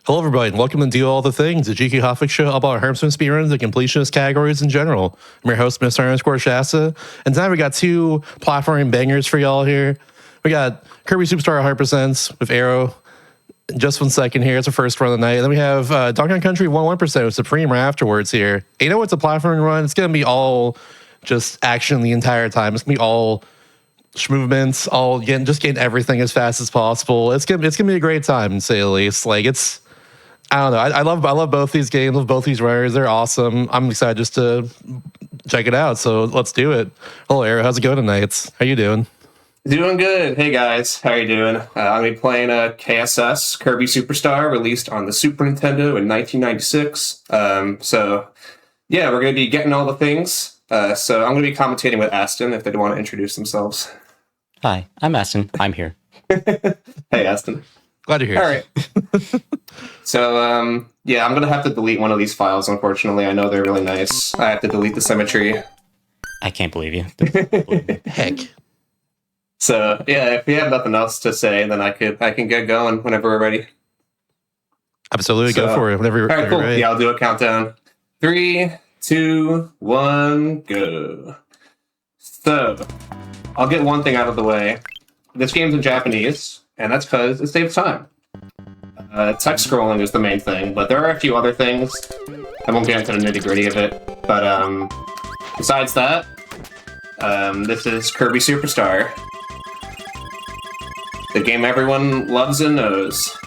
Hello, everybody, and welcome to Do All the Things, the GDQ Hotfix show about Hermstone speedruns and completionist categories in general. I'm your host, Mr. Shasta, and tonight we got two platforming bangers for y'all here. We got Kirby Super Star 100% with Arrow. In just 1 second here, it's the first run of the night. And then we have Donkey Kong Country 1% with Supreme right afterwards here. And you know it's a platforming run? It's going to be all just action the entire time. It's going to be all movements, all getting everything as fast as possible. It's gonna be a great time, to say the least. Like, it's, I don't know. I love both these games, love both these runners. They're awesome. I'm excited just to check it out. So let's do it. Hello, Arrow. How's it going tonight? How you doing? Doing good. Hey guys, how you doing? I'm gonna be playing a KSS Kirby Super Star, released on the Super Nintendo in 1996. So yeah, we're gonna be getting all the things. So I'm gonna be commentating with Aston if they want to introduce themselves. Hi, I'm Aston. I'm here. Hey Aston. Glad you're here. All right. So yeah, I'm gonna have to delete one of these files. Unfortunately, I know they're really nice. I have to delete the symmetry. I can't believe you. Heck. So yeah, if we have nothing else to say, then I can get going whenever we're ready. Absolutely, So, go for it. Whenever you're cool. ready. Yeah, I'll do a countdown. 3, 2, 1, go. So, I'll get one thing out of the way. This game's in Japanese, and that's because it saves time. Text scrolling is the main thing, but there are a few other things. I won't get into the nitty-gritty of it, but besides that, this is Kirby Super Star. The game everyone loves and knows.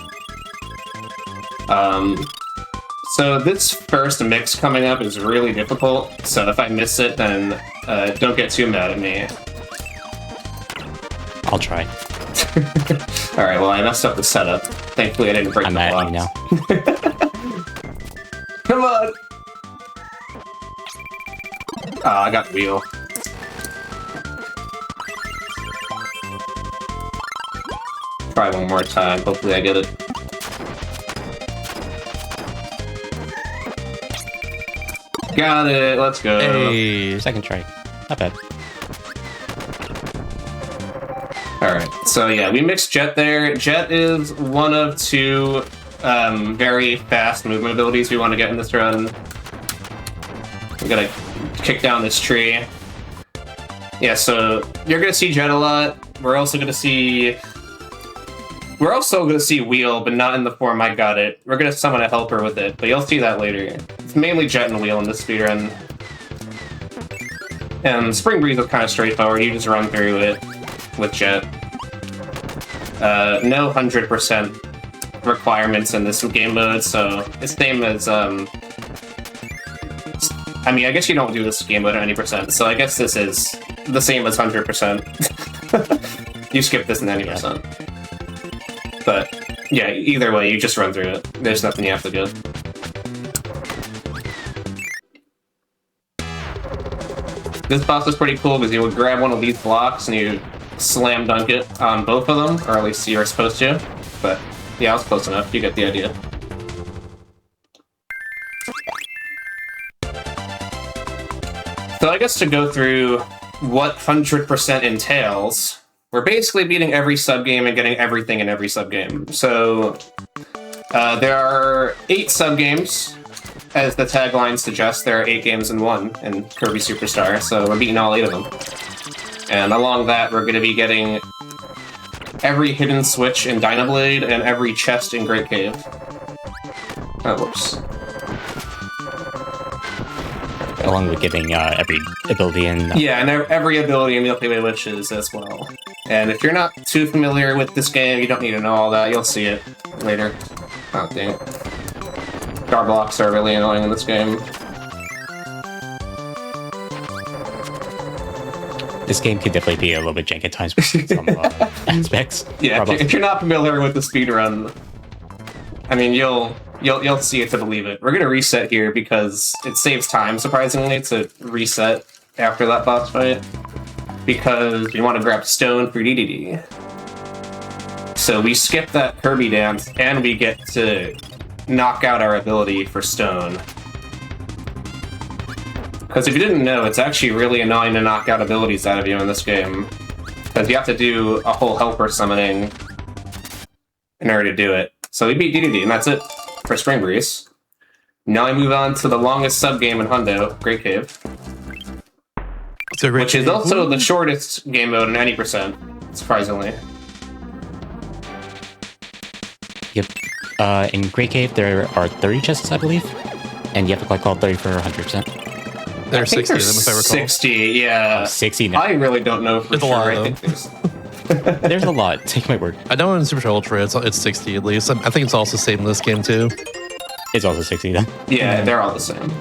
So this first mix coming up is really difficult, so if I miss it, then don't get too mad at me. I'll try. Alright, well, I messed up the setup. Thankfully, I didn't break I'm the at blocks. you now. Come on! I got the wheel. Try one more time. Hopefully I get it. Got it. Let's go. Hey. Second try. Not bad. Alright, so yeah, we mixed Jet there. Jet is one of two very fast movement abilities we want to get in this run. I'm gonna kick down this tree. Yeah, so you're gonna see Jet a lot. We're also gonna see Wheel, but not in the form I got it. We're gonna summon a helper with it, but you'll see that later. It's mainly Jet and Wheel in this speedrun. And Spring Breeze is kind of straightforward. You just run through it with Jet. No 100% requirements in this game mode, so it's same as, I mean, I guess you don't do this game mode at any percent, so I guess this is the same as 100%. You skip this in any percent. But, yeah, either way, you just run through it. There's nothing you have to do. This boss is pretty cool because you would grab one of these blocks and you slam dunk it on both of them, or at least you're supposed to. But, yeah, I was close enough. You get the idea. So I guess to go through what 100% entails, we're basically beating every subgame and getting everything in every subgame. So there are 8 subgames. As the tagline suggests, there are 8 games in one in Kirby Super Star, so we're beating all 8 of them. And along that, we're going to be getting every hidden switch in Dynablade and every chest in Great Cave. Oh, whoops. Along with getting every ability in... Yeah, and every ability in Milky Way Witches as well. And if you're not too familiar with this game, you don't need to know all that. You'll see it later. Oh, dang it. Star blocks are really annoying in this game. This game could definitely be a little bit jank at times with some aspects. Yeah, if you're not familiar with the speedrun, I mean, you'll see it to believe it. We're gonna reset here because it saves time, surprisingly, to reset after that boss fight. Because we want to grab Stone for DDD. So we skip that Kirby dance, and we get to knock out our ability for Stone. Because if you didn't know, it's actually really annoying to knock out abilities out of you in this game. Because you have to do a whole helper summoning in order to do it. So we beat DDD, and that's it. for Spring Breeze. Now I move on to the longest sub-game in Hundo, Great Cave. Which is also the shortest game mode in any percent, surprisingly. Yep. In Great Cave, there are 30 chests, I believe. And you have to collect all 30 for 100%. There are 60 of them, if I recall. 60, yeah. Oh, 60 now. I really don't know for It's a sure. lot, I though. think there's... There's a lot. Take my word. I know in Super Ultra it's 60 at least. I think it's also the same in this game too. It's also 60 then. Yeah, they're all the same.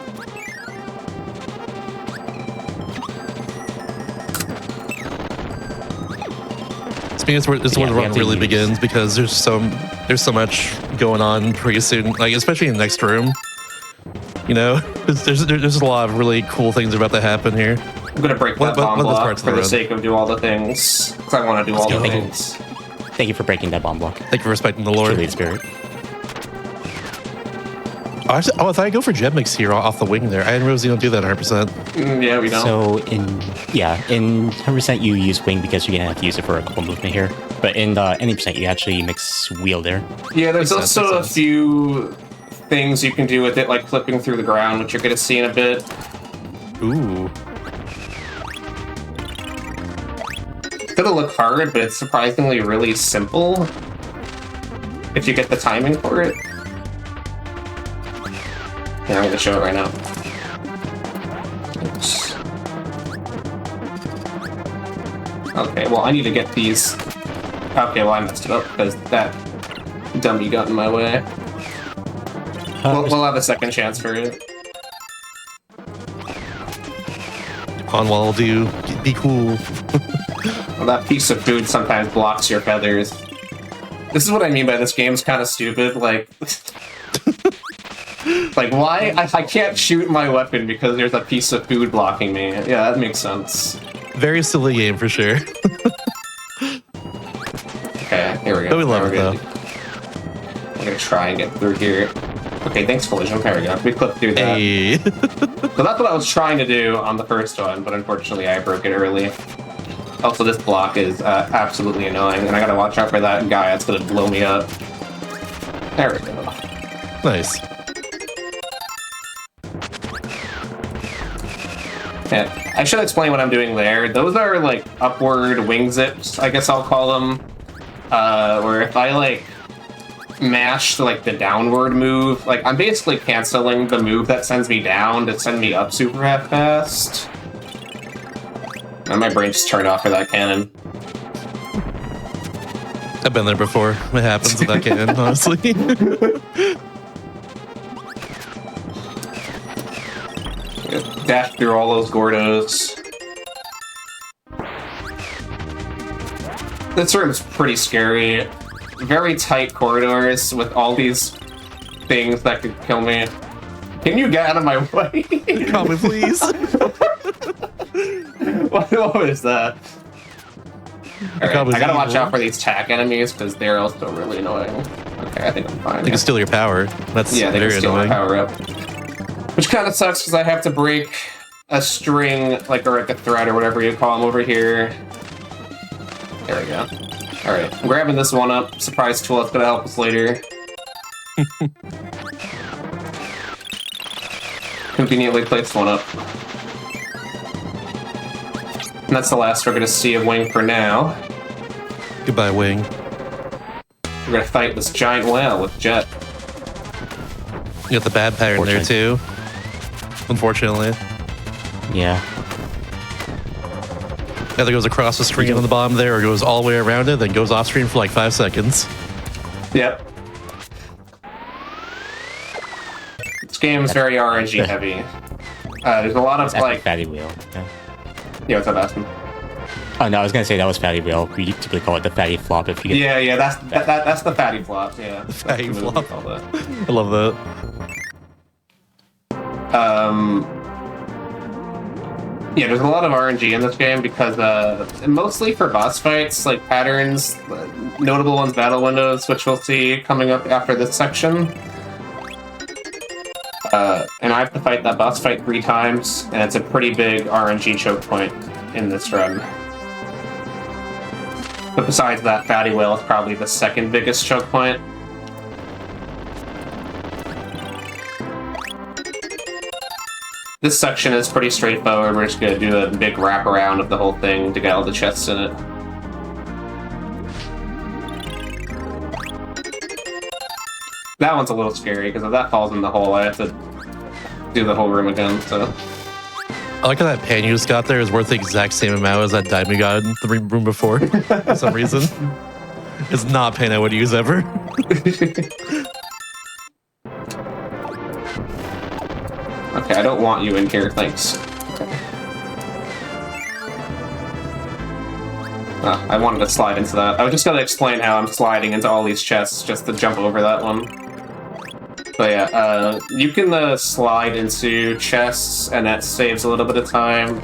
It's where the run really begins because there's so much going on pretty soon. Like especially in the next room. You know, there's a lot of really cool things about to happen here. I'm gonna break that bomb block for the sake of do all the things. Because I want to do all the things. Thank you for breaking that bomb block. Thank you for respecting the Lord. Truly in spirit. I thought I'd go for Gem Mix here off the wing there. I didn't realize you don't do that 100%. Yeah, we don't. So in 100% you use wing because you're gonna have to use it for a couple movement here. But in any percent you actually mix wheel there. Yeah, there's also a few things you can do with it, like flipping through the ground, which you're gonna see in a bit. Ooh. It's gonna look hard, but it's surprisingly really simple if you get the timing for it. Yeah, I'm gonna show it right now. Oops. Okay, well, I need to get these. Okay, well, I messed it up because that dummy got in my way. We'll have a second chance for it. On while do be cool. Well, that piece of food sometimes blocks your feathers. This is what I mean by this game's kind of stupid. Like, like why I can't shoot my weapon because there's a piece of food blocking me. Yeah, that makes sense. Very silly game for sure. Okay, here we go. But we love it though. I'm gonna try and get through here. Okay, thanks, Collision. There we go. We clipped through that. Hey. So that's what I was trying to do on the first one, but unfortunately I broke it early. Also, this block is absolutely annoying, and I gotta watch out for that guy that's gonna blow me up. There we go. Nice. Yeah, I should explain what I'm doing there. Those are like upward wing zips, I guess I'll call them. Where if I like mash like the downward move, like I'm basically canceling the move that sends me down to send me up super fast. And my brain just turned off for that cannon. I've been there before. It happens with that cannon, honestly. Dash through all those Gordos. This room's pretty scary. Very tight corridors with all these things that could kill me. Can you get out of my way? Call me, please. What was that? Alright, I gotta watch out for these tack enemies because they're also really annoying. Okay, I think I'm fine. They can steal your power. That's yeah, they very can steal annoying. my power up. Which kind of sucks because I have to break a string, like, or like a thread or whatever you call them over here. There we go. Alright, I'm grabbing this one up. Surprise tool that's gonna help us later. Conveniently placed one up. And that's the last we're gonna see of Wing for now. Goodbye, Wing. We're gonna fight this giant whale with Jet. You got the bad pattern there too. Unfortunately. Yeah. Either goes across the screen on the bottom there or goes all the way around it, then goes off screen for like 5 seconds. Yep. This game is very RNG heavy. There's a lot of That's like fatty wheel. Yeah. Yeah, what's up, Aspen? Oh no, I was gonna say that was fatty wheel. We typically call it the fatty flop if you get. Yeah, that's the fatty flop. Yeah, the fatty flop. That. I love that. Yeah, there's a lot of RNG in this game because mostly for boss fights, like patterns, notable ones, battle windows, which we'll see coming up after this section. And I have to fight that boss fight 3 times, and it's a pretty big RNG choke point in this run. But besides that, Fatty Whale is probably the second biggest choke point. This section is pretty straightforward. We're just gonna do a big wraparound of the whole thing to get all the chests in it. That one's a little scary, because if that falls in the hole, I have to do the whole room again, so... I like how that pan you just got there is worth the exact same amount as that diamond you got in the room before, for some reason. It's not pan I would use ever. Okay, I don't want you in here, thanks. I wanted to slide into that. I was just gonna explain how I'm sliding into all these chests just to jump over that one. But yeah, you can slide into chests, and that saves a little bit of time.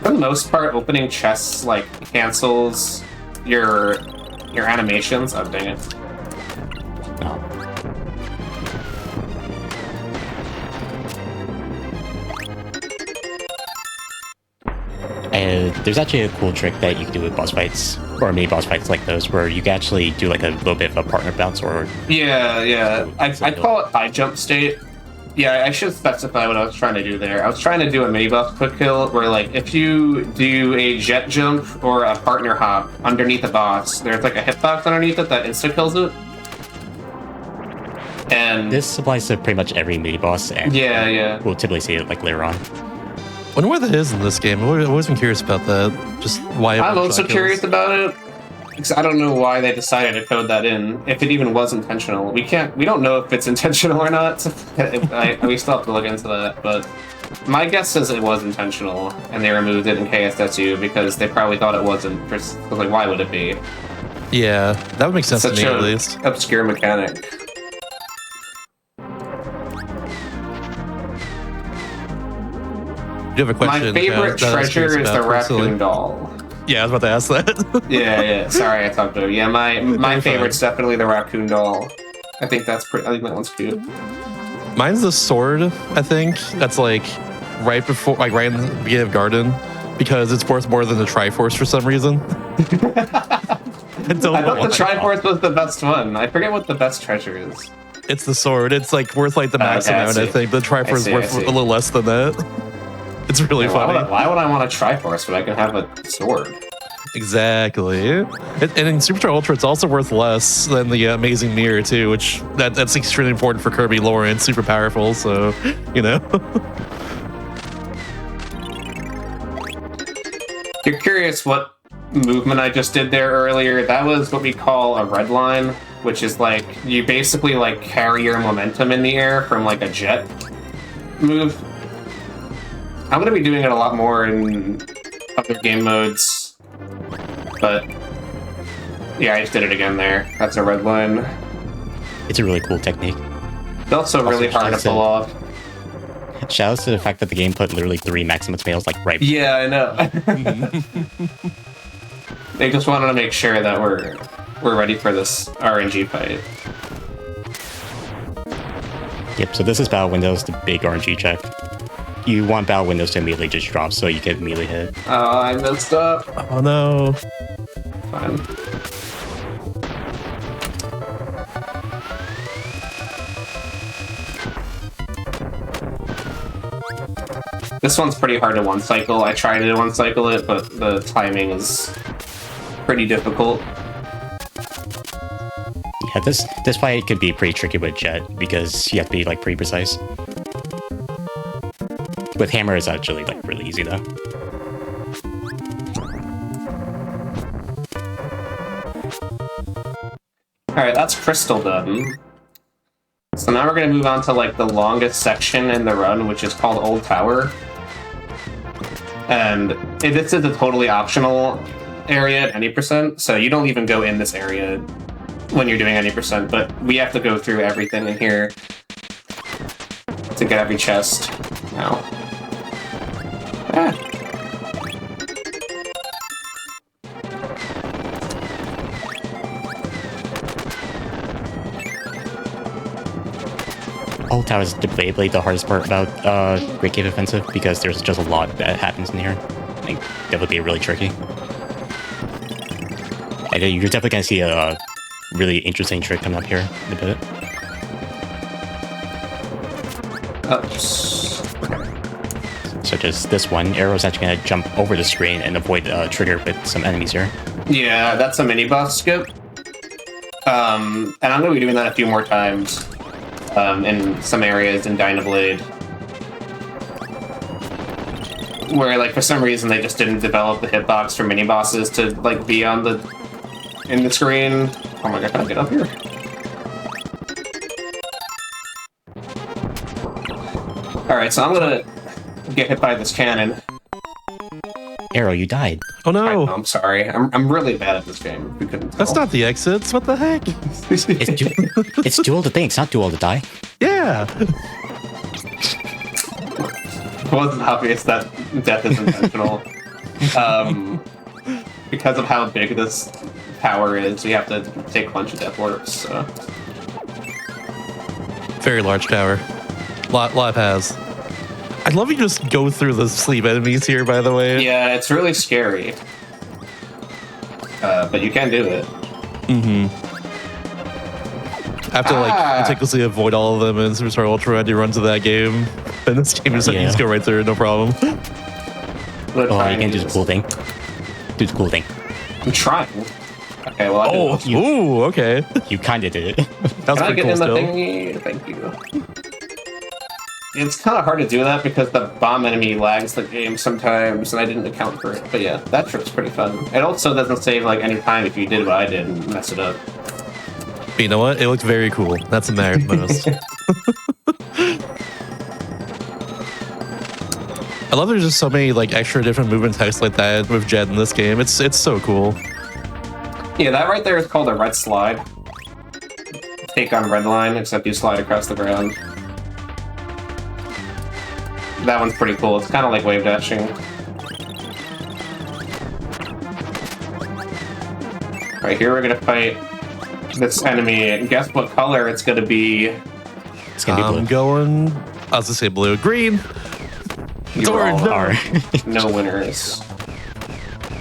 For the most part, opening chests like cancels your animations. Oh, dang it. There's actually a cool trick that you can do with boss fights, or mini boss fights like those, where you can actually do like a little bit of a partner bounce or... Yeah. I call it high jump state. Yeah, I should specify what I was trying to do there. I was trying to do a mini boss quick kill, where like if you do a jet jump or a partner hop underneath a boss, there's like a hitbox underneath it that insta kills it. And this applies to pretty much every mini boss. And yeah. We'll typically see it like later on. I wonder what that is in this game. I've always been curious about that. Just why. I'm also curious about it, because I don't know why they decided to code that in. If it even was intentional, we don't know if it's intentional or not. We still have to look into that. But my guess is it was intentional, and they removed it in KSSU because they probably thought it wasn't. Like, why would it be? Yeah, that would make sense to me at least. Obscure mechanic. You have a question? My favorite treasure is the raccoon doll. Yeah, I was about to ask that. yeah. Sorry, I talked over. Yeah, my favorite's definitely the raccoon doll. I think that one's cute. Mine's the sword. I think that's like right in the beginning of Garden, because it's worth more than the Triforce for some reason. I thought the Triforce was the best one. I forget what the best treasure is. It's the sword. It's like worth like the max amount. I think the Triforce is worth a little less than that. It's really funny. Why would I want a Triforce when I can have a sword? Exactly. And in Superstar Ultra, it's also worth less than the Amazing Mirror, too, which that's extremely important for Kirby lore and super powerful, so, you know. You're curious what movement I just did there earlier? That was what we call a red line, which is like, you basically like carry your momentum in the air from like a jet move. I'm going to be doing it a lot more in other game modes, but yeah, I just did it again there. That's a red line. It's a really cool technique. It's also really hard to pull off. Shoutouts to the fact that the game put literally 3 maximum fails like right. Yeah, I know. They just wanted to make sure that we're ready for this RNG fight. Yep, so this is battle windows, the big RNG check. You want battle windows to immediately just drop so you can immediately hit. Oh, I messed up. Oh no. Fine. This one's pretty hard to one cycle. I tried to one cycle it, but the timing is pretty difficult. Yeah, this fight could be pretty tricky with Jet because you have to be like pretty precise. With Hammer, it's actually like really easy though. Alright, that's Crystal done. So now we're gonna move on to like the longest section in the run, which is called Old Tower. And this is a totally optional area at any %, so you don't even go in this area when you're doing any %, but we have to go through everything in here to get every chest now. Old Tower is debatably the hardest part about Great Cave Offensive because there's just a lot that happens in here. I think that would be really tricky. And you're definitely going to see a really interesting trick coming up here in a bit. Oops. such as this one, Arrow's actually going to jump over the screen and avoid a trigger with some enemies here. Yeah, that's a mini boss skip. And I'm going to be doing that a few more times in some areas in Dynablade, where like for some reason they just didn't develop the hitbox for mini bosses to like be on in the screen. Oh my god, can I get up here? Alright, so I'm gonna get hit by this cannon. Arrow, you died. Oh no! I'm sorry. I'm really bad at this game. If you couldn't tell. That's not the exits. What the heck? It's duel to think, it's not duel to die. Yeah. It wasn't obvious that death is intentional. Because of how big this tower is, we have to take a bunch of death orbs. So. Very large tower. Lot has. I'd love you just go through the sleep enemies here, by the way. Yeah, it's really scary. But you can do it. Mm-hmm. I have to like meticulously avoid all of them in Super Star Ultra and you run to that game. And this game just just go right through, no problem. Oh, you can do the cool thing. Do the cool thing. I'm trying. Okay, well, I did. Ooh, okay. You kind of did it. That's Can I pretty get cool in the still. thingy? Thank you. It's kind of hard to do that because the bomb enemy lags the game sometimes, and I didn't account for it. But yeah, that trick's pretty fun. It also doesn't save like any time if you did what I did and mess it up. But you know what? It looked very cool. That's the most. I love there's just so many like extra different movement types like that with Jed in this game. It's so cool. Yeah, that right there is called a red slide. Take on red line, except you slide across the ground. That one's pretty cool. It's kind of like wave dashing. Alright, here we're gonna fight this enemy. Guess what color it's gonna be? It's gonna be blue. I'm going. I was gonna say blue, green. It's orange. No winners.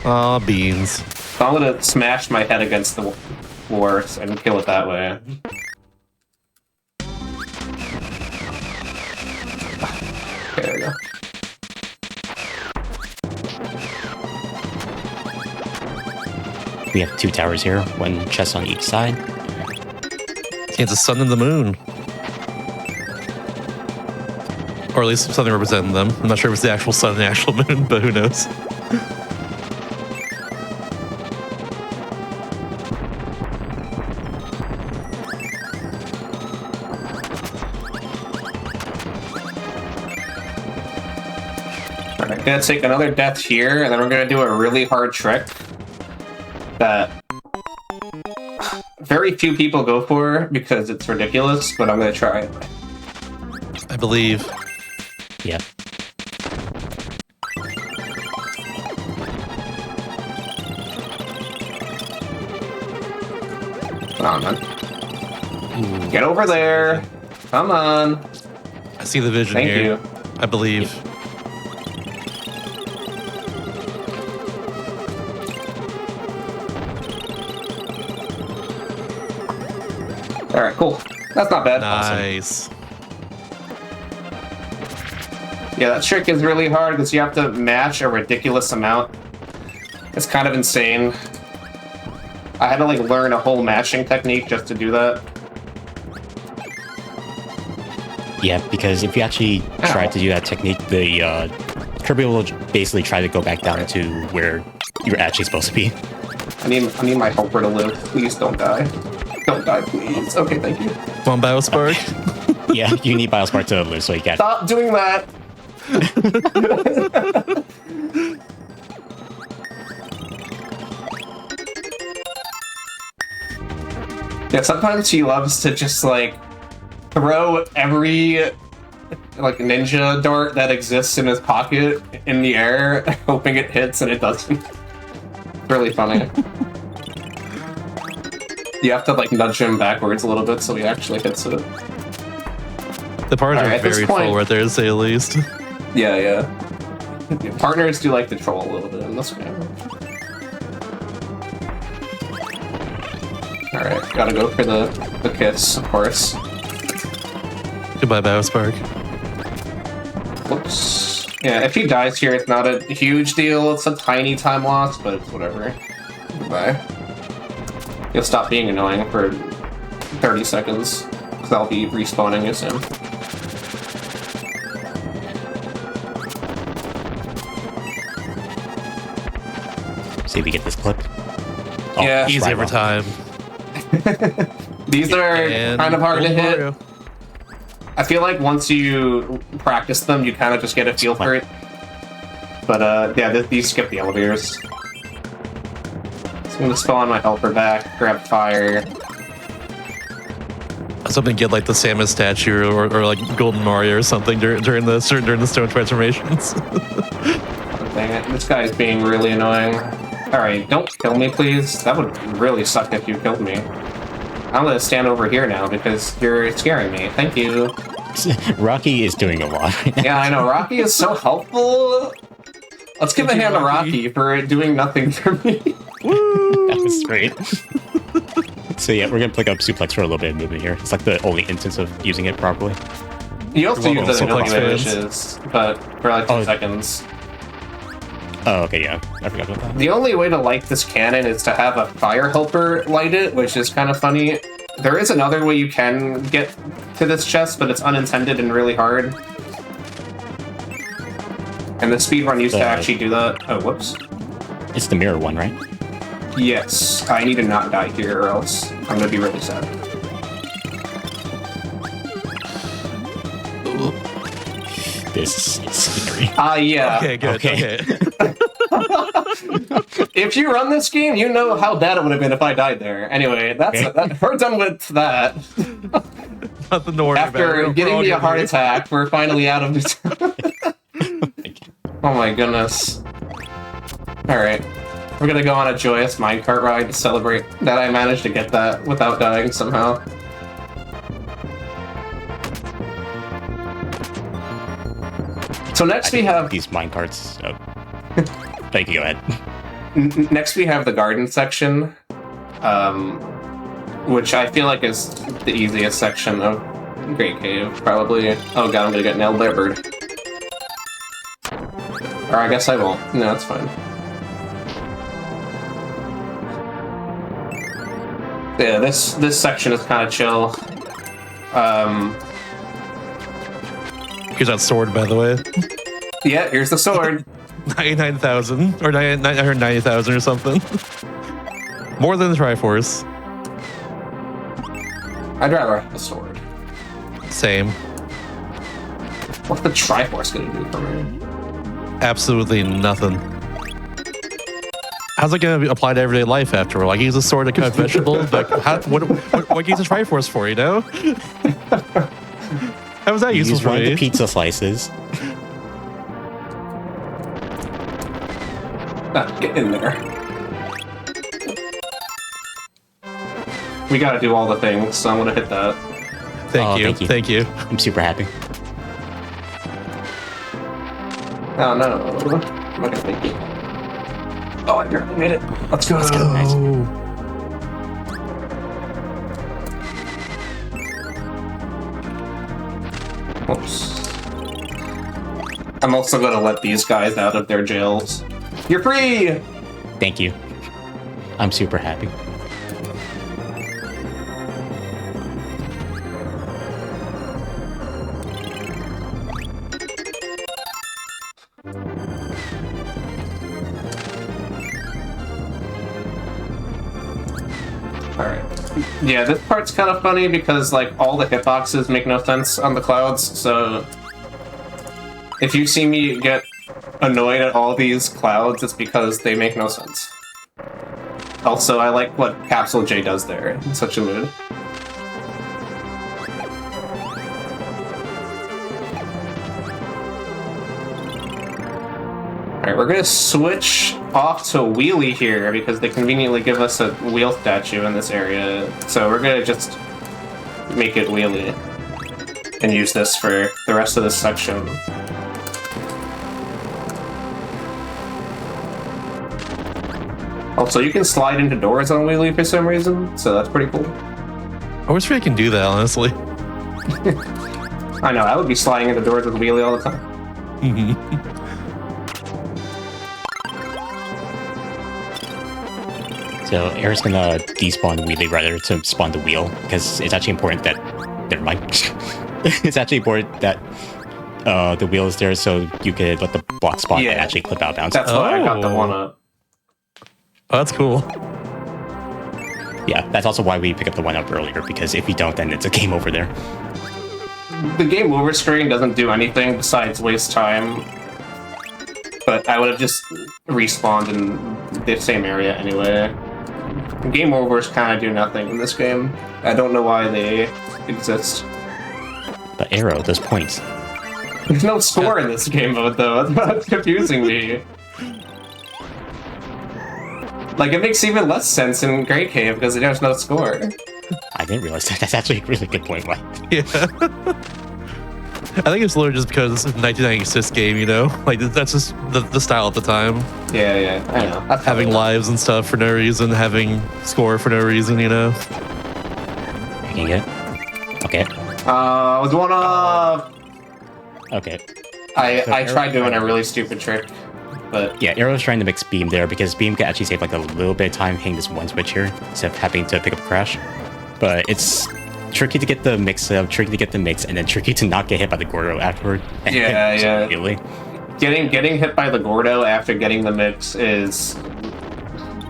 Aw, beans. So I'm gonna smash my head against the wars and kill it that way. Okay, there we go. We have 2 towers here, 1 chest on each side. It's the sun and the moon. Or at least something representing them. I'm not sure if it's the actual sun and the actual moon, but who knows. Alright, gonna take another death here, and then we're gonna do a really hard trick that very few people go for because it's ridiculous, but I'm gonna try it. I believe. Yeah. Come on, man. Get over there. Come on. I see the vision Thank here. you. I believe. Alright, cool. That's not bad. Nice. Awesome. Yeah, that trick is really hard because you have to match a ridiculous amount. It's kind of insane. I had to like learn a whole matching technique just to do that. Yeah, because if you actually try to do that technique, the Kirby will basically try to go back down to where you're actually supposed to be. I need my helper to live. Please don't die. Don't die, please. Okay, thank you. Come on, Biospark. Yeah, you need Biospark to live so you can. Stop doing that! Yeah, sometimes he loves to just like throw every like ninja dart that exists in his pocket in the air, hoping it hits, and it doesn't. Really funny. You have to like nudge him backwards a little bit so he actually hits it. The partners Alright, are at this very point- full right there, to say the least. Yeah, yeah. Partners do like to troll a little bit in this game. Alright, gotta go for the kiss, of course. Goodbye, Biospark. Whoops. Yeah, if he dies here, it's not a huge deal. It's a tiny time loss, but it's whatever. Goodbye. You'll stop being annoying for 30 seconds, because I'll be respawning you soon. See if we get this clip. Oh, Yeah. Easy every time. These are And kind of hard to Golden hit. Mario. I feel like once you practice them, you kind of just get a feel for it. But yeah, these skip the elevators. So I'm gonna spawn my helper back, grab fire. Something get like the Samus statue or like Golden Mario or something during the stone transformations. Dang it, this guy's being really annoying. Alright, don't kill me, please. That would really suck if you killed me. I'm gonna stand over here now because you're scaring me. Thank you. Rocky is doing a lot. Yeah, I know. Rocky is so helpful. Let's give a hand to Rocky for doing nothing for me. Woo! That was great. So yeah, we're gonna pick up suplex for a little bit of movement here. It's like the only instance of using it properly. You also use it in Suplex fans. finishes, but for like 2 seconds. Oh, okay, yeah. I forgot about that. The only way to light this cannon is to have a fire helper light it, which is kind of funny. There is another way you can get to this chest, but it's unintended and really hard. And the speedrun used to actually do that. Oh, whoops. It's the mirror one, right? Yes, I need to not die here or else I'm gonna be really sad. This is scary. Yeah. Okay, good. Okay. Okay. If you run this game, you know how bad it would have been if I died there. Anyway, we're done with that. Nothing to worry about. After getting me a heart attack, we're finally out of this. Oh my goodness. Alright. We're gonna go on a joyous minecart ride to celebrate that I managed to get that without dying somehow. So next we have... These minecarts. Oh. Thank you, go ahead. Next we have the garden section, which I feel like is the easiest section of Great Cave, probably. Oh god, I'm gonna get nailed there, bird. Or I guess I won't. No, it's fine. Yeah, this section is kind of chill. Here's that sword, by the way. Yeah, here's the sword. 99,000 or 990,000 or something. More than the Triforce. I'd rather have the sword. Same. What's the Triforce gonna do for me? Absolutely nothing. How's it going to apply to everyday life after all? Like, use a sword to cut vegetables, but what use a Triforce for, you know? How was that useful Use for one of me? the pizza slices. Get in there. We gotta do all the things, so I'm gonna hit that. Thank you. Thank you. I'm super happy. Oh no. I'm not gonna thank you. Oh, I barely made it. Let's go. Let's go. Nice. Oops. I'm also gonna let these guys out of their jails. You're free! Thank you. I'm super happy. Alright. Yeah, this part's kind of funny because, like, all the hitboxes make no sense on the clouds, so... If you see me get annoyed at all these clouds, it's because they make no sense. Also, I like what Capsule J does there. In such a mood. Alright, we're gonna switch off to Wheelie here because they conveniently give us a wheel statue in this area. So we're gonna just make it Wheelie and use this for the rest of this section. Also, you can slide into doors on Wheelie for some reason, so that's pretty cool. I wish we can do that, honestly. I know, I would be sliding into doors with Wheelie all the time. Mm-hmm. So Air's gonna despawn Wheelie rather to spawn the wheel, because it's actually important that... Never mind. It's actually important that the wheel is there so you could let the block spawn and actually clip out of bounds. That's why I got the 1-up. Oh, that's cool. Yeah, that's also why we pick up the 1-up earlier, because if you don't, then it's a game over there. The game over screen doesn't do anything besides waste time. But I would have just respawned in the same area anyway. Game overs kind of do nothing in this game. I don't know why they exist. But Arrow, those points. There's no score in this game mode, though. That's confusing me. Like, it makes even less sense in Great Cave because there's no score. I didn't realize that. That's actually a really good point, Mike. Yeah. I think it's literally just because it's a 1996 game, you know? Like, that's just the style at the time. Yeah, I know. That's having lives and stuff for no reason, having score for no reason, you know? Making it. Okay. Was 1-up! Okay. I tried doing a really stupid trick, but... Yeah, Arrow's trying to mix Beam there, because Beam can actually save like a little bit of time hitting this one switch here, instead of having to pick up a crash. But it's tricky to get the mix up, tricky to get the mix, and then tricky to not get hit by the Gordo afterward. Yeah. Really. Getting hit by the Gordo after getting the mix is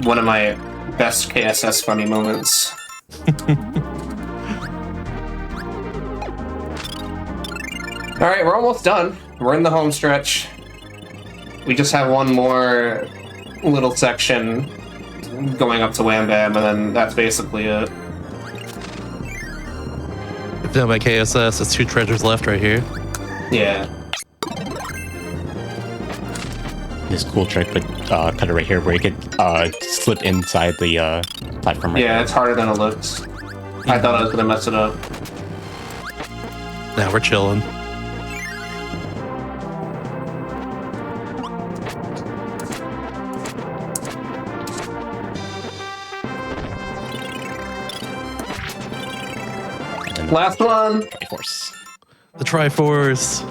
one of my best KSS funny moments. Alright, we're almost done. We're in the home stretch. We just have one more little section going up to Wham Bam, and then that's basically it. If down my KSS, it's 2 treasures left right here. Yeah. This cool trick with Cutter right here, where you could slip inside the platform right Yeah, it's harder than it looks. I thought I was gonna mess it up. Now we're chilling. Last one! Triforce. The Triforce.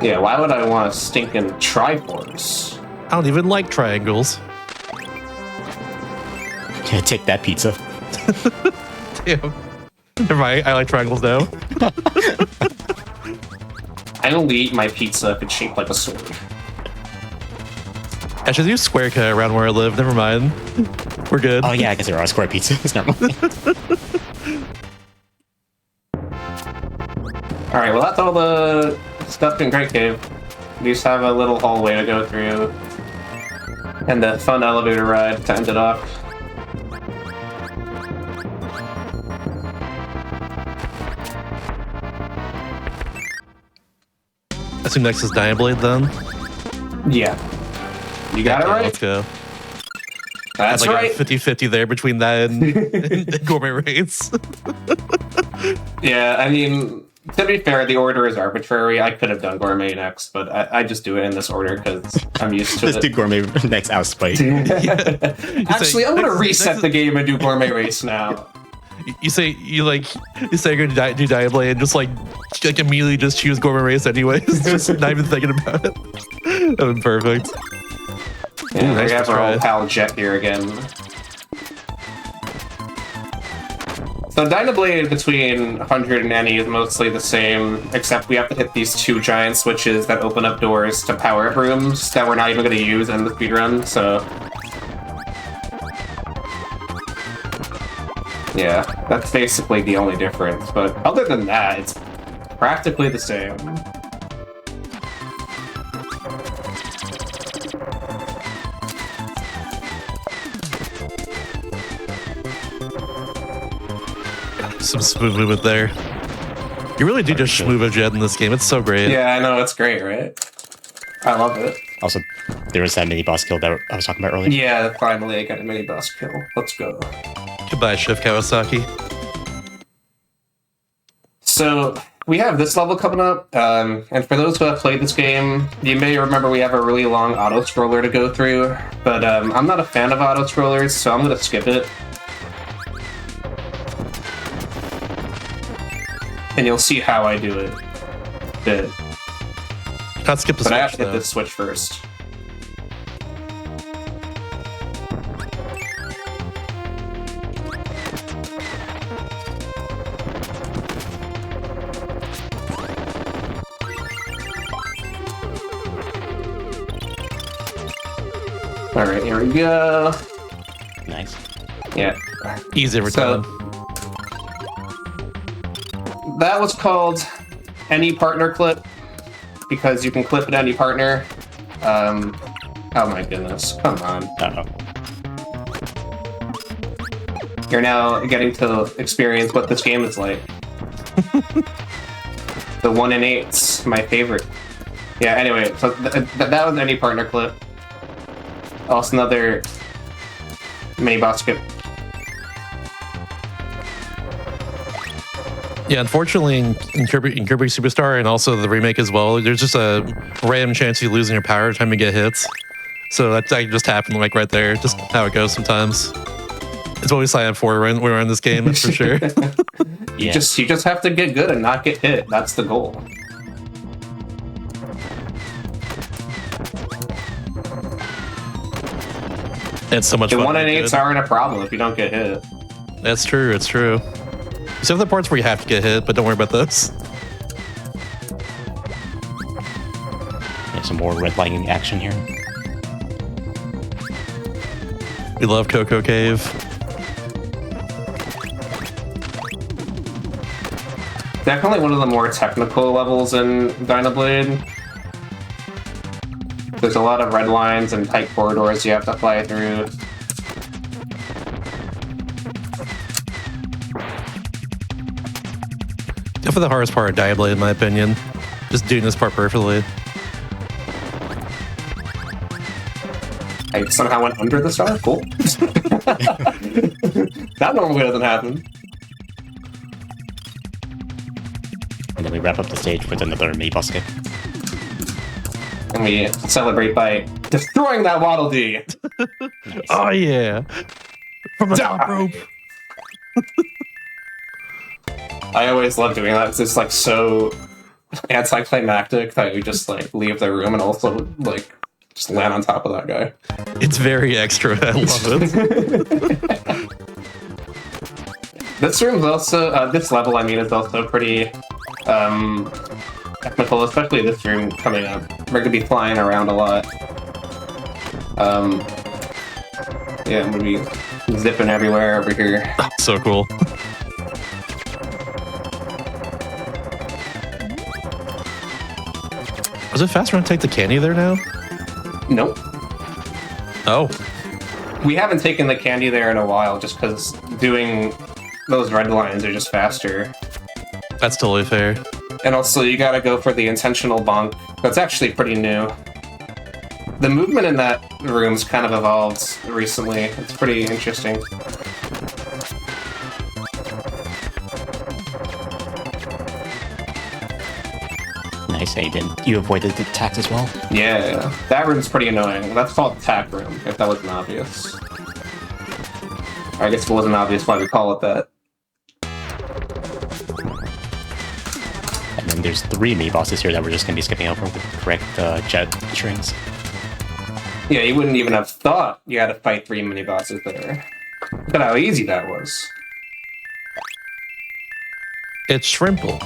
Yeah, why would I want a stinking Triforce? I don't even like triangles. Yeah, take that pizza. Damn. Never mind, I like triangles now. I only eat my pizza if it's shaped like a sword. I should use square cut around where I live. Never mind. We're good. Oh yeah, I guess there are square pizzas. Never mind. Alright, well that's all the stuff in Great Cave. We just have a little hallway to go through. And the fun elevator ride to end it off. I assume next is Dying Blade then? Yeah. You got it right? Let's go. That's like right. a 50-50 there between that and Gourmet Rates. Yeah, I mean, to be fair, the order is arbitrary. I could have done Gourmet next, but I just do it in this order because I'm used to Let's do it. Gourmet next out spite. Actually, I'm gonna reset the game and do Gourmet Race now. You say you're gonna do Dying Blade and just like immediately just choose Gourmet Race anyways. Just not even thinking about it. That would be perfect. Yeah, nice we have to our try. old pal Jet here again. So Dynablade between 100 and Any is mostly the same, except we have to hit these 2 giant switches that open up doors to power-up rooms that we're not even going to use in the speedrun, so... Yeah, that's basically the only difference, but other than that, it's practically the same. Some smooth movement there. You really do just move a jet in this game. It's so great. Yeah, I know, it's great, right? I love it. Also, there was that mini boss kill that I was talking about earlier. Yeah, finally I got a mini boss kill. Let's go. Goodbye, Shiv Kawasaki. So, we have this level coming up, and for those who have played this game, you may remember we have a really long auto-scroller to go through, but I'm not a fan of auto-scrollers, so I'm going to skip it. And you'll see how I do it. Can't skip the But I have switch, to hit though. this switch first. All right, here we go. Nice. Yeah. Easy every time. That was called any partner clip because you can clip at any partner. Oh my goodness! Come on. Uh-oh. You're now getting to experience what this game is like. The 1 in 8's my favorite. Yeah, anyway, so that was any partner clip. Also another mini boss skip. Yeah, unfortunately, in Kirby Super Star and also the remake as well, there's just a random chance you losing your power every time you get hits. So that just happened like right there. Just how it goes sometimes. It's what we sign up for when we're in this game, that's for sure. You just have to get good and not get hit. That's the goal. It's so much The fun. 1 in 8's aren't a problem if you don't get hit. That's true, it's true. Except the parts where you have to get hit, but don't worry about those. There's some more redlining action here. We love Coco Cave. Definitely one of the more technical levels in Dynablade. There's a lot of red lines and tight corridors you have to fly through. Definitely the hardest part of Dynablade, in my opinion. Just doing this part perfectly. I somehow went under the star? Cool. That normally doesn't happen. And then we wrap up the stage with another mini boss kick. And we celebrate by destroying that Waddle Dee. Nice. Oh yeah! From the top rope! I always love doing that. It's like so anticlimactic that you just like leave the room and also like just land on top of that guy. It's very extra, I love it. This room's also, this level I mean is also pretty technical, especially this room coming up. We're gonna be flying around a lot. Yeah, I'm gonna be zipping everywhere over here. So cool. Was it faster to take the candy there now? Nope. Oh. We haven't taken the candy there in a while just because doing those red lines are just faster. That's totally fair. And also, you gotta go for the intentional bonk. That's actually pretty new. The movement in that room's kind of evolved recently. It's pretty interesting. Nice, Aiden. You avoided the attacks as well? Yeah, that room's pretty annoying. That's called Tack Room, if that wasn't obvious. I guess it wasn't obvious why we call it that. And then there's 3 mini bosses here that we're just going to be skipping over with the correct jet strings. Yeah, you wouldn't even have thought you had to fight 3 mini-bosses there. Look at how easy that was. It's Shrimple.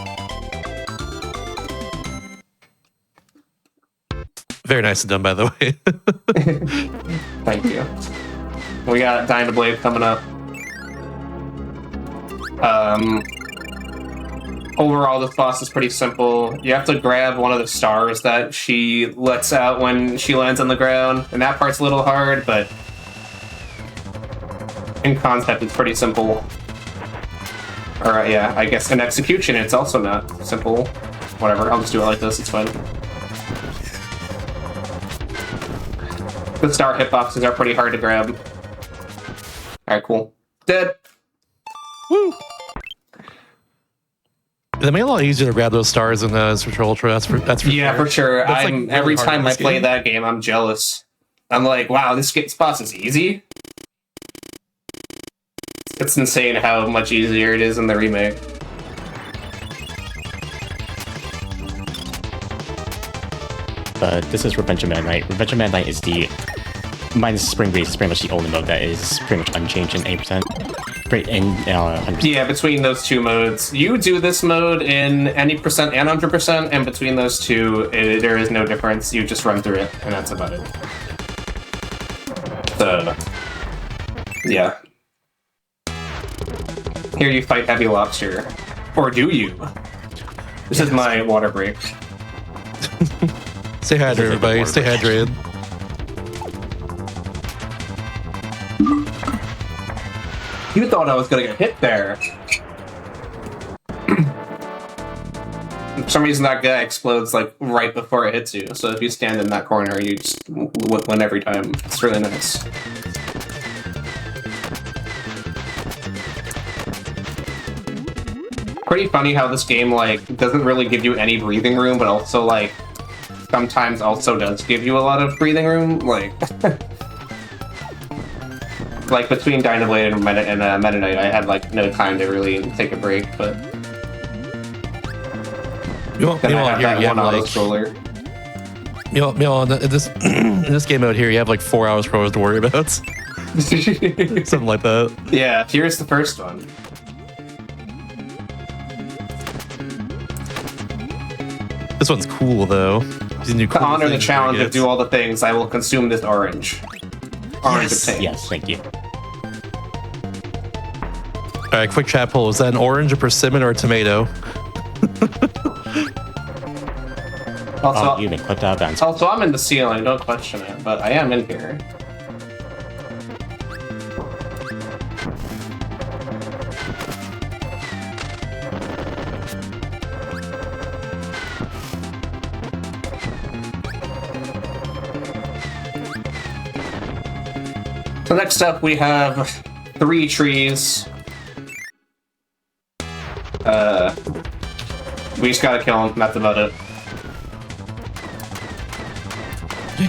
Very nicely done, by the way. Thank you. We got Dynablade coming up. Overall, this boss is pretty simple. You have to grab one of the stars that she lets out when she lands on the ground, and that part's a little hard, but in concept, it's pretty simple. Or, yeah, I guess in execution, it's also not simple. Whatever, I'll just do it like this, it's fine. The star hitboxes are pretty hard to grab. Alright, cool. Dead! Woo! They made it a lot easier to grab those stars in Super Ultra. That's for Yeah, sure. for sure. That's, like, I'm really every hard time in I this play game. that game, I'm jealous. I'm like, wow, this boss is easy. It's insane how much easier it is in the remake. But this is Revenge of Man, right? Revenge of Man Knight is the minus Spring Breeze is pretty much the only mode that is pretty much unchanged in 8%. In 100%. Yeah, between those two modes. You do this mode in any percent and 100%, and between those two, there is no difference. You just run through it, and that's about it. So, yeah. Here you fight Heavy Lobster. Or do you? This is my water break. Stay hydrated, everybody. Stay hydrated. You thought I was gonna get hit there. For some reason, that guy explodes like right before it hits you. So if you stand in that corner, you just win every time. It's really nice. Pretty funny how this game like doesn't really give you any breathing room, but also like sometimes also does give you a lot of breathing room. Like, like between Dynablade and Meta Knight, I had like no time to really take a break, but. You won't here, you have like, in this game out here, you have like 4 hours pros to worry about. Something like that. Yeah, here's the first one. This one's cool though. To honor the challenge of do all the things, I will consume this orange. Orange obtained. Yes, thank you. Alright, quick chat poll. Is that an orange, a persimmon, or a tomato? Also, you've been clipped out of bounds. Also, I'm in the ceiling, don't question it, but I am in here. So next up, we have 3 trees. We just gotta kill them, that's about it.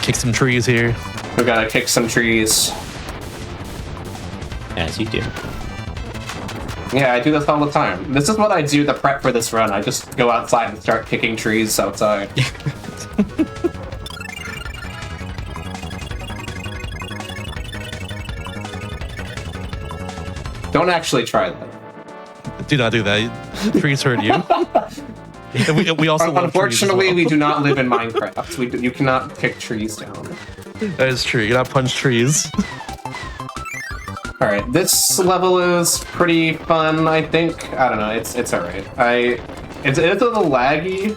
Kick some trees here. We gotta kick some trees. As you do. Yeah, I do this all the time. This is what I do to prep for this run. I just go outside and start kicking trees outside. Don't actually try that. Do not do that. Trees hurt you. we also unfortunately, we do not live in Minecraft. You cannot kick trees down. That is true. You cannot punch trees. All right, this level is pretty fun. I think. I don't know. It's all right. It's a little laggy.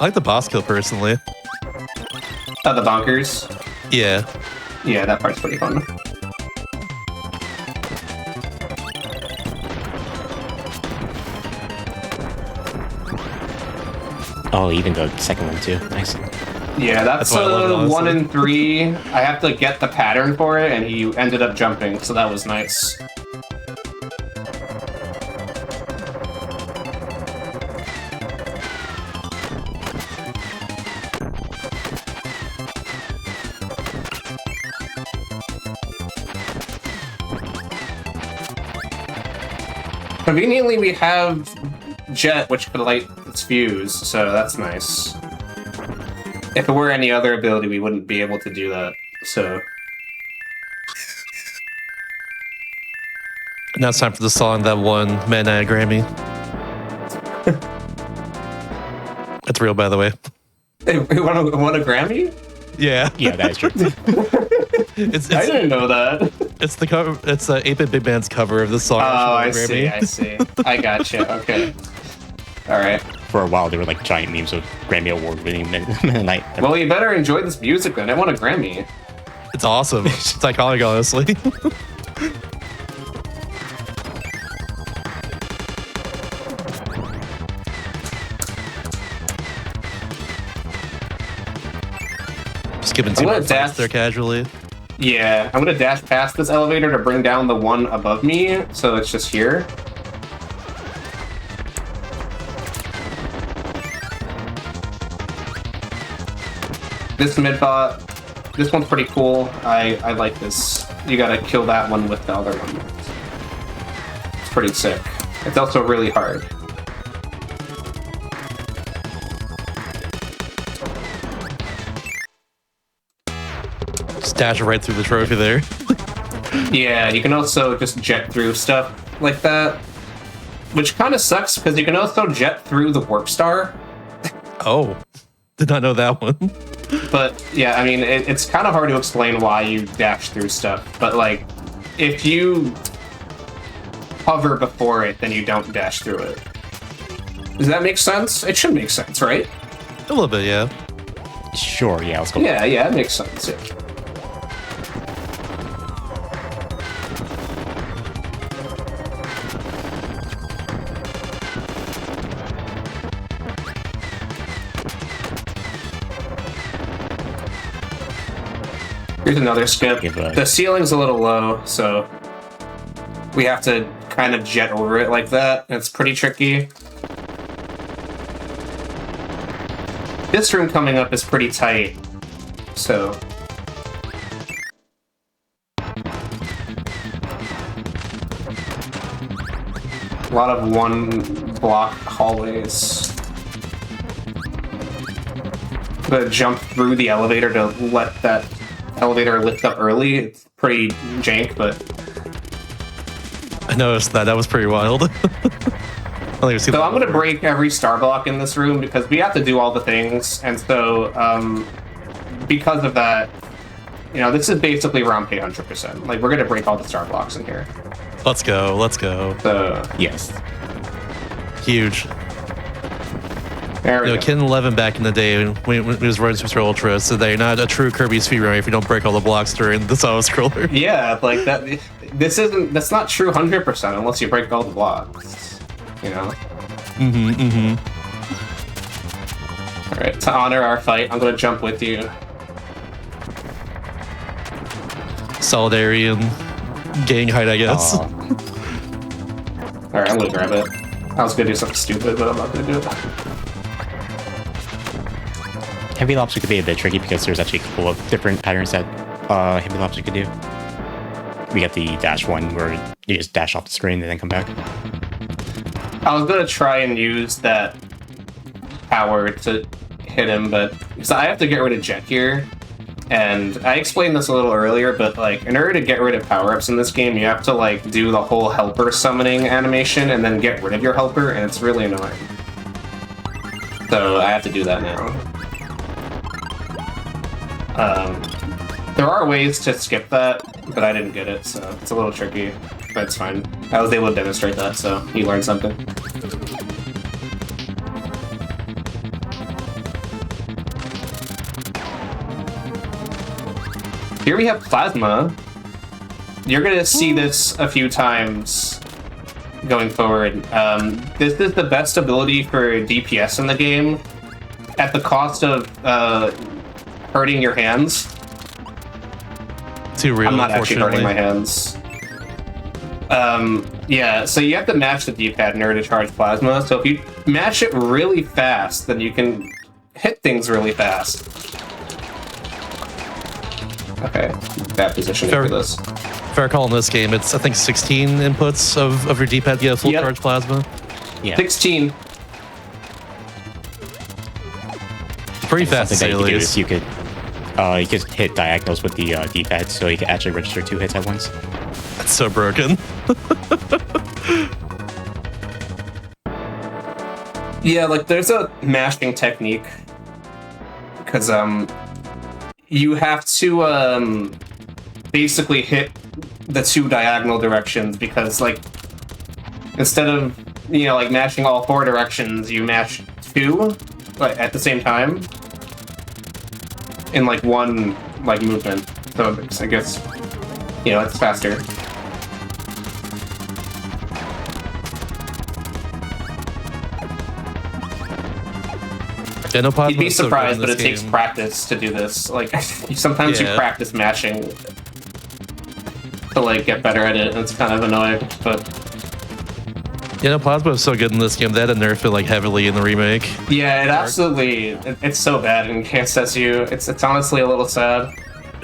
I like the boss kill personally. The bonkers. Yeah. Yeah, that part's pretty fun. Oh, even the second one too. Nice. Yeah, that's 1 in 3. I have to get the pattern for it, and he ended up jumping, so that was nice. Conveniently, we have Jet, which could light its fuse, so that's nice. If it were any other ability, we wouldn't be able to do that, so... Now it's time for the song that won Man a Grammy. That's real, by the way. They won a Grammy? Yeah. Yeah, that is true. I didn't know that. It's the cover. It's 8-Bit Big Band's cover of the song. Oh, I see. I gotcha. Okay. All right. For a while, there were like giant memes of Grammy Award-winning Night. Well, you better enjoy this music then. I won a Grammy. It's awesome. It's iconic, honestly. Just giving too much dash there casually. Yeah, I'm gonna dash past this elevator to bring down the one above me, so it's just here. This mid-bot, this one's pretty cool. I like this. You gotta kill that one with the other one. It's pretty sick. It's also really hard. Just dash right through the trophy there. Yeah, you can also just jet through stuff like that. Which kind of sucks, because you can also jet through the warp star. Oh, did not know that one. but yeah, I mean, it's kind of hard to explain why you dash through stuff, but like, if you hover before it, then you don't dash through it. Does that make sense? It should make sense, right? A little bit, yeah. Sure, yeah, let's go. Yeah, it makes sense. Yeah. Here's another skip. The ceiling's a little low, so we have to kind of jet over it like that. It's pretty tricky. This room coming up is pretty tight, so... a lot of one-block hallways. Gonna jump through the elevator to let that elevator lift up early. It's pretty jank, but... I noticed that. That was pretty wild. So I'm going to break every star block in this room because we have to do all the things, and so because of that, you know, this is basically around pay 100%. Like, we're going to break all the star blocks in here. Let's go. Let's go. So, yes. Huge. There we go. Ken 11 back in the day when he was running Super Ultra, so that you're not a true Kirby speedrunner if you don't break all the blocks during the auto scroller. Yeah, like that. That's not true 100% unless you break all the blocks. You know? Alright, to honor our fight, I'm gonna jump with you. Solidarity and gang height, I guess. Alright, I'm gonna grab it. I was gonna do something stupid, but I'm not gonna do it. Heavy lobster could be a bit tricky because there's actually a couple of different patterns that heavy lobster could do. We got the dash one where you just dash off the screen and then come back. I was gonna try and use that power to hit him, but because I have to get rid of Jet here, and I explained this a little earlier, but like in order to get rid of power-ups in this game, you have to like do the whole helper summoning animation and then get rid of your helper, and it's really annoying. So I have to do that now. There are ways to skip that, but I didn't get it, so it's a little tricky. But it's fine. I was able to demonstrate that, so you learned something. Here we have plasma. You're gonna see this a few times going forward. This is the best ability for DPS in the game, at the cost of hurting your hands. Too real, I'm not actually hurting my hands. Yeah, so you have to match the D-pad in order to charge plasma. So if you match it really fast, then you can hit things really fast. Okay, bad positioning for this. Fair call in this game. It's, I think, 16 inputs of your D-pad to get a full charge plasma. Yeah. 16. Pretty fast, Something that you could do least. is you could hit diagonals with the D-pad, so you can actually register 2 hits at once. That's so broken. Yeah, like there's a mashing technique because you have to basically hit the 2 diagonal directions, because like instead of, you know, like mashing all 4 directions, you mash 2 like at the same time in like one like movement. So I guess, you know, it's faster. Yeah, no You'd be surprised, but it takes practice to do this. Like, sometimes you practice mashing to like get better at it, and it's kind of annoying. But yeah, no, plasma is so good in this game. They had to nerf it like heavily in the remake. yeah, it absolutely, it's so bad in KSSU. It's honestly a little sad.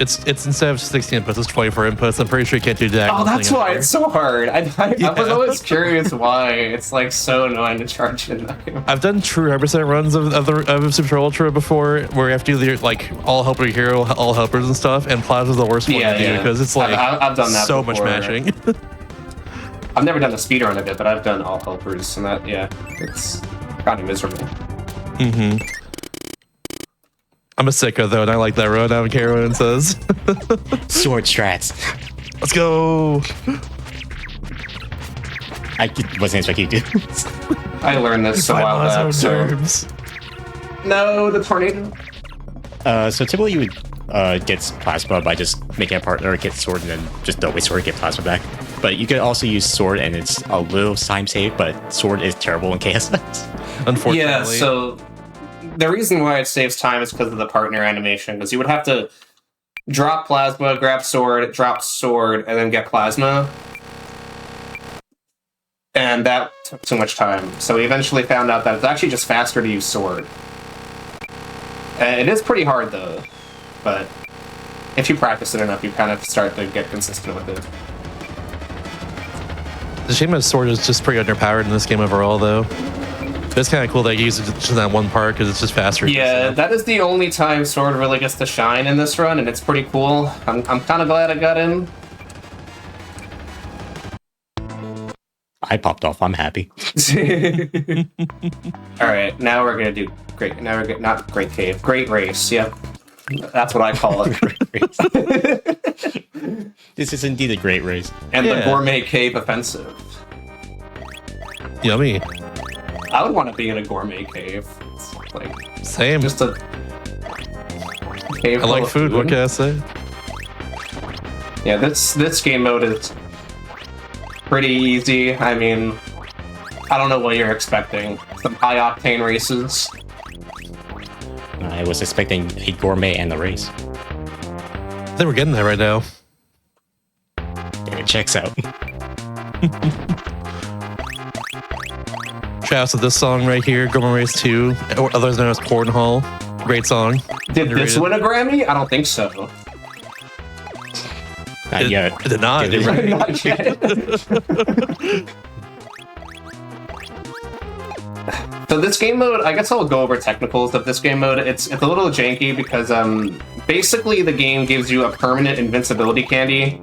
It's instead of 16 inputs, it's 24 inputs. I'm pretty sure you can't do diagonal. Oh, that's why it's so hard. I Yeah. was always curious why it's like so annoying to charge in that game. I've done true 100% runs of Super Ultra before, where you have to do the like all helper hero, all helpers and stuff, and plasma's the worst one to do because it's like I've done that so before. much mashing. I've never done a speedrun of it, but I've done all helpers, and that it's kind of miserable. I'm a sicko though, and I like that road. I don't care what it says. Sword strats. Let's go. I wasn't expecting you to do this. I learned this a while back. So. No, the tornado. So typically you would get plasma by just making a partner get sword and then just always sword get plasma back. But you could also use sword and it's a little time save, but sword is terrible in KSS. Unfortunately. Yeah, so the reason why it saves time is because of the partner animation, because you would have to drop plasma, grab sword, drop sword, and then get plasma. And that took too much time. So we eventually found out that it's actually just faster to use sword. And it is pretty hard though, but if you practice it enough, you kind of start to get consistent with it. The shame of sword is just pretty underpowered in this game overall, though. It's kind of cool that you use it just in that one part because it's just faster. Yeah, that is the only time sword really gets to shine in this run, and it's pretty cool. I'm kind of glad I got in. I popped off. I'm happy. All right, now we're gonna do great. Now we're not great cave, great race. Yep, that's what I call it. This is indeed a great race. And the gourmet cave offensive. Yummy. I would want to be in a gourmet cave. It's like Same. just a cave. I like food. What can I say? Yeah, this game mode is pretty easy. I mean, I don't know what you're expecting. Some high octane races. I was expecting a gourmet and the race. I think we're getting there right now. And it checks out. Shouts to this song right here, Gourmet Race 2, or otherwise known as Cornhole. Great song. Did this win a Grammy? I don't think so. Not yet. It did not. Did it? Not yet. So this game mode, I guess I'll go over technicals of this game mode. It's a little janky because basically the game gives you a permanent invincibility candy,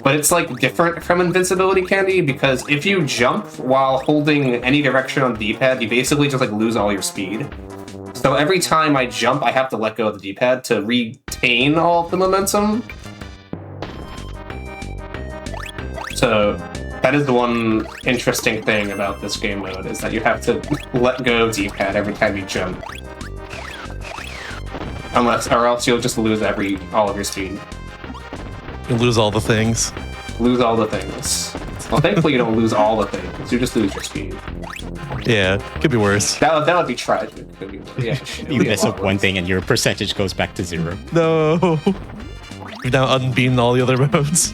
but it's like different from invincibility candy because if you jump while holding any direction on the D-pad, you basically just like lose all your speed. So every time I jump, I have to let go of the D-pad to retain all of the momentum. So that is the one interesting thing about this game mode, is that you have to let go of D-pad every time you jump. Or else you'll just lose all of your speed. You lose all the things. Lose all the things. Well, thankfully you don't lose all the things. You just lose your speed. Yeah, could be worse. That would be tragic. You mess up one thing and your percentage goes back to 0. No. You've now unbeaten all the other modes.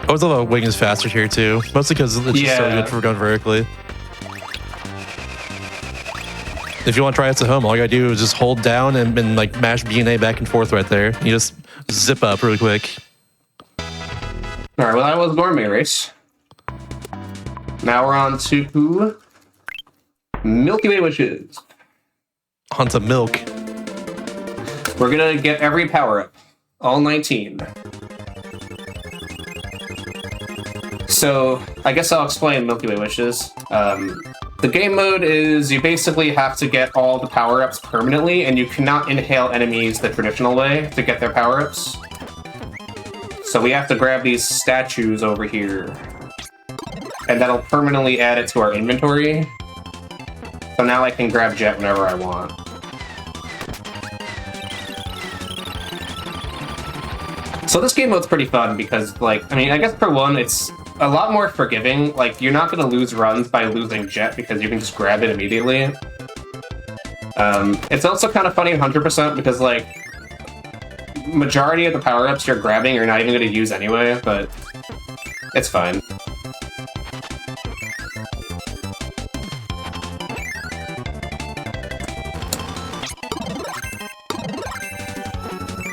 I always love how wing is faster here too. Mostly because it's just so good for going vertically. If you want to try this at home, all you gotta do is just hold down and like mash B and A back and forth right there. You just zip up really quick. Alright, well that was Gourmet Race. Now we're on to Milky Way Wishes. On to milk. We're gonna get every power-up. All 19. So, I guess I'll explain Milky Way Wishes. The game mode is you basically have to get all the power-ups permanently, and you cannot inhale enemies the traditional way to get their power-ups. So we have to grab these statues over here, and that'll permanently add it to our inventory. So now I can grab Jet whenever I want. So this game mode's pretty fun because, like, I mean, I guess for one, it's a lot more forgiving. Like, you're not going to lose runs by losing Jet because you can just grab it immediately. It's also kind of funny 100% because, like, majority of the power-ups you're grabbing you're not even going to use anyway, but it's fine.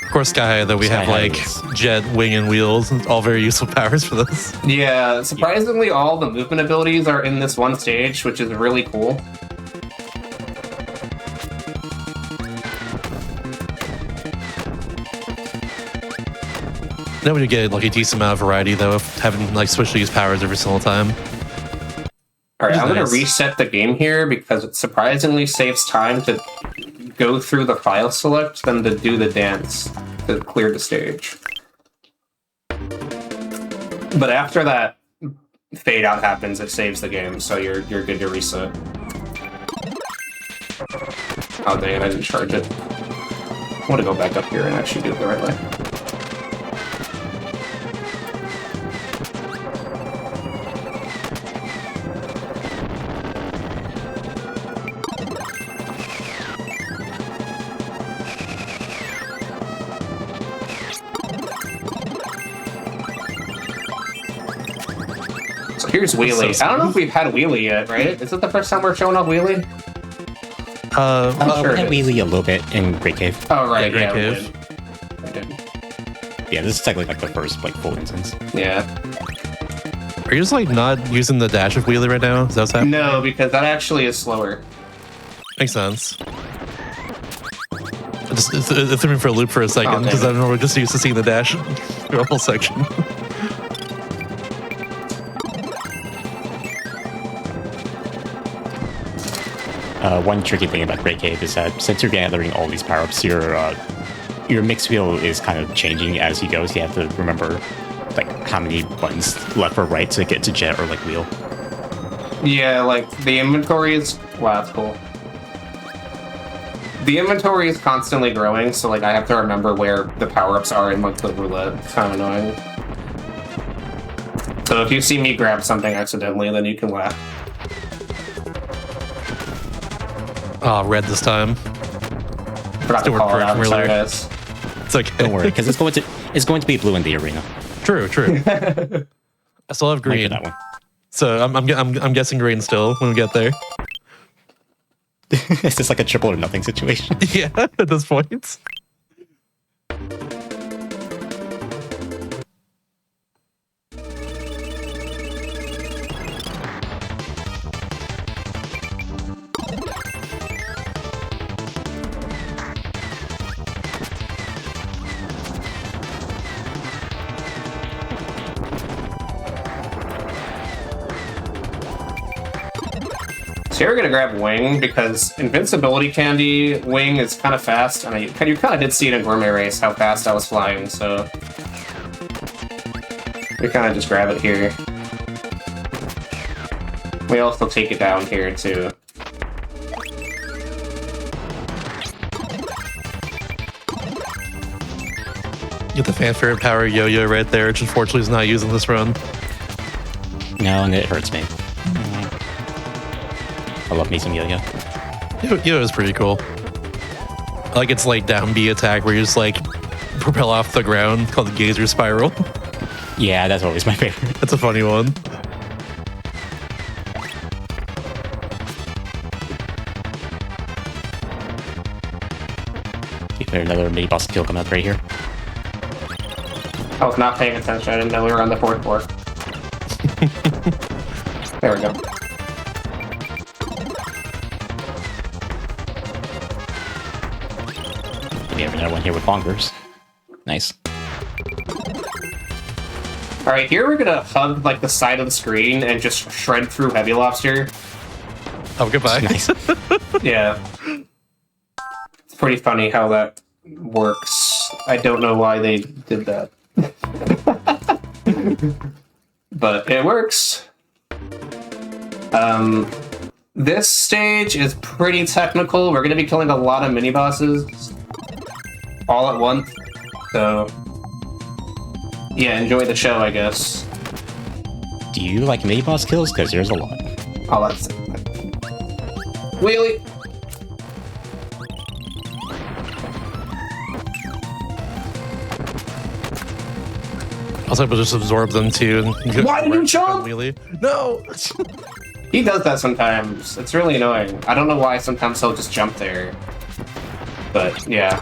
Of course, Sky High, though, we have like Jet, Wing, and Wheels. All very useful powers for this. Yeah, surprisingly, all the movement abilities are in this one stage, which is really cool. Now we get like a decent amount of variety, though, of having like switch to use powers every single time. All right, Which is I'm going nice. to reset the game here because it surprisingly saves time to go through the file select than to do the dance to clear the stage. But after that fade out happens, it saves the game, so you're good to reset. Oh dang it, I didn't charge it. I want to go back up here and actually do it the right way. So here's Wheelie. so I don't know if we've had Wheelie yet, right? Is it the first time we're showing off Wheelie? We had Wheelie a little bit in Great Cave. Oh, right, Great yeah, Cave. we did. Yeah, this is technically like the first like full instance. Yeah. Are you just like not using the dash of Wheelie right now? Is that what's happening? No, because that actually is slower. Makes sense. It threw me for a loop for a second damn because it. I'm normally just used to seeing the dash through a whole section. One tricky thing about Great Cave is that since you're gathering all these power-ups, your mix wheel is kind of changing as you go. So you have to remember like how many buttons left or right to get to jet or like wheel. Yeah, like the inventory is... Wow, that's cool. The inventory is constantly growing, so like I have to remember where the power-ups are in like the roulette. It's kind of annoying. So if you see me grab something accidentally, then you can laugh. Oh, red this time. Forgot to Still call it correct out. from Sorry, earlier. guys. It's okay. Don't worry, because it's going to be blue in the arena. True. I still have Might be green, that one. so I'm guessing green still when we get there. It's just like a triple or nothing situation. Yeah, at this point. So you're gonna grab Wing because Invincibility Candy Wing is kind of fast, and you kind of did see it in Gourmet Race how fast I was flying, so we kind of just grab it here. We also take it down here too. Get the fanfare power yo-yo right there, which unfortunately is not using this run. No, and it hurts me. I love me some yo-yo. Yo is pretty cool. I like its like down B attack where you just like propel off the ground called the Gazer Spiral. Yeah, that's always my favorite. That's a funny one. Is there another mini boss kill coming up right here? I was not paying attention. I didn't know we were on the fourth floor. There we go. We have another one here with bongers. Nice. All right, here we're gonna hug like the side of the screen and just shred through Heavy Lobster. Oh, goodbye. Nice. Yeah. It's pretty funny how that works. I don't know why they did that. But it works. This stage is pretty technical. We're going to be killing a lot of mini-bosses all at once. So, yeah, enjoy the show, I guess. Do you like mini boss kills? Because there's a lot. Oh, that's... Wheelie! I was able to just absorb them too. And Why did you jump? Wheelie. No! He does that sometimes. It's really annoying. I don't know why sometimes he'll just jump there. But, yeah.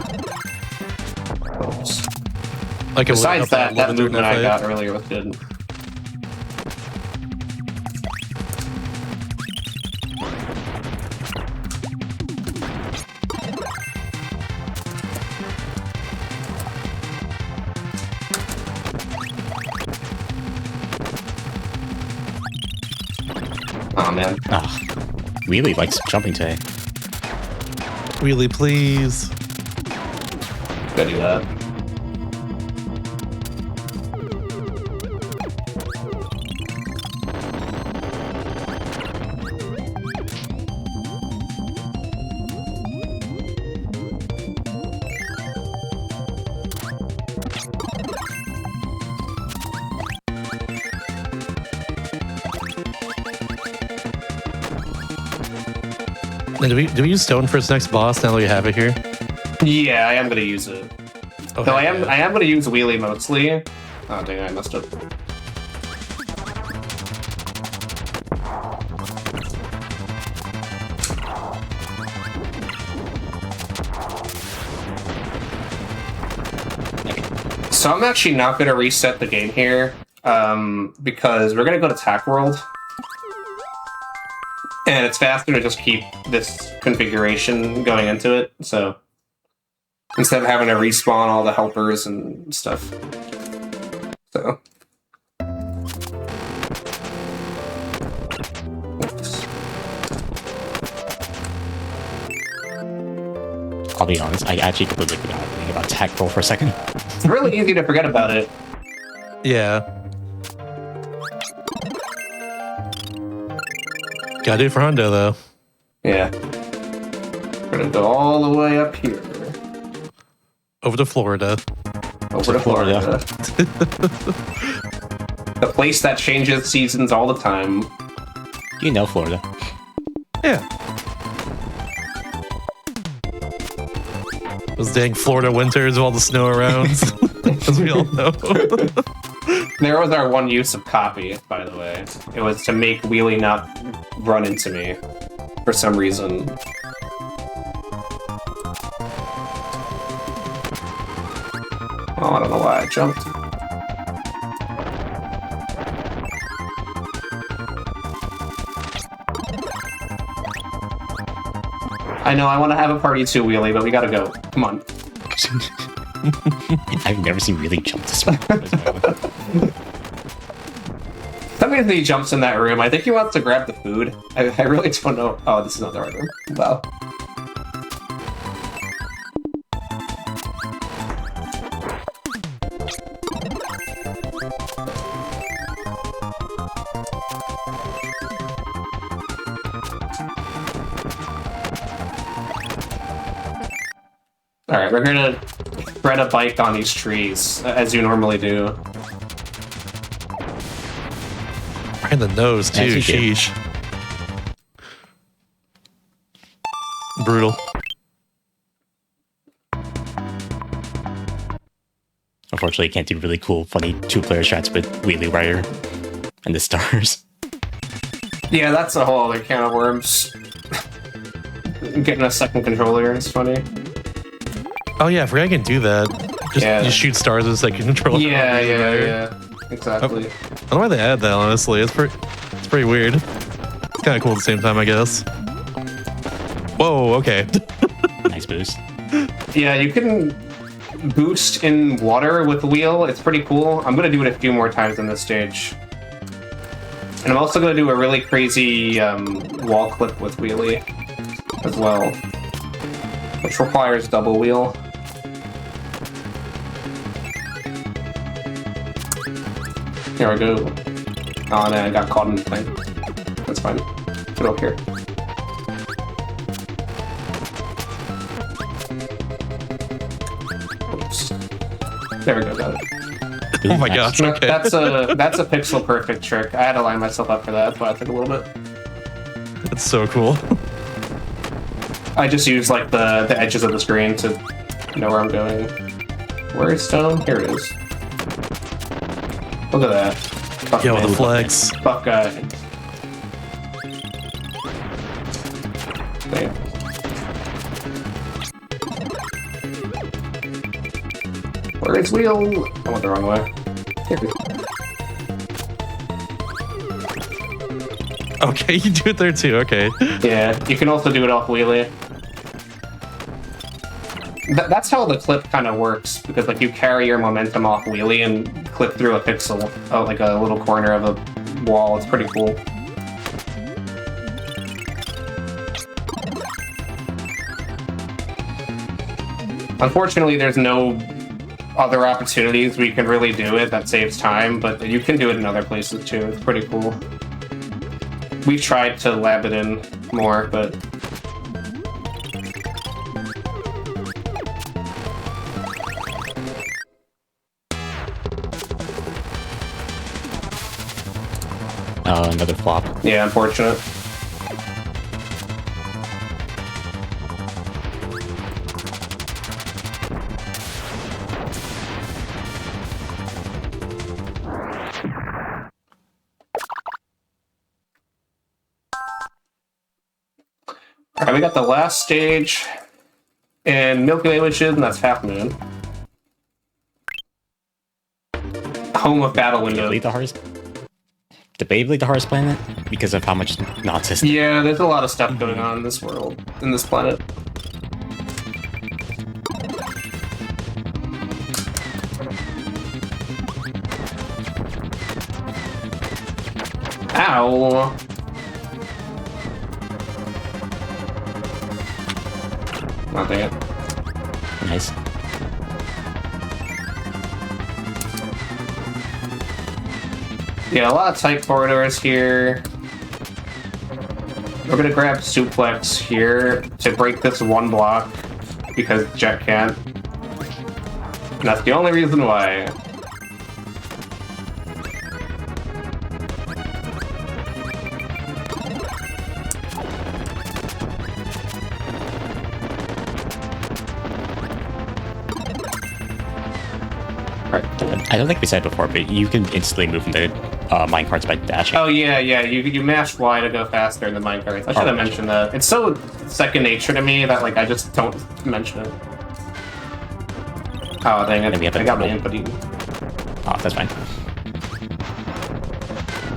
Oops. Like Besides that level during movement I fight. got earlier was good. Oh man. Ah, Wheelie likes jumping today. Wheelie, please. Gotta do that. And do we use stone for its next boss now that we have it here? Yeah, I am gonna use it. Okay, Though I am gonna use wheelie mostly. Oh dang, I messed up. So I'm actually not gonna reset the game here, because we're gonna go to Tack World. And it's faster to just keep this configuration going into it, so instead of having to respawn all the helpers and stuff. So. Oops. I'll be honest, I actually completely forgot everything about Tech Roll for a second. It's really easy to forget about it. Yeah. Gotta do it for Hondo, though. Yeah. We're gonna go all the way up here. Over to Florida. Over to Florida. The place that changes seasons all the time. You know Florida. Yeah. Those dang Florida winters with all the snow around, as we all know. There was our one use of copy, by the way. It was to make Wheelie not run into me for some reason. Oh, I don't know why I jumped. I know, I want to have a party too, Wheelie, but we gotta go. Come on. I've never seen really jump this far. Sometimes he jumps in that room. I think he wants to grab the food. I really don't know. Oh, this is not the right room. Wow. Alright, we're gonna spread a bike on these trees, as you normally do. Right in the nose, too. As you do. Sheesh. Brutal. Unfortunately, you can't do really cool, funny two-player strats with Wheelie Rider and the stars. Yeah, that's a whole other can of worms. Getting a second controller is funny. Oh, yeah, I forgot I can do that. Just shoot stars as a second controller. Yeah. Exactly. I don't know why they add that, honestly. It's pretty weird. It's kind of cool at the same time, I guess. Whoa, okay. Nice boost. Yeah, you can boost in water with the wheel. It's pretty cool. I'm going to do it a few more times in this stage. And I'm also going to do a really crazy wall clip with wheelie as well, which requires double wheel. Here we go. Oh, no, I got caught in the thing. That's fine. Get up here. Oops. There we go, got it. Oh my gosh, okay. That's a pixel perfect trick. I had to line myself up for that, that's why I took a little bit. That's so cool. I just use like the edges of the screen to know where I'm going. Where is stone? Here it is. Look at that. Fuck Yo, man. the flex. Fuck guy. Damn. Where is wheel? I went the wrong way. Here we go. Okay, you do it there too, okay. Yeah, you can also do it off wheelie. That's how the clip kind of works, because like you carry your momentum off wheelie and clip through a pixel, like a little corner of a wall. It's pretty cool. Unfortunately, there's no other opportunities we can really do it that saves time, but you can do it in other places too. It's pretty cool. We tried to lab it in more, but... Another flop. Yeah, unfortunate. Alright, we got the last stage in Milky Way Wishes, and that's Half Moon. Home of Battle Window. Debatably the hardest planet because of how much nonsense. Yeah, there's a lot of stuff going on in this world, in this planet. Ow! Oh, dang it. Nice. Yeah, a lot of tight corridors here. We're gonna grab Suplex here to break this one block because Jet can't. And that's the only reason why. I don't think we said it before, but you can instantly move from the minecarts by dashing. Oh yeah, you mash Y to go faster in the minecarts. I should have mentioned that. It's so second nature to me that like I just don't mention it. Oh dang it! I got my input eaten. Oh, that's fine.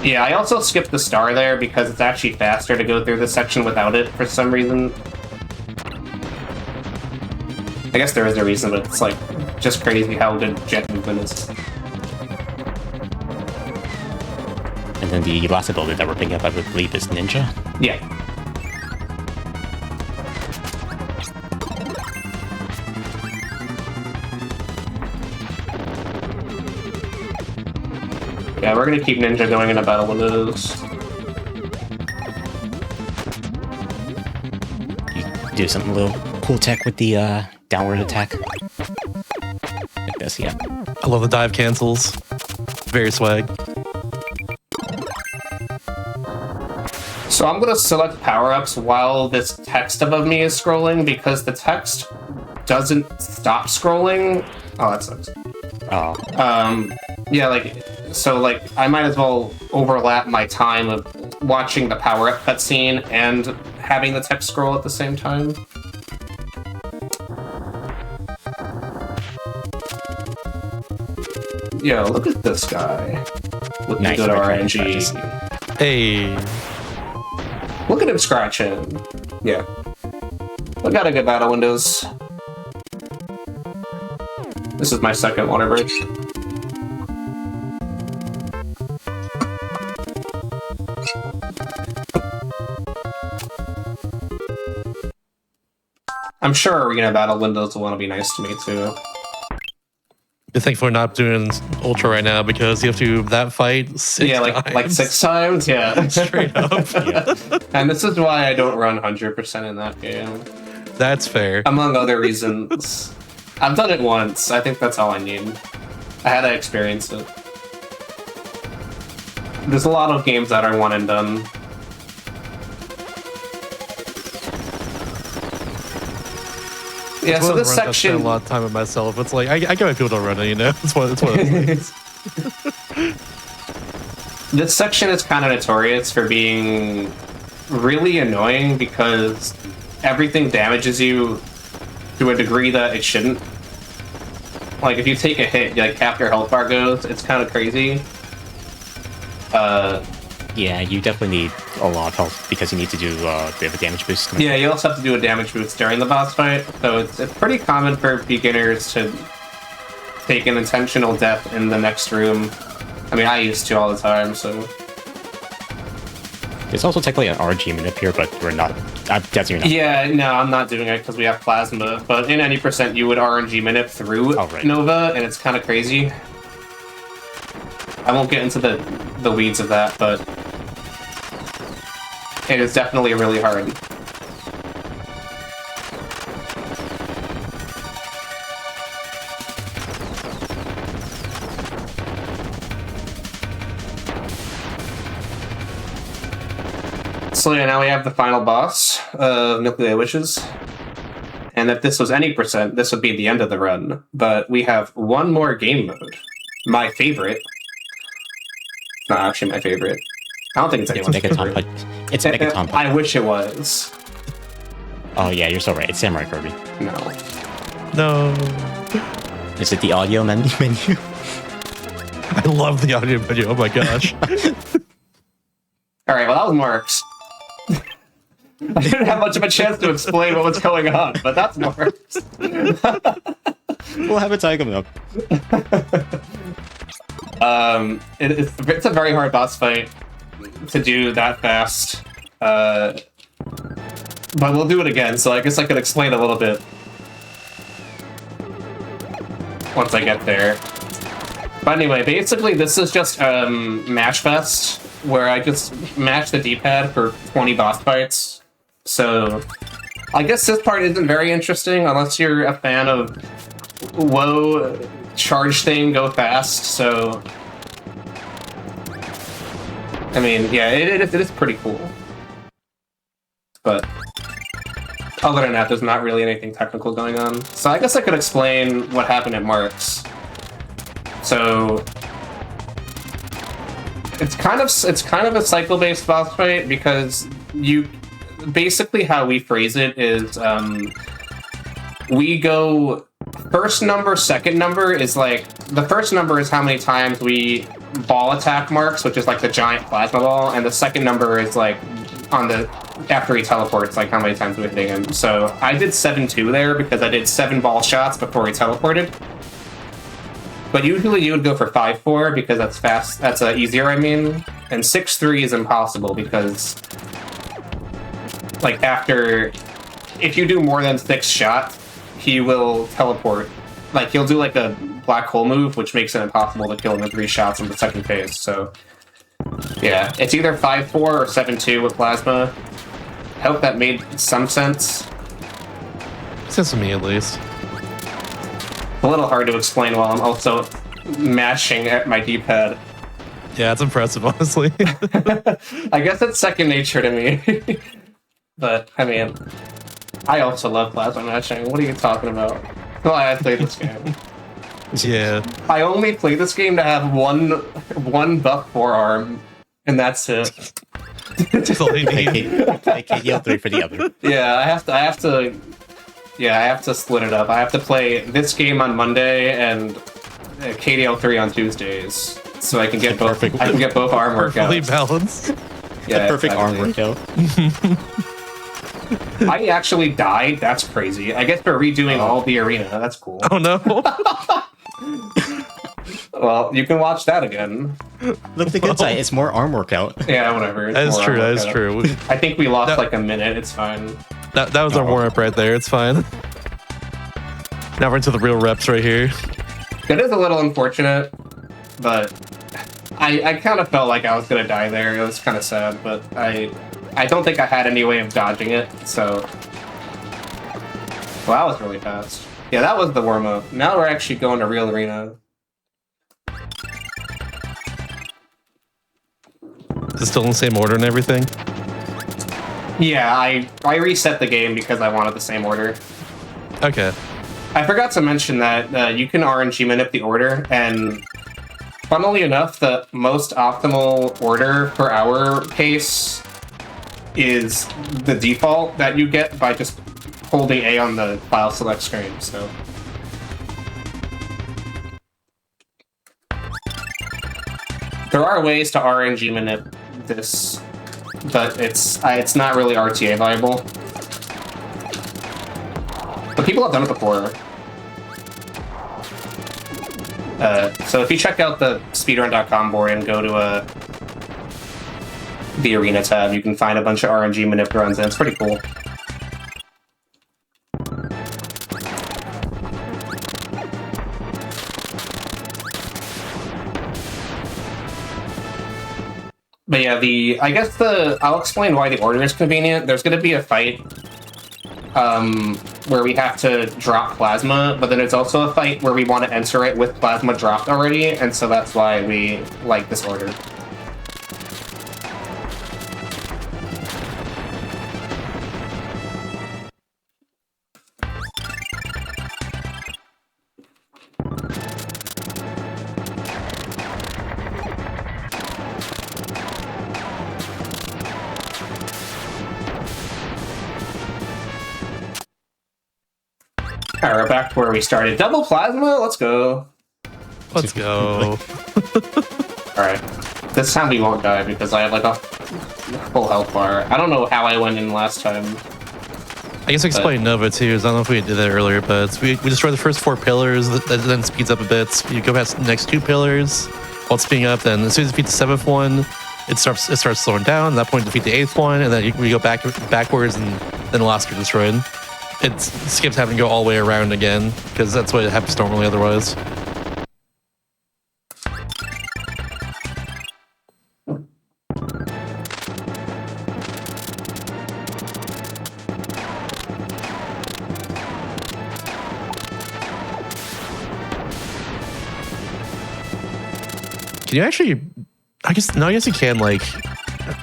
Yeah, I also skipped the star there because it's actually faster to go through this section without it for some reason. I guess there is a reason, but it's like just crazy how good jet movement is. And then the last ability that we're picking up, I believe, is Ninja. Yeah. Yeah, we're gonna keep Ninja going into Battle Windows. You do something a little cool tech with the downward attack. Like this, yeah. I love the dive cancels. Very swag. So I'm gonna select power-ups while this text above me is scrolling because the text doesn't stop scrolling. Oh, that sucks. Oh. Yeah, so I might as well overlap my time of watching the power-up cutscene and having the text scroll at the same time. Yo, look at this guy. Looking Nice, good right, RNG. Hey. Look at him scratching. Yeah. We got a good Battle Windows. This is my second water break. I'm sure Arena Battle Windows will want to be nice to me too. Be thankful we're not doing Ultra right now because you have to do that fight 6 times. Like 6 times? Yeah. Straight up. Yeah. And this is why I don't run 100% in that game. That's fair. Among other reasons. I've done it once. I think that's all I need. I had to experience it. There's a lot of games that are one and done. Yeah, so this section... I spend a lot of time with myself. It's like, I get why people don't run it, you know? It's one of those things. This section is kind of notorious for being really annoying because everything damages you to a degree that it shouldn't. Like, if you take a hit, like, half your health bar goes. It's kind of crazy. Yeah, you definitely need a lot of health because you need to do a bit of a damage boost. Yeah, you also have to do a damage boost during the boss fight, so it's pretty common for beginners to take an intentional death in the next room. I mean, I used to all the time, so... There's also technically an RNG manip here, but we're not. I'm guessing you're not. Yeah, no, I'm not doing it because we have plasma. But in any percent, you would RNG manip through right. Nova, and it's kind of crazy. I won't get into the weeds of that, but it is definitely really hard. So yeah, now we have the final boss of Nuclear Wishes. And if this was any percent, this would be the end of the run. But we have one more game mode. My favorite. Not actually my favorite. I don't think it's anyone's favorite. It's Megaton. I wish it was. Oh yeah, you're so right. It's Samurai Kirby. No. No. Is it the audio menu? I love the audio menu. Oh my gosh. Alright, well that was Marks. I didn't have much of a chance to explain what was going on, but that's Marks. We'll have a time coming up. It's a very hard boss fight to do that fast. But we'll do it again, so I guess I could explain a little bit once I get there. But anyway, basically this is just Mash Fest, where I just mash the D-pad for 20 boss fights. So I guess this part isn't very interesting unless you're a fan of whoa, charge thing, go fast, so I mean, yeah, it is pretty cool. But other than that, there's not really anything technical going on. So I guess I could explain what happened at Marks. So it's kind of a cycle-based boss fight because you basically how we phrase it is we go first number, second number is like the first number is how many times we ball attack Marks, which is like the giant plasma ball, and the second number is like on the after he teleports, like how many times we're hitting him. So I did 7-2 there because I did 7 ball shots before he teleported. But usually you would go for 5-4 because that's fast. That's easier, I mean. And 6-3 is impossible because, like, if you do more than 6 shots, he will teleport. Like, he'll do like a black hole move, which makes it impossible to kill him in 3 shots in the second phase. So, yeah, it's either 5-4 or 7-2 with plasma. I hope that made some sense. Sense to me, at least. A little hard to explain while I'm also mashing at my D-pad. Yeah, it's impressive, honestly. I guess it's second nature to me. But, I mean, I also love plasma mashing. What are you talking about? Well, I played this game. Yeah. I only play this game to have one buff forearm, and that's it. That's all you need. KDL 3 for the other. Yeah, I have to split it up. I have to play this game on Monday and KDL 3 on Tuesdays, so I can get both. Perfect. I can get both arm Perfectly workouts. balanced. Yeah, Perfect arm workout. I actually died. That's crazy. I guess they're redoing all the arena. That's cool. Oh no. Well, you can watch that again. Look, the good side, it's more arm workout. Yeah, whatever. That is true. That is true. I think we lost like a minute. It's fine. That was our warm up right there. It's fine. Now we're into the real reps right here. It is a little unfortunate, but I kind of felt like I was gonna die there. It was kind of sad, but I don't think I had any way of dodging it. So, well, that was really fast. Yeah, that was the warm up. Now we're actually going to real arena. Is it still in the same order and everything? Yeah, I reset the game because I wanted the same order. Okay. I forgot to mention that you can RNG manip the order, and funnily enough, the most optimal order for our case is the default that you get by just holding A on the file select screen, so. There are ways to RNG manip this, but it's not really RTA viable. But people have done it before. So if you check out the speedrun.com board and go to the arena tab. You can find a bunch of RNG manip runs, and it's pretty cool. But yeah, I'll explain why the order is convenient. There's going to be a fight where we have to drop plasma, but then it's also a fight where we want to enter it with plasma dropped already, and so that's why we like this order. Alright, we're back to where we started. Double plasma, let's go. Let's go. Alright, this time we won't die because I have like a full health bar. I don't know how I went in last time. I guess explain Nova too. I don't know if we did that earlier, but we destroy the first 4 pillars, that then speeds up a bit. You go past the next 2 pillars while it's speeding up. Then as soon as you defeat the 7th one, it starts slowing down. At that point, defeat the 8th one, and then we go backwards, and then the last get destroyed. It skips having to go all the way around again, because that's what happens normally otherwise. Can you actually... I guess you can, like,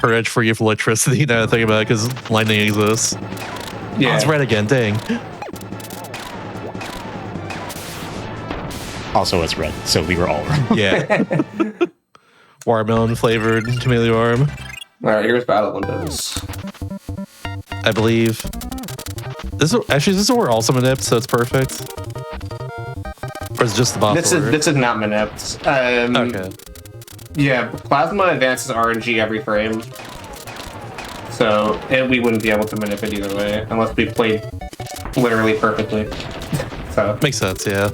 purge free of electricity, now that I think about it, because lightning exists. Yeah. Oh, it's red again, dang. Also, it's red, so we were all wrong. Yeah. Watermelon flavored chameleon arm. Alright, here's battle windows. I believe. This is where all some manipped, so it's perfect. Or is it just the boss This is not manipped. Okay. Yeah, plasma advances RNG every frame. So we wouldn't be able to manip it either way, unless we played literally perfectly. So makes sense, yeah.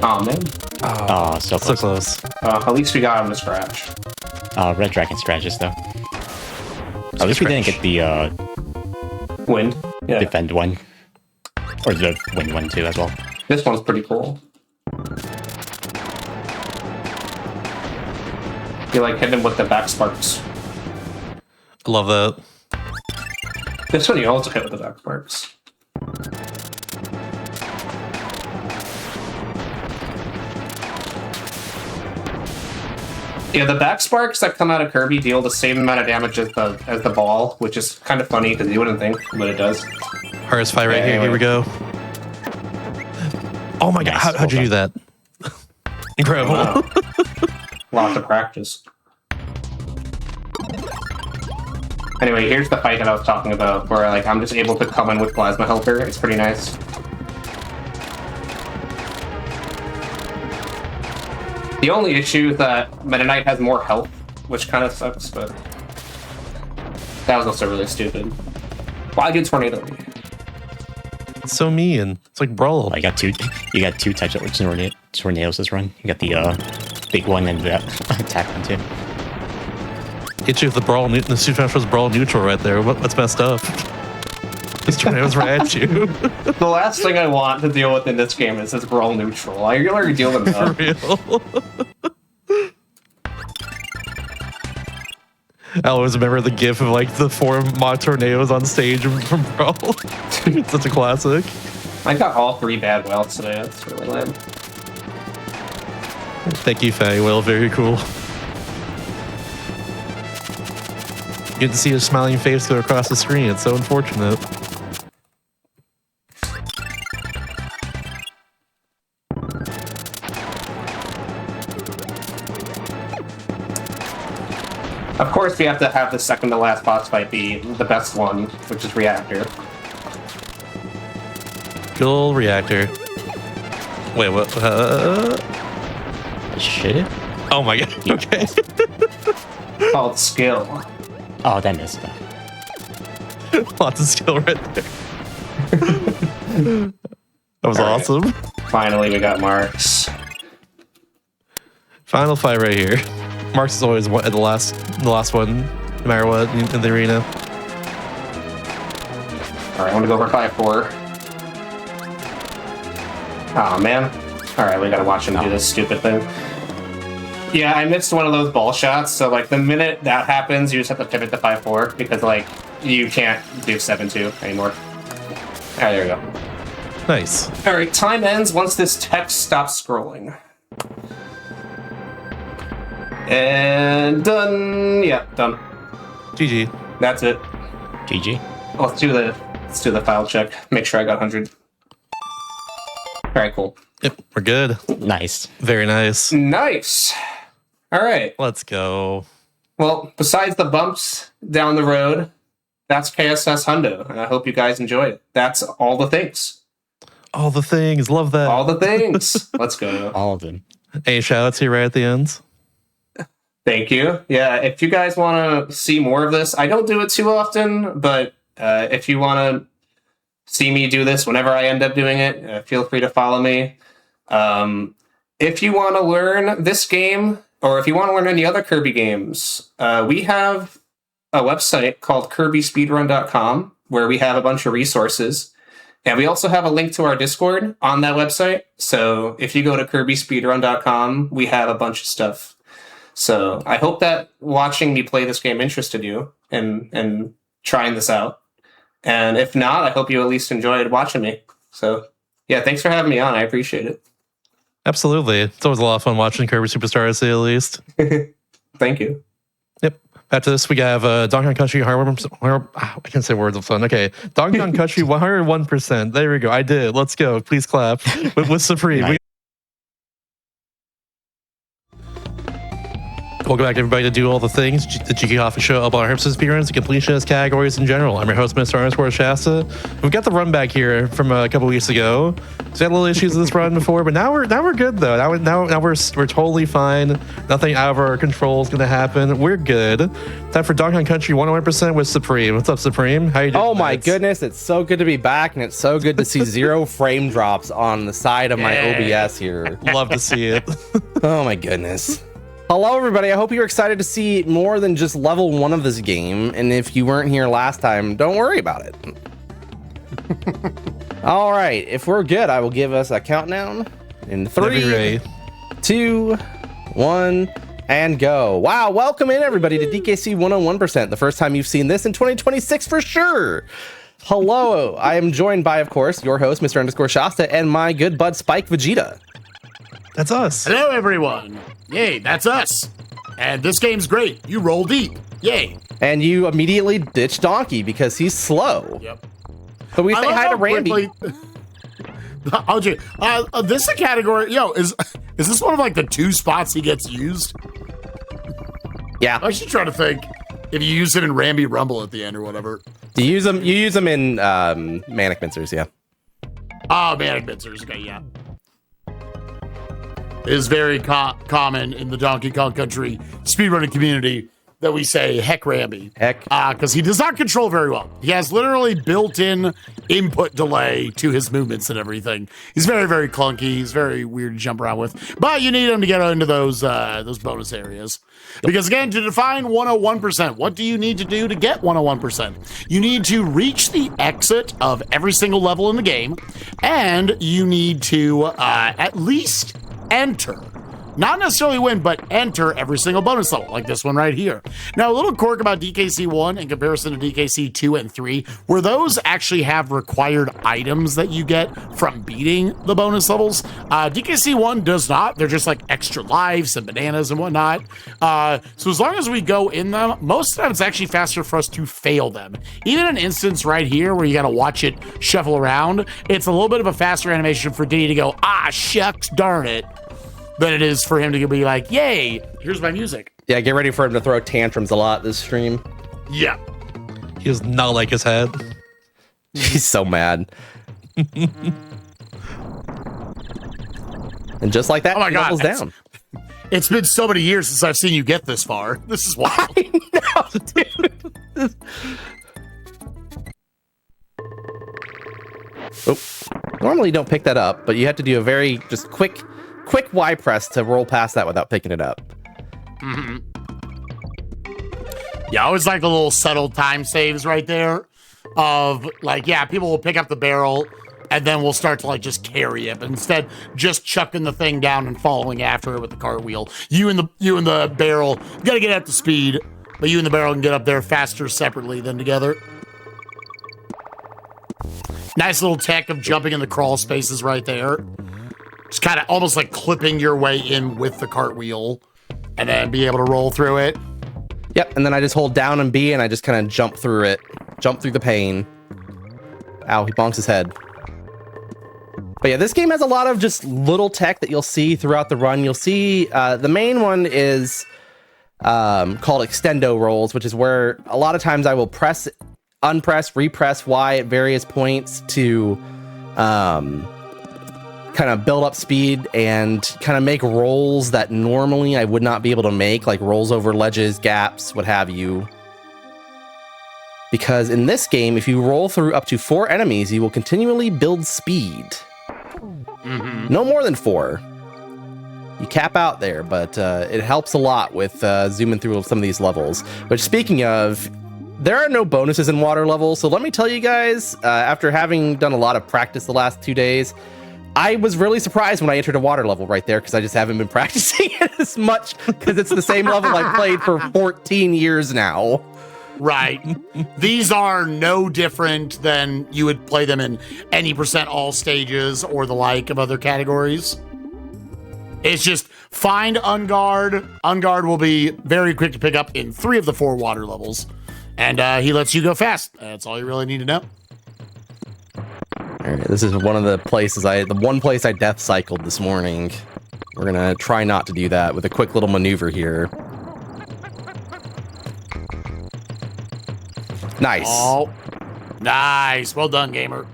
Oh man. Oh, so close. At least we got him to scratch. Red Dragon scratches though. At least we didn't get the wind. Yeah. Defend one. Or the win one too as well. This one's pretty cool. You like hit him with the back sparks. I love that. This one you also hit with the back sparks. Yeah, the back sparks that come out of Kirby deal the same amount of damage as the ball, which is kind of funny because you wouldn't think, but it does. Hardest fight right here. Anyway. Here we go. Oh my god, how'd you do that? Incredible. Wow. Lots of practice. Anyway, here's the fight that I was talking about, where like I'm just able to come in with Plasma Helper. It's pretty nice. The only issue is that Meta Knight has more health, which kind of sucks, but that was also really stupid. Why did Tornado? It's so mean. It's like Brawl. You got two types of tornadoes this run. You got the big one and the attack one too. Hit you with the Brawl, the Super Smash Bros. Brawl neutral right there. What's messed up? These tornadoes right at you. The last thing I want to deal with in this game is this Brawl neutral. I already deal with that. For real. I always remember the gif of like the 4 mod tornadoes on stage from Brawl. Such a classic. I got all 3 bad welts today. That's really lame. Thank you, Faye. Well, very cool. You get to see his smiling face go across the screen. It's so unfortunate. Of course, we have to have the second to last boss fight be the best one, which is Reactor. Good old Reactor. Wait, what? Shit. Oh my god. Okay. Called skill. Oh, that missed. Lots of skill right there. That was All right. awesome. Finally, we got marks. Final fight right here. Marks is always the last one, no matter what, in the arena. All right, I'm gonna go for 5-4. Oh man. All right, we gotta watch him do this stupid thing. Yeah, I missed one of those ball shots, so like the minute that happens, you just have to pivot to 5-4 because like you can't do 7-2 anymore. All right, there we go. Nice. All right, time ends once this text stops scrolling. And done. Yeah, done. GG. That's it. GG. Well, let's do the file check. Make sure I got 100. All right, cool. Yep, we're good. Nice. Very nice. Nice. All right. Let's go. Well, besides the bumps down the road, that's KSS Hundo, and I hope you guys enjoy it. That's all the things. All the things. Love that. All the things. Let's go. All of them. Any shout outs here right at the end? Thank you. Yeah, if you guys want to see more of this, I don't do it too often, but if you want to see me do this whenever I end up doing it, feel free to follow me. If you want to learn this game, or if you want to learn any other Kirby games, we have a website called kirbyspeedrun.com where we have a bunch of resources. And we also have a link to our Discord on that website. So if you go to kirbyspeedrun.com, we have a bunch of stuff. So I hope that watching me play this game interested you in trying this out. And if not, I hope you at least enjoyed watching me. So yeah, thanks for having me on. I appreciate it. Absolutely. It's always a lot of fun watching Kirby Super Star, to say the least. Thank you. Yep. After this, we have Donkey Kong Country I can't say words of fun. Okay. Donkey Kong Country 101%. There we go. I did. Let's go. Please clap. with Supreme. Nice. Welcome back, everybody, to do all the things. The GDQ Hotfix show about our speedruns and completionist categories in general. I'm your host, Mr. Shasta. We've got the run back here from a couple weeks ago. So we had little issues with this run before, but now we're good though. Now we're totally fine. Nothing out of our control is going to happen. We're good. Time for Donkey Kong Country 101% with Supreme. What's up, Supreme? How you doing? Oh my goodness, it's so good to be back, and it's so good to see 0 frame drops on the side of my OBS here. Love to see it. Oh my goodness. Hello everybody, I hope you're excited to see more than just level 1 of this game, and if you weren't here last time, don't worry about it. All right, if we're good, I will give us a countdown in 3, 2, 1, and go. Wow, welcome in everybody to DKC 101%, the first time you've seen this in 2026 for sure. Hello, I am joined by, of course, your host, Mr. Shasta, and my good bud Spike Vegeta. That's us. Hello, everyone. Yay, that's us. And this game's great. You roll deep. Yay. And you immediately ditch Donkey because he's slow. Yep. So we say hi to Randy. Oh, gee. This is a category. Yo, is this one of like the 2 spots he gets used? Yeah. I should try to think if you use it in Ramby Rumble at the end or whatever. You use them in Manic Mincers, yeah. Oh, Manic Mincers. Okay, yeah. Is very common in the Donkey Kong Country speedrunning community that we say heck Ramby. Heck. Because he does not control very well. He has literally built-in input delay to his movements and everything. He's very, very clunky. He's very weird to jump around with. But you need him to get into those bonus areas. Because again, to define 101%, what do you need to do to get 101%? You need to reach the exit of every single level in the game, and you need to at least enter. Not necessarily win, but enter every single bonus level, like this one right here. Now, a little quirk about DKC 1 in comparison to DKC 2 and 3, where those actually have required items that you get from beating the bonus levels. DKC 1 does not. They're just like extra lives and bananas and whatnot. So as long as we go in them, most of the time it's actually faster for us to fail them. Even an instance right here where you got to watch it shuffle around, it's a little bit of a faster animation for Diddy to go, ah, shucks, darn it, than it is for him to be like, yay, here's my music. Yeah, get ready for him to throw tantrums a lot this stream. Yeah. He does not like his head. He's so mad. And just like that, Oh my he God, levels down. It's been so many years since I've seen you get this far. This is wild. I know, dude. Oh, normally you don't pick that up, but you have to do a very just quick Y press to roll past that without picking it up. Mm-hmm. Yeah, I always like the little subtle time saves right there of like, yeah, people will pick up the barrel and then we'll start to like just carry it, but instead just chucking the thing down and following after it with the cartwheel. You and the barrel, you gotta get up to speed, but you and the barrel can get up there faster separately than together. Nice little tech of jumping in the crawl spaces right there. Just kind of almost like clipping your way in with the cartwheel and then be able to roll through it. Yep, and then I just hold down and B and I just kind of jump through it. Jump through the pane. Ow, he bonks his head. But yeah, this game has a lot of just little tech that you'll see throughout the run. You'll see the main one is called extendo rolls, which is where a lot of times I will press, unpress, repress Y at various points to kind of build up speed and kind of make rolls that normally I would not be able to make, like rolls over ledges, gaps, what have you. Because in this game, if you roll through up to 4 enemies, you will continually build speed. Mm-hmm. No more than 4. You cap out there, but it helps a lot with zooming through some of these levels. Which, speaking of, there are no bonuses in water levels, so let me tell you guys, after having done a lot of practice the last 2 days, I was really surprised when I entered a water level right there, because I just haven't been practicing it as much, because it's the same level I played for 14 years now. Right. These are no different than you would play them in any % all stages or the like of other categories. It's just find Unguard. Unguard will be very quick to pick up in 3 of the 4 water levels. And he lets you go fast. That's all you really need to know. All right, this is one of the places the one place I death cycled this morning. We're gonna try not to do that with a quick little maneuver here. Nice. Oh, nice. Well done, gamer.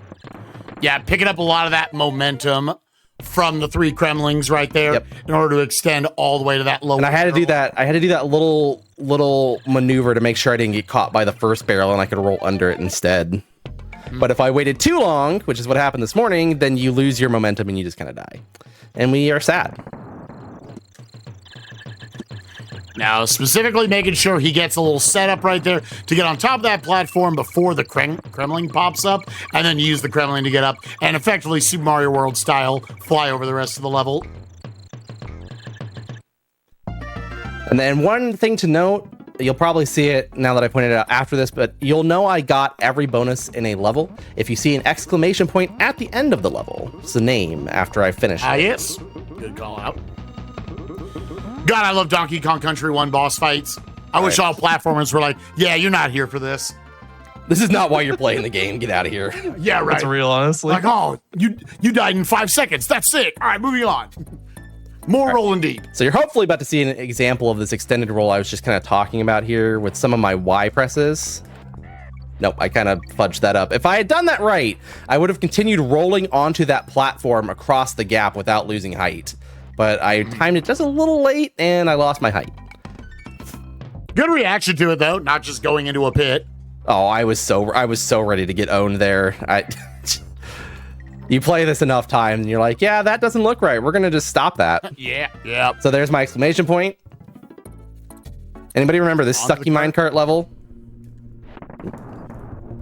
Yeah, picking up a lot of that momentum from the 3 Kremlings right there in order to extend all the way to that lower. And I had to do that. I had to do that little maneuver to make sure I didn't get caught by the first barrel and I could roll under it instead. But if I waited too long, which is what happened this morning, then you lose your momentum and you just kind of die. And we are sad. Now, specifically making sure he gets a little setup right there to get on top of that platform before the Kremling pops up, and then use the Kremling to get up and effectively Super Mario World style fly over the rest of the level. And then one thing to note, you'll probably see it now that I pointed it out after this, but you'll know I got every bonus in a level if you see an exclamation point at the end of the level. It's the name after I finish. Yes. Good call out. God, I love Donkey Kong Country 1 boss fights. I wish all platformers were like, yeah, you're not here for this. This is not why you're playing the game. Get out of here. Yeah, right. That's real, honestly. Like, oh, you died in 5 seconds. That's sick. All right, moving on. More rolling deep. So you're hopefully about to see an example of this extended roll I was just kind of talking about here with some of my Y presses. Nope, I kind of fudged that up. If I had done that right, I would have continued rolling onto that platform across the gap without losing height. But I timed it just a little late, and I lost my height. Good reaction to it, though. Not just going into a pit. Oh, I was so ready to get owned there. You play this enough time, and you're like, yeah, that doesn't look right. We're gonna just stop that. Yeah. So there's my exclamation point. Anybody remember this sucky minecart level?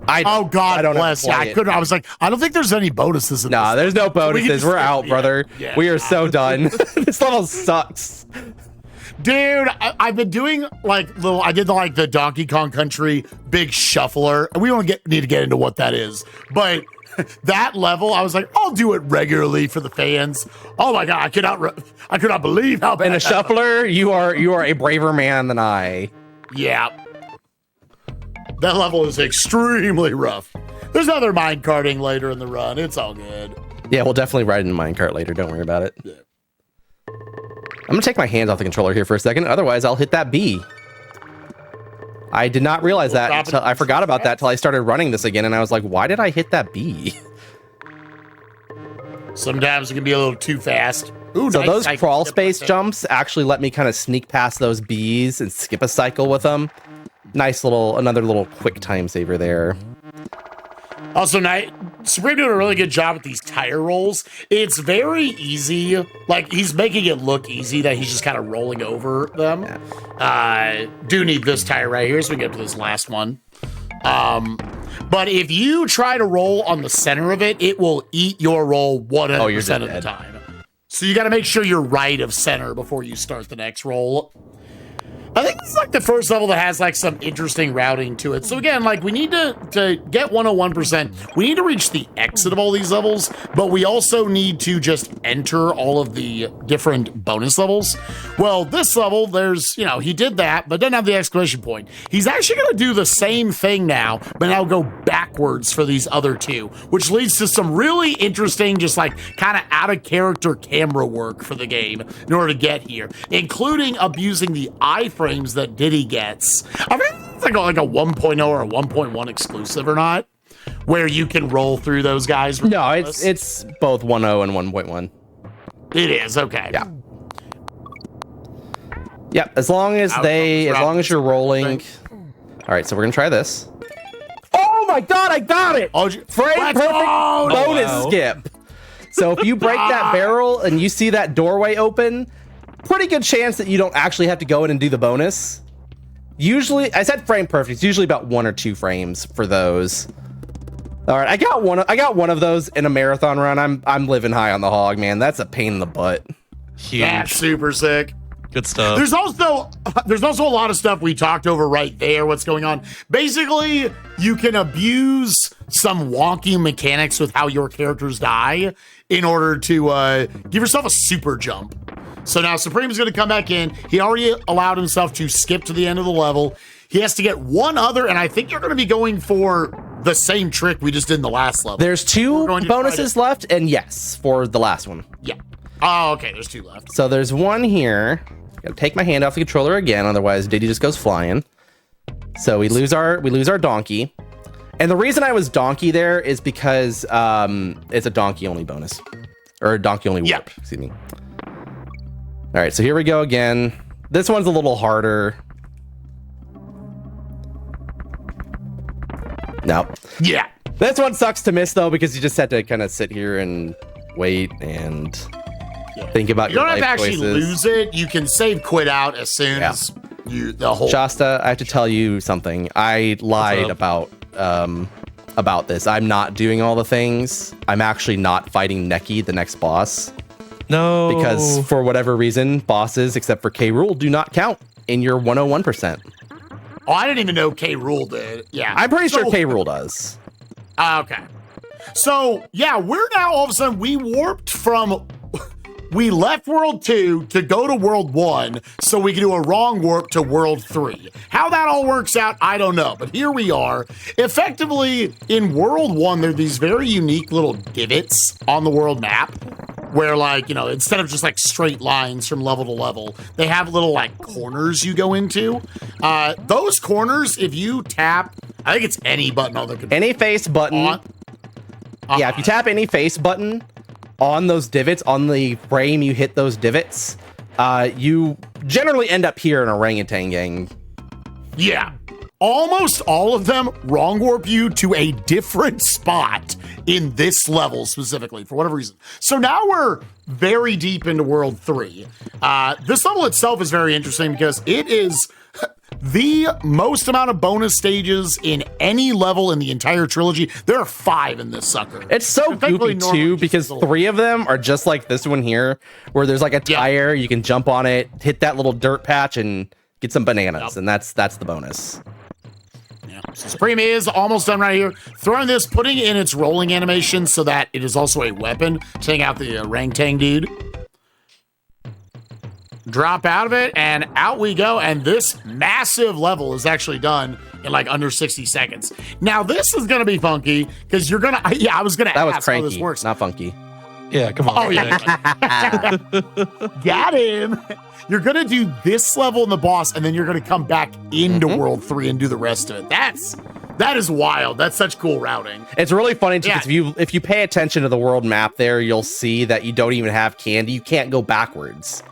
Oh God, bless. Yeah, I couldn't. I was like, I don't think there's any bonuses in this. No, there's no bonuses. We're out, brother. We are so done. This level sucks. Dude, I've been doing like I did the Donkey Kong Country Big Shuffler. We don't need to get into what that is, but that level, I was like, I'll do it regularly for the fans. Oh my God, I could not believe how bad. In a shuffler, you are a braver man than I. Yeah. That level is extremely rough. There's other mine carting later in the run. It's all good. Yeah, we'll definitely ride in a minecart later. Don't worry about it. Yeah. I'm gonna take my hands off the controller here for a second. Otherwise, I'll hit that B. I did not realize that until I forgot about that till I started running this again, and I was like, why did I hit that B? Sometimes it can be a little too fast. Ooh, so those crawl space jumps actually let me kind of sneak past those Bs and skip a cycle with them. Nice another little quick time saver there. Also, Supreme doing a really good job with these tire rolls. It's very easy. Like, he's making it look easy that he's just kind of rolling over them. Do need this tire right here, so we get to this last one. But if you try to roll on the center of it, it will eat your roll 100% of the time. So you got to make sure you're right of center before you start the next roll. I think this is like the first level that has like some interesting routing to it. So again, like we need to get 101%, we need to reach the exit of all these levels, but we also need to just enter all of the different bonus levels. Well, this level, there's, you know, he did that, but doesn't have the exclamation point. He's actually going to do the same thing now, but now go backwards for these other two, which leads to some really interesting, just like kind of out of character camera work for the game in order to get here, including abusing the iframe that Diddy gets. I mean, it's like a 1.0 or a 1.1 exclusive or not, where you can roll through those guys. No, it's both 1.0 and 1.1. It is, okay. Yeah. Yeah, as long as you're rolling. All right, so we're gonna try this. Oh my god, I got it! Frame perfect bonus skip. So if you break that barrel and you see that doorway open, pretty good chance that you don't actually have to go in and do the bonus. Usually, I said frame perfect. It's usually about 1 or 2 frames for those. All right, I got one of those in a marathon run. I'm living high on the hog, man. That's a pain in the butt. Huge. That's super sick. Good stuff. There's also a lot of stuff we talked over right there. What's going on? Basically, you can abuse some wonky mechanics with how your characters die in order to give yourself a super jump. So now Supreme's going to come back in. He already allowed himself to skip to the end of the level. He has to get one other, and I think you're going to be going for the same trick we just did in the last level. There's 2 bonuses left, and yes, for the last one. Yeah. Oh, okay, there's 2 left. So there's one here. Gotta take my hand off the controller again, otherwise Diddy just goes flying. So we lose our donkey. And the reason I was donkey there is because it's a donkey only bonus. Or a donkey only warp, excuse me. All right, so here we go again. This one's a little harder. No. Yeah. This one sucks to miss, though, because you just have to kind of sit here and wait and think about your life choices. You don't have to actually lose it. You can save quit out as soon as the whole... Shasta, I have to tell you something. I lied about this. I'm not doing all the things. I'm actually not fighting Neki, the next boss. No. Because for whatever reason, bosses, except for K. Rool, do not count in your 101%. Oh, I didn't even know K. Rool did. Yeah. I'm pretty sure K. Rool does. Okay. So, yeah, we're now all of a sudden, we warped from... We left World 2 to go to World 1 so we can do a wrong warp to World 3. How that all works out, I don't know. But here we are. Effectively, in World 1, there are these very unique little divots on the world map where, like, you know, instead of just, like, straight lines from level to level, they have little, like, corners you go into. Those corners, if you tap, I think it's any button on the controller. Any face button. Yeah, if you tap any face button on those divots, on the frame you hit those divots, you generally end up here in Orangutan Gang. Yeah. Almost all of them wrong warp you to a different spot in this level specifically, for whatever reason. So now we're very deep into World 3. This level itself is very interesting because it is the most amount of bonus stages in any level in the entire trilogy. There are 5 in this sucker. It's so goofy too, because 3 of them are just like this one here, where there's like a tire, you can jump on it, hit that little dirt patch, and get some bananas, and that's the bonus. Yeah. So Supreme is almost done right here. Throwing this, putting in its rolling animation so that it is also a weapon, taking out the orangutan dude. Drop out of it, and out we go. And this massive level is actually done in like under 60 seconds. Now, this is going to be funky because you're going to... Yeah, I was going to ask how this works. Not funky. Yeah, come on. Oh, yeah. Got him. You're going to do this level in the boss, and then you're going to come back into World 3 and do the rest of it. That is wild. That's such cool routing. It's really funny too, because if you pay attention to the world map there, you'll see that you don't even have candy. You can't go backwards.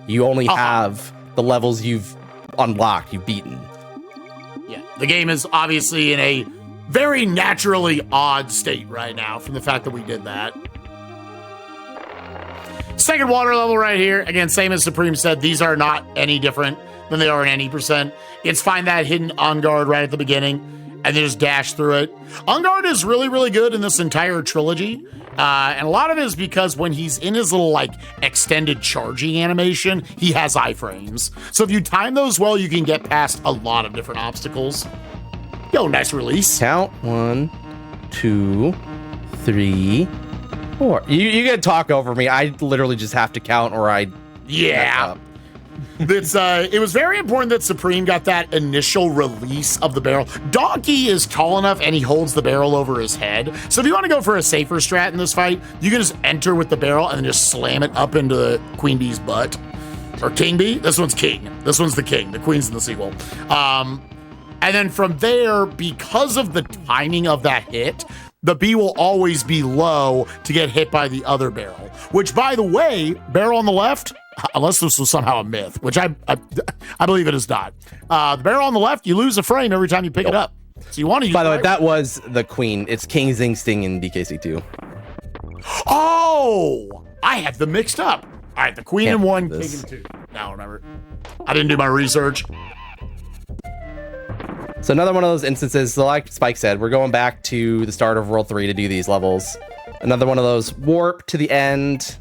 You only have the levels you've unlocked, you've beaten. Yeah, the game is obviously in a very naturally odd state right now from the fact that we did that. Second water level right here. Again, same as Supreme said, these are not any different than they are in any percent. It's find that hidden on guard right at the beginning and then just dash through it. On guard is really, really good in this entire trilogy. And a lot of it is because when he's in his little like extended charging animation, he has iframes. So if you time those well, you can get past a lot of different obstacles. Yo, nice release. Count 1, 2, 3, 4. You can talk over me. I literally just have to count or I... Yeah. It was very important that Supreme got that initial release of the barrel. Donkey is tall enough and he holds the barrel over his head. So if you want to go for a safer strat in this fight, you can just enter with the barrel and then just slam it up into Queen Bee's butt. Or King Bee? This one's King. This one's the King. The Queen's in the sequel. And then from there, because of the timing of that hit, the bee will always be low to get hit by the other barrel. Which, by the way, barrel on the left, unless this was somehow a myth, which I believe it is not. The barrel on the left, you lose a frame every time you pick it up. So you want to use. By the way, that was the Queen. It's King Zing Sting in DKC2. Oh, I had them mixed up. All right, the Queen in 1, King in 2. Now remember, I didn't do my research. So another one of those instances, so like Spike said, we're going back to the start of World 3 to do these levels. Another one of those warp to the end.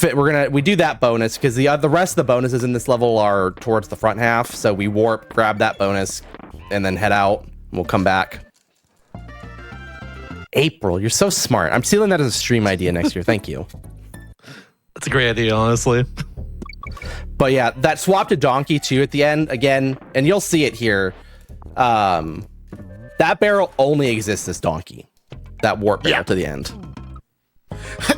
We do that bonus because the rest of the bonuses in this level are towards the front half. So we warp, grab that bonus, and then head out. We'll come back. April, you're so smart. I'm stealing that as a stream idea next year. Thank you. That's a great idea, honestly. But yeah, that swap to Donkey too at the end again, and you'll see it here. That barrel only exists as Donkey. That warp barrel to the end.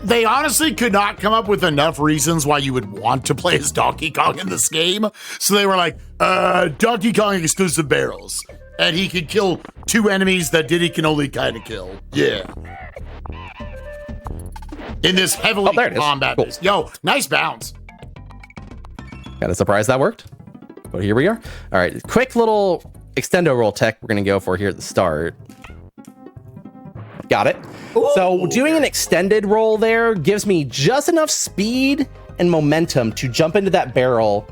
They honestly could not come up with enough reasons why you would want to play as Donkey Kong in this game. So they were like, Donkey Kong exclusive barrels. And he could kill 2 enemies that Diddy can only kind of kill. Yeah. In this heavily combat. Cool. Yo, nice bounce. Kind of surprised that worked. But here we are. All right, quick little extendo roll tech we're going to go for here at the start. Got it. Ooh. So doing an extended roll there gives me just enough speed and momentum to jump into that barrel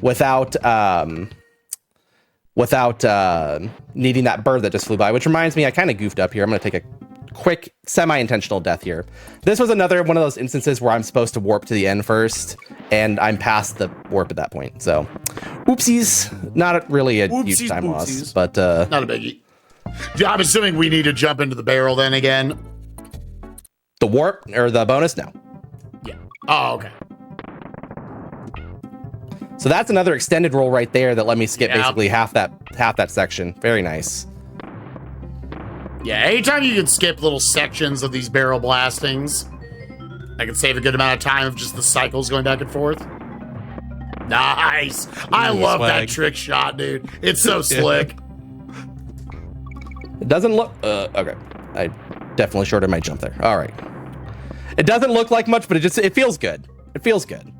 without needing that bird that just flew by, which reminds me, I kind of goofed up here. I'm going to take a quick semi-intentional death here. This was another one of those instances where I'm supposed to warp to the end first, and I'm past the warp at that point. So, oopsies. Not really a huge time loss, but not a biggie. I'm assuming we need to jump into the barrel then again. The warp or the bonus? No. Yeah. Oh, okay. So that's another extended roll right there that let me skip basically half that section. Very nice. Yeah, anytime you can skip little sections of these barrel blastings, I can save a good amount of time of just the cycles going back and forth. Nice. I love that trick shot, dude. It's so slick. It doesn't look... okay. I definitely shorted my jump there. All right. It doesn't look like much, but it feels good. It feels good.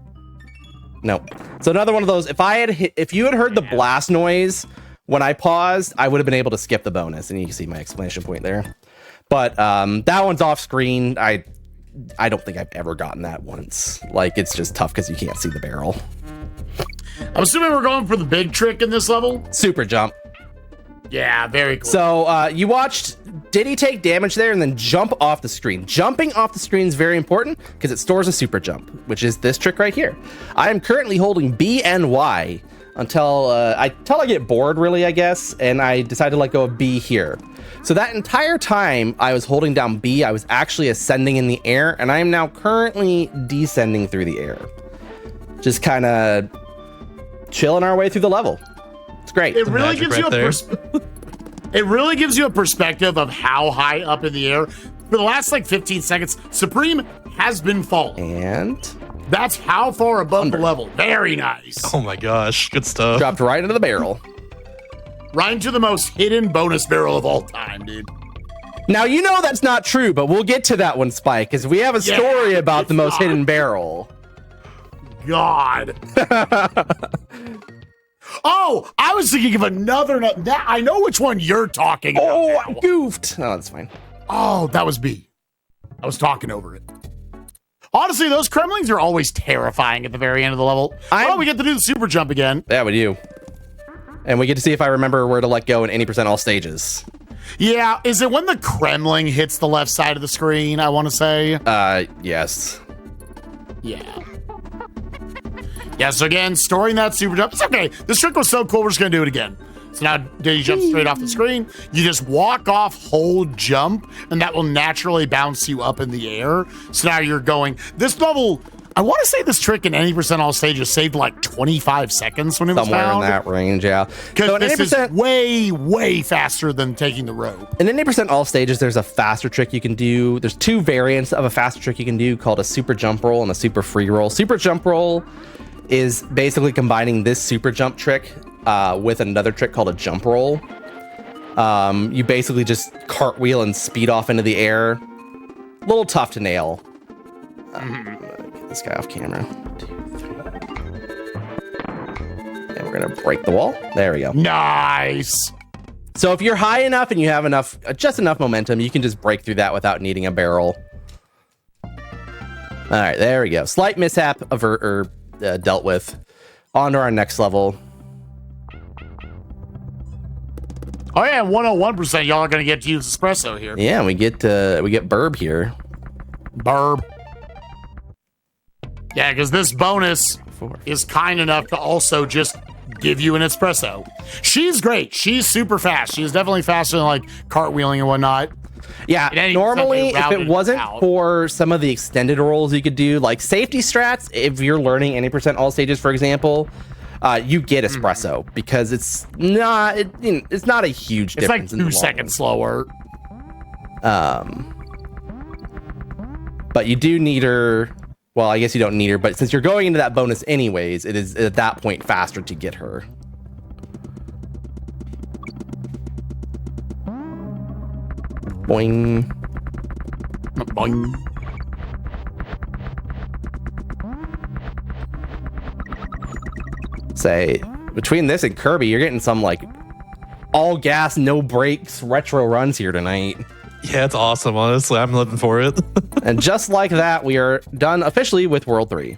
No. So another one of those, if you had heard the blast noise when I paused, I would have been able to skip the bonus, and you can see my exclamation point there. But that one's off screen. I don't think I've ever gotten that once. Like, it's just tough because you can't see the barrel. I'm assuming we're going for the big trick in this level. Super jump. Yeah, very cool. So you watched Diddy take damage there and then jump off the screen. Jumping off the screen is very important because it stores a super jump, which is this trick right here. I am currently holding B and Y until I get bored, really, I guess, and I decided to let go of B here. So that entire time I was holding down B, I was actually ascending in the air, and I am now currently descending through the air. Just kind of chilling our way through the level. It's great. It really gives you it really gives you a perspective of how high up in the air. For the last like 15 seconds, Supreme has been falling. And that's how far above the level. Very nice. Oh my gosh, good stuff. Dropped right into the barrel. Right into the most hidden bonus barrel of all time, dude. Now, you know that's not true, but we'll get to that one, Spike, because we have a story about the most hidden barrel. God. Oh, I was thinking of another. I know which one you're talking about. Oh, now. I goofed. No, that's fine. Oh, that was B. I was talking over it. Honestly, those Kremlings are always terrifying at the very end of the level. Oh, we get to do the super jump again. Yeah, we do. And we get to see if I remember where to let go in 80% all stages. Yeah, is it when the Kremling hits the left side of the screen, I want to say? Yes. Yeah. Yeah, so again, storing that super jump. It's okay. This trick was so cool, we're just going to do it again. So now, you jump straight off the screen. You just walk off, hold, jump, and that will naturally bounce you up in the air. So now you're going. This level, I want to say this trick in 80% all stages saved like 25 seconds when it was Somewhere found. in that range, yeah. Because So this is way, way faster than taking the rope. in 80% all stages, there's a faster trick you can do. There's two variants of a faster trick you can do called a super jump roll and a super free roll. Super jump roll is basically combining this super jump trick with another trick called a jump roll. You basically just cartwheel and speed off into the air. A little tough to nail. Get this guy off camera. 2, 3. And we're gonna break the wall. There we go. Nice. So if you're high enough and you have enough, just enough momentum, you can just break through that without needing a barrel. All right, there we go. Slight mishap dealt with. On to our next level. Oh yeah, 101%. Y'all are gonna get to use espresso here. Yeah, we get Burb here. Burb. Yeah, because this bonus is kind enough to also just give you an espresso. She's great. She's super fast. She is definitely faster than like cartwheeling and whatnot. Yeah, normally if it wasn't for some of the extended rolls you could do, like safety strats, if you're learning 80% all stages, for example, you get espresso because it's not a huge difference. It's like 2 seconds slower. But you do need her. Well, I guess you don't need her, but since you're going into that bonus anyways, it is at that point faster to get her. Boing. Boing. Say, between this and Kirby, you're getting some like all gas, no brakes retro runs here tonight. Yeah, it's awesome. Honestly, I'm living for it. And just like that, we are done officially with World 3.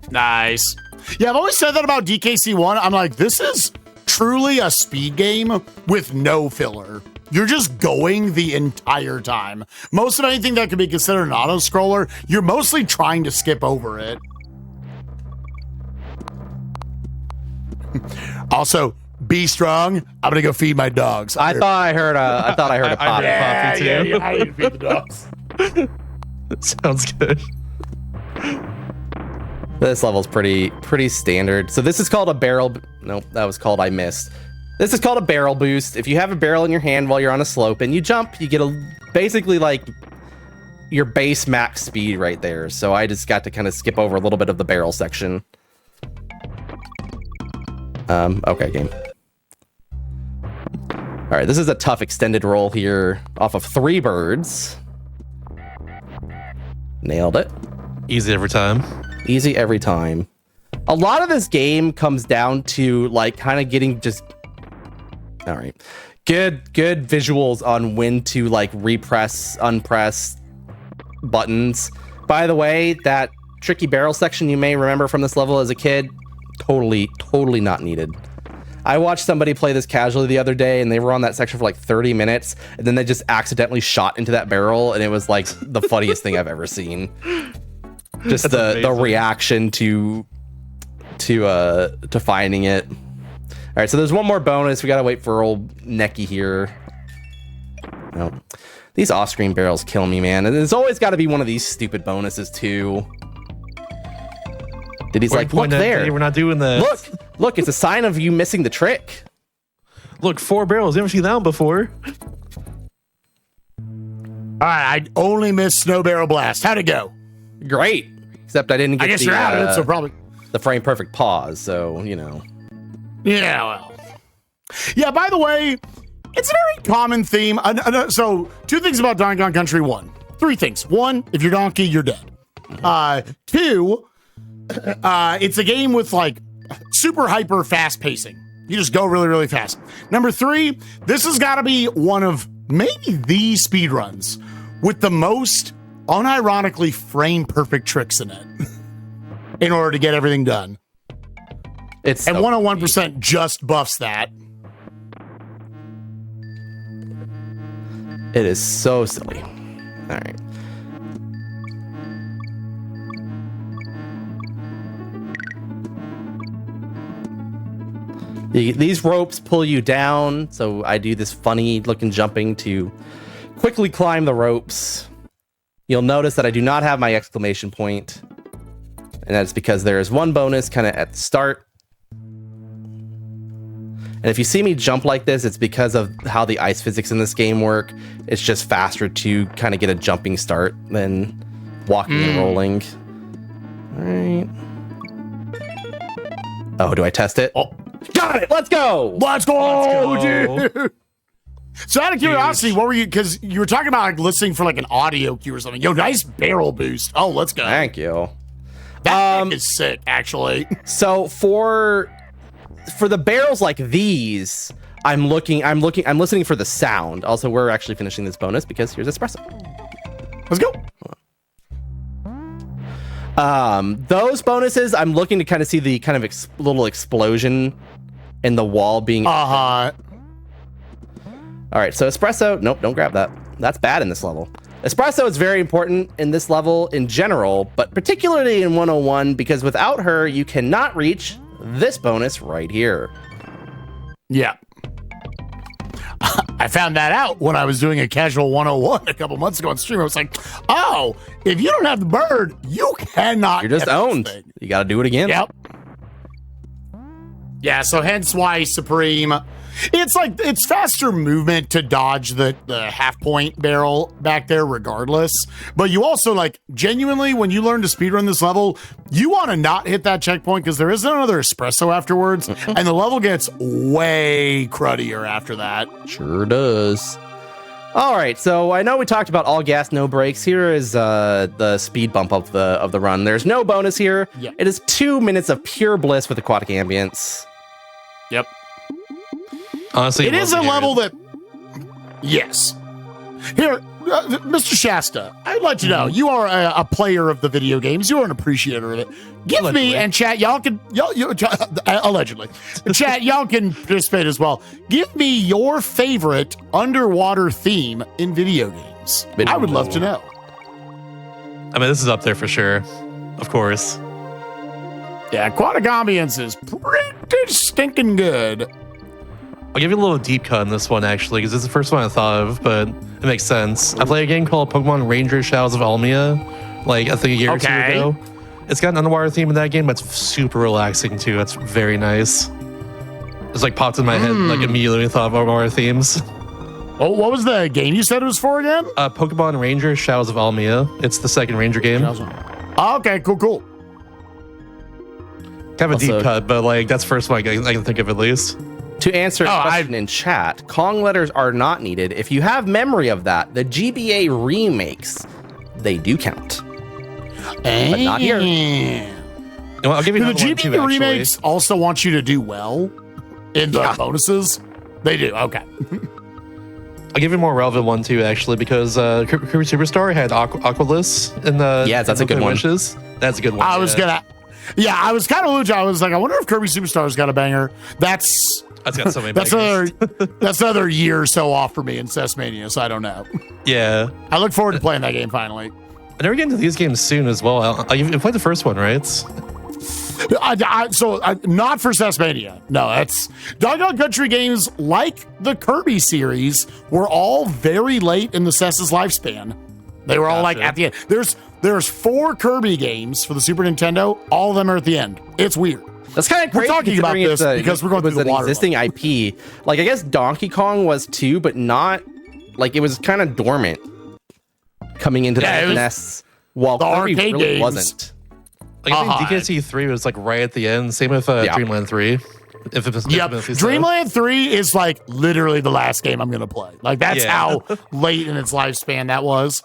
Nice. Yeah, I've always said that about DKC1. I'm like, this is truly a speed game with no filler. You're just going the entire time. Most of anything that could be considered an auto-scroller, you're mostly trying to skip over it. Also, be strong. I'm gonna go feed my dogs. I thought I heard a pop. I heard Poppy too. Yeah, I need to feed the dogs. Sounds good. This level's pretty standard. So this is called a barrel. Nope, that was called I missed. This is called a barrel boost. If you have a barrel in your hand while you're on a slope and you jump, you get basically like your base max speed right there. So I just got to kind of skip over a little bit of the barrel section. Okay, game. All right, this is a tough extended roll here off of 3 birds. Nailed it. Easy every time. Easy every time. A lot of this game comes down to like kind of getting just all right. Good visuals on when to like repress, unpress buttons. By the way, that tricky barrel section you may remember from this level as a kid, totally not needed. I watched somebody play this casually the other day and they were on that section for like 30 minutes and then they just accidentally shot into that barrel and it was like the funniest thing I've ever seen. Just the reaction to finding it. All right, so there's one more bonus. We gotta wait for old Necky here. No, these off-screen barrels kill me, man. And there's always got to be one of these stupid bonuses too. Did he's like, look there? We're not doing this. Look, it's a sign of you missing the trick. Look, 4 barrels. Never seen that one before. All right, I only missed Snow Barrel Blast. How'd it go? Great, except I didn't get. I guess you're out of it, so probably the frame perfect pause. So you know. Yeah, well. Yeah, by the way, it's a very common theme. So, 2 things about Donkey Kong Country 1. 3 things. 1, if you're Donkey, you're dead. 2, it's a game with like super hyper fast pacing. You just go really, really fast. Number 3, this has got to be one of maybe the speedruns with the most unironically frame perfect tricks in it in order to get everything done. And 101% just buffs that. It is so silly. All right. These ropes pull you down, so I do this funny looking jumping to quickly climb the ropes. You'll notice that I do not have my exclamation point, and that's because there is one bonus kind of at the start. And if you see me jump like this, it's because of how the ice physics in this game work. It's just faster to kind of get a jumping start than walking and rolling. All right. Oh, do I test it? Oh, got it. Let's go. Let's go, dude. So out of curiosity, what were you, because you were talking about like listening for like an audio cue or something. Yo, nice barrel boost. Oh, let's go. Thank you. That is sick, actually. So for the barrels like these, I'm listening for the sound. Also, we're actually finishing this bonus because here's espresso. Let's go. Those bonuses, I'm looking to kind of see the kind of little explosion in the wall being. All right, so espresso. Nope, don't grab that. That's bad in this level. Espresso is very important in this level in general, but particularly in 101 because without her, you cannot reach this bonus right here. Yeah. I found that out when I was doing a casual 101 a couple months ago on stream. I was like, oh, if you don't have the bird, you cannot. You're just owned. You got to do it again. Yep. Yeah, so hence why Supreme. It's like, it's faster movement to dodge the half point barrel back there regardless. But you also, like, genuinely, when you learn to speedrun this level, you want to not hit that checkpoint because there is another espresso afterwards, and the level gets way cruddier after that. Sure does. All right, so I know we talked about all gas, no brakes. Here is the speed bump of the run. There's no bonus here. Yep. It is 2 minutes of pure bliss with aquatic ambience. Yep. Honestly, it is a level that, yes. Here, Mr. Shasta, I'd let you know, you are a player of the video games. You are an appreciator of it. Give allegedly. me, and chat, y'all can, allegedly. Chat, y'all can participate as well. Give me your favorite underwater theme in video games. I would love to know. I mean, this is up there for sure. Of course. Yeah, aquatic ambience is pretty stinking good. I'll give you a little deep cut on this one, actually, because it's the first one I thought of, but it makes sense. I play a game called Pokemon Ranger Shadows of Almia, like I think a year or two ago. It's got an underwater theme in that game that's super relaxing, too. It's very nice. It's like popped in my head, like immediately when I thought of underwater themes. Oh, what was the game you said it was for again? Pokemon Ranger Shadows of Almia. It's the second Ranger game. Okay, cool. Kind of a deep cut, but like that's the first one I can think of at least. To answer a question in chat, Kong letters are not needed. If you have memory of that, the GBA remakes, they do count. But not here. Well, I'll give you the GBA remakes also want you to do well in the bonuses. They do. Okay. I'll give you a more relevant one too, actually, because Kirby Super Star had Aqualiss in the that's a good one. Wishes. That's a good one. I was kind of I was like, I wonder if Kirby Super Star's got a banger. That's got so many bangers. That's another year or so off for me in Cessmania, so I don't know. Yeah. I look forward to playing that game finally. I never get into these games soon as well. You played the first one, right? Not for Cessmania. No, that's Dog Country games like the Kirby series were all very late in the Cess's lifespan. They were all like at the end. There's 4 Kirby games for the Super Nintendo. All of them are at the end. It's weird. That's kind of crazy. We're talking about this because we're going through the water. Existing IP. Like I guess Donkey Kong was too, but not like it was kind of dormant coming into the NES. Well, the arcade really games wasn't. Like I think DKC 3 was like right at the end. Same with Dreamland 3. Dreamland 3 is like literally the last game I'm gonna play. Like that's how late in its lifespan that was.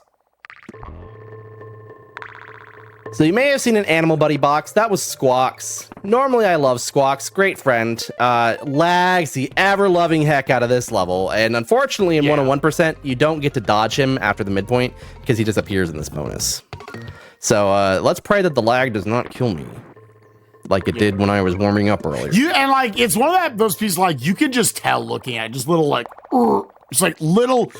So you may have seen an Animal Buddy box. That was Squawks. Normally I love Squawks, great friend. Lags the ever-loving heck out of this level. And unfortunately in 101%, you don't get to dodge him after the midpoint because he disappears in this bonus. So let's pray that the lag does not kill me like it did when I was warming up earlier. And like, it's one of those pieces like you can just tell looking at it, just little like, it's like little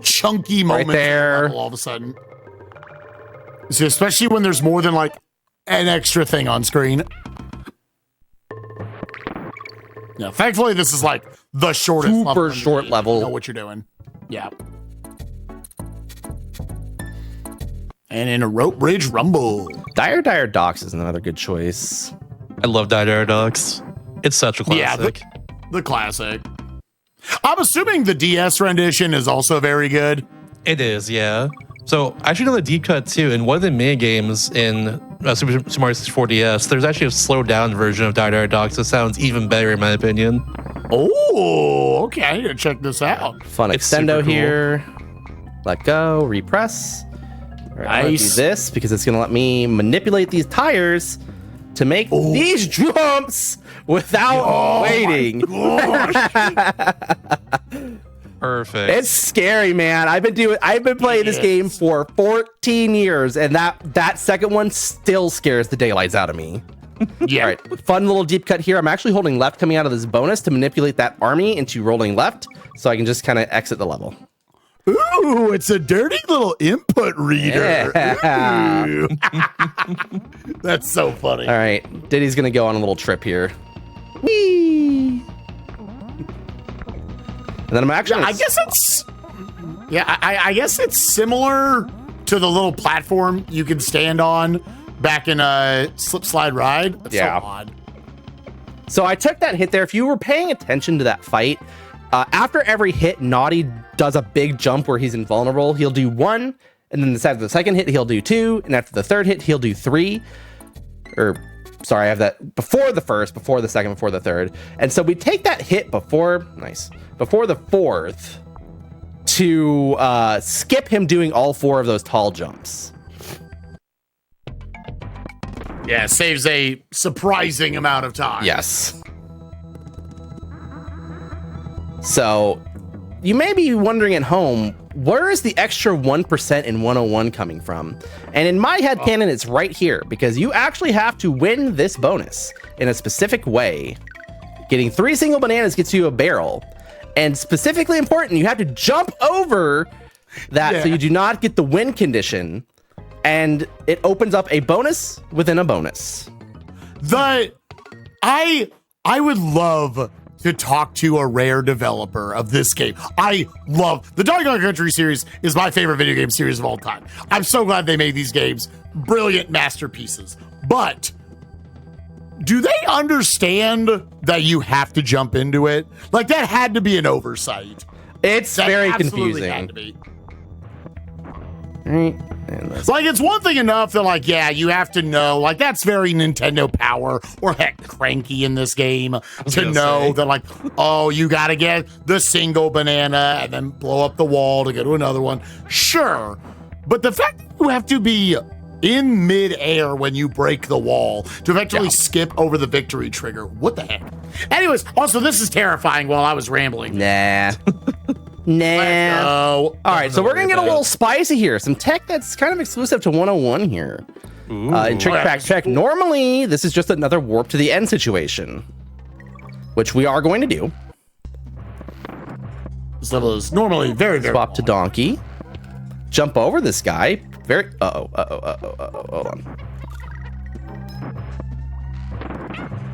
chunky moments right there. All of a sudden. So especially when there's more than like an extra thing on screen. Yeah, thankfully this is like the shortest super short level. You know what you're doing. Yeah. And in a rope bridge rumble. Dire Docks is another good choice. I love Dire Docks. It's such a classic. Yeah, the classic. I'm assuming the DS rendition is also very good. It is, yeah. So I actually know the deep cut too. In one of the mini games in Super Mario 64 DS, there's actually a slowed down version of Dire Docks that sounds even better in my opinion. Oh, okay. I need to check this out. Fun It's extendo super cool. here. Let go, repress. All right, I'm gonna do Nice. this because it's gonna let me manipulate these tires to make these jumps without waiting. Perfect. It's scary, man. I've been playing this game for 14 years, and that second one still scares the daylights out of me. Yeah. All right, fun little deep cut here. I'm actually holding left coming out of this bonus to manipulate that army into rolling left, so I can just kind of exit the level. Ooh, it's a dirty little input reader. Yeah. Ooh. That's so funny. All right, Diddy's gonna go on a little trip here. Whee! And then I'm actually. I guess it's. Yeah, I guess it's similar to the little platform you can stand on back in a slip slide ride. That's Yeah. so odd. So I took that hit there. If you were paying attention to that fight, after every hit, Naughty does a big jump where he's invulnerable. He'll do 1, and then after the second hit, he'll do 2, and after the third hit, he'll do 3. Or, sorry, I have that before the first, before the second, before the third. And so we take that hit before the fourth to skip him doing all 4 of those tall jumps. Yeah, saves a surprising amount of time. Yes. So, you may be wondering at home, where is the extra 1% in 101 coming from? And in my headcanon, it's right here, because you actually have to win this bonus in a specific way. Getting 3 single bananas gets you a barrel. And specifically important, you have to jump over that so you do not get the win condition. And it opens up a bonus within a bonus. I would love to talk to a Rare developer of this game. I love the Donkey Kong Country series is my favorite video game series of all time. I'm so glad they made these games. Brilliant masterpieces. But do they understand that you have to jump into it? Like, that had to be an oversight. It's That very absolutely confusing. had to be. Right. And that's Like, it's one thing enough that, like, yeah, you have to know, like, that's very Nintendo Power or heck, Cranky in this game to know that, like, oh, you got to get the single banana and then blow up the wall to go to another one. Sure. But the fact that you have to be in midair when you break the wall to eventually skip over the victory trigger. What the heck? Anyways, also, this is terrifying while I was rambling. Nah. Nah. Oh, All right, so we're gonna get a little spicy here. Some tech that's kind of exclusive to 101 here. In Trick Track Check, normally this is just another warp to the end situation, which we are going to do. This level is normally very, very Swap to Donkey. Jump over this guy. Very. Hold on.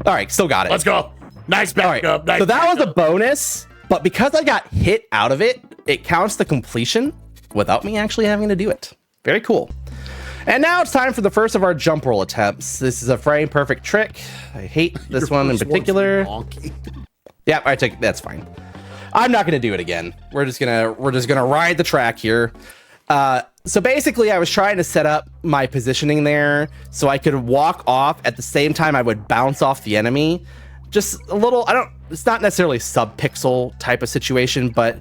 All right, still got it. Let's go. Nice back up. Nice So that back was a up. bonus, but because I got hit out of it, it counts the completion without me actually having to do it. Very cool. And now it's time for the first of our jump roll attempts. This is a frame perfect trick. I hate this one in First particular. one's donkey. Yeah, I take that's fine. I'm not gonna do it again. We're just gonna ride the track here. So basically, I was trying to set up my positioning there so I could walk off at the same time I would bounce off the enemy. Just a little, it's not necessarily sub-pixel type of situation, but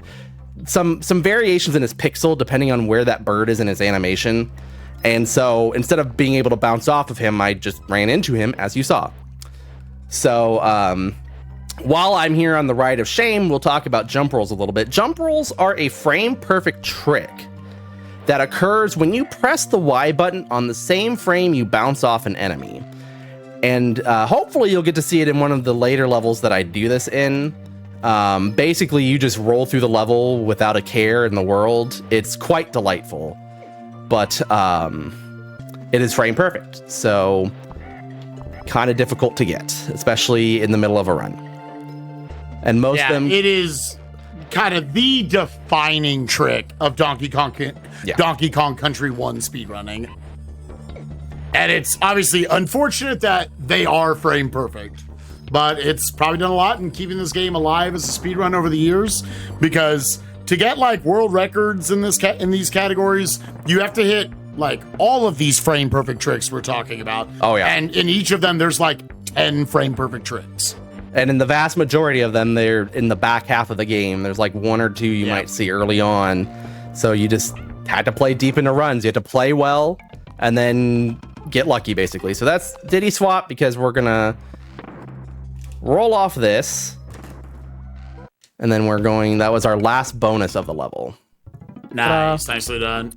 some variations in his pixel depending on where that bird is in his animation. And so instead of being able to bounce off of him, I just ran into him, as you saw. So while I'm here on the ride of shame, we'll talk about jump rolls a little bit. Jump rolls are a frame perfect trick that occurs when you press the Y button on the same frame you bounce off an enemy. And hopefully you'll get to see it in one of the later levels that I do this in. Basically, you just roll through the level without a care in the world. It's quite delightful, but it is frame perfect. So kind of difficult to get, especially in the middle of a run. And most of them... it is kind of the defining trick of Donkey Kong Country 1 speedrunning. And it's obviously unfortunate that they are frame perfect, but it's probably done a lot in keeping this game alive as a speedrun over the years, because to get like world records in these categories, you have to hit like all of these frame perfect tricks we're talking about. Oh yeah. And in each of them, there's like 10 frame perfect tricks. And in the vast majority of them, they're in the back half of the game. There's like one or two you might see early on. So you just had to play deep into runs. You had to play well and then get lucky, basically. So that's Diddy Swap, because we're going to roll off this. And then we're going, that was our last bonus of the level. Nice. Nicely done.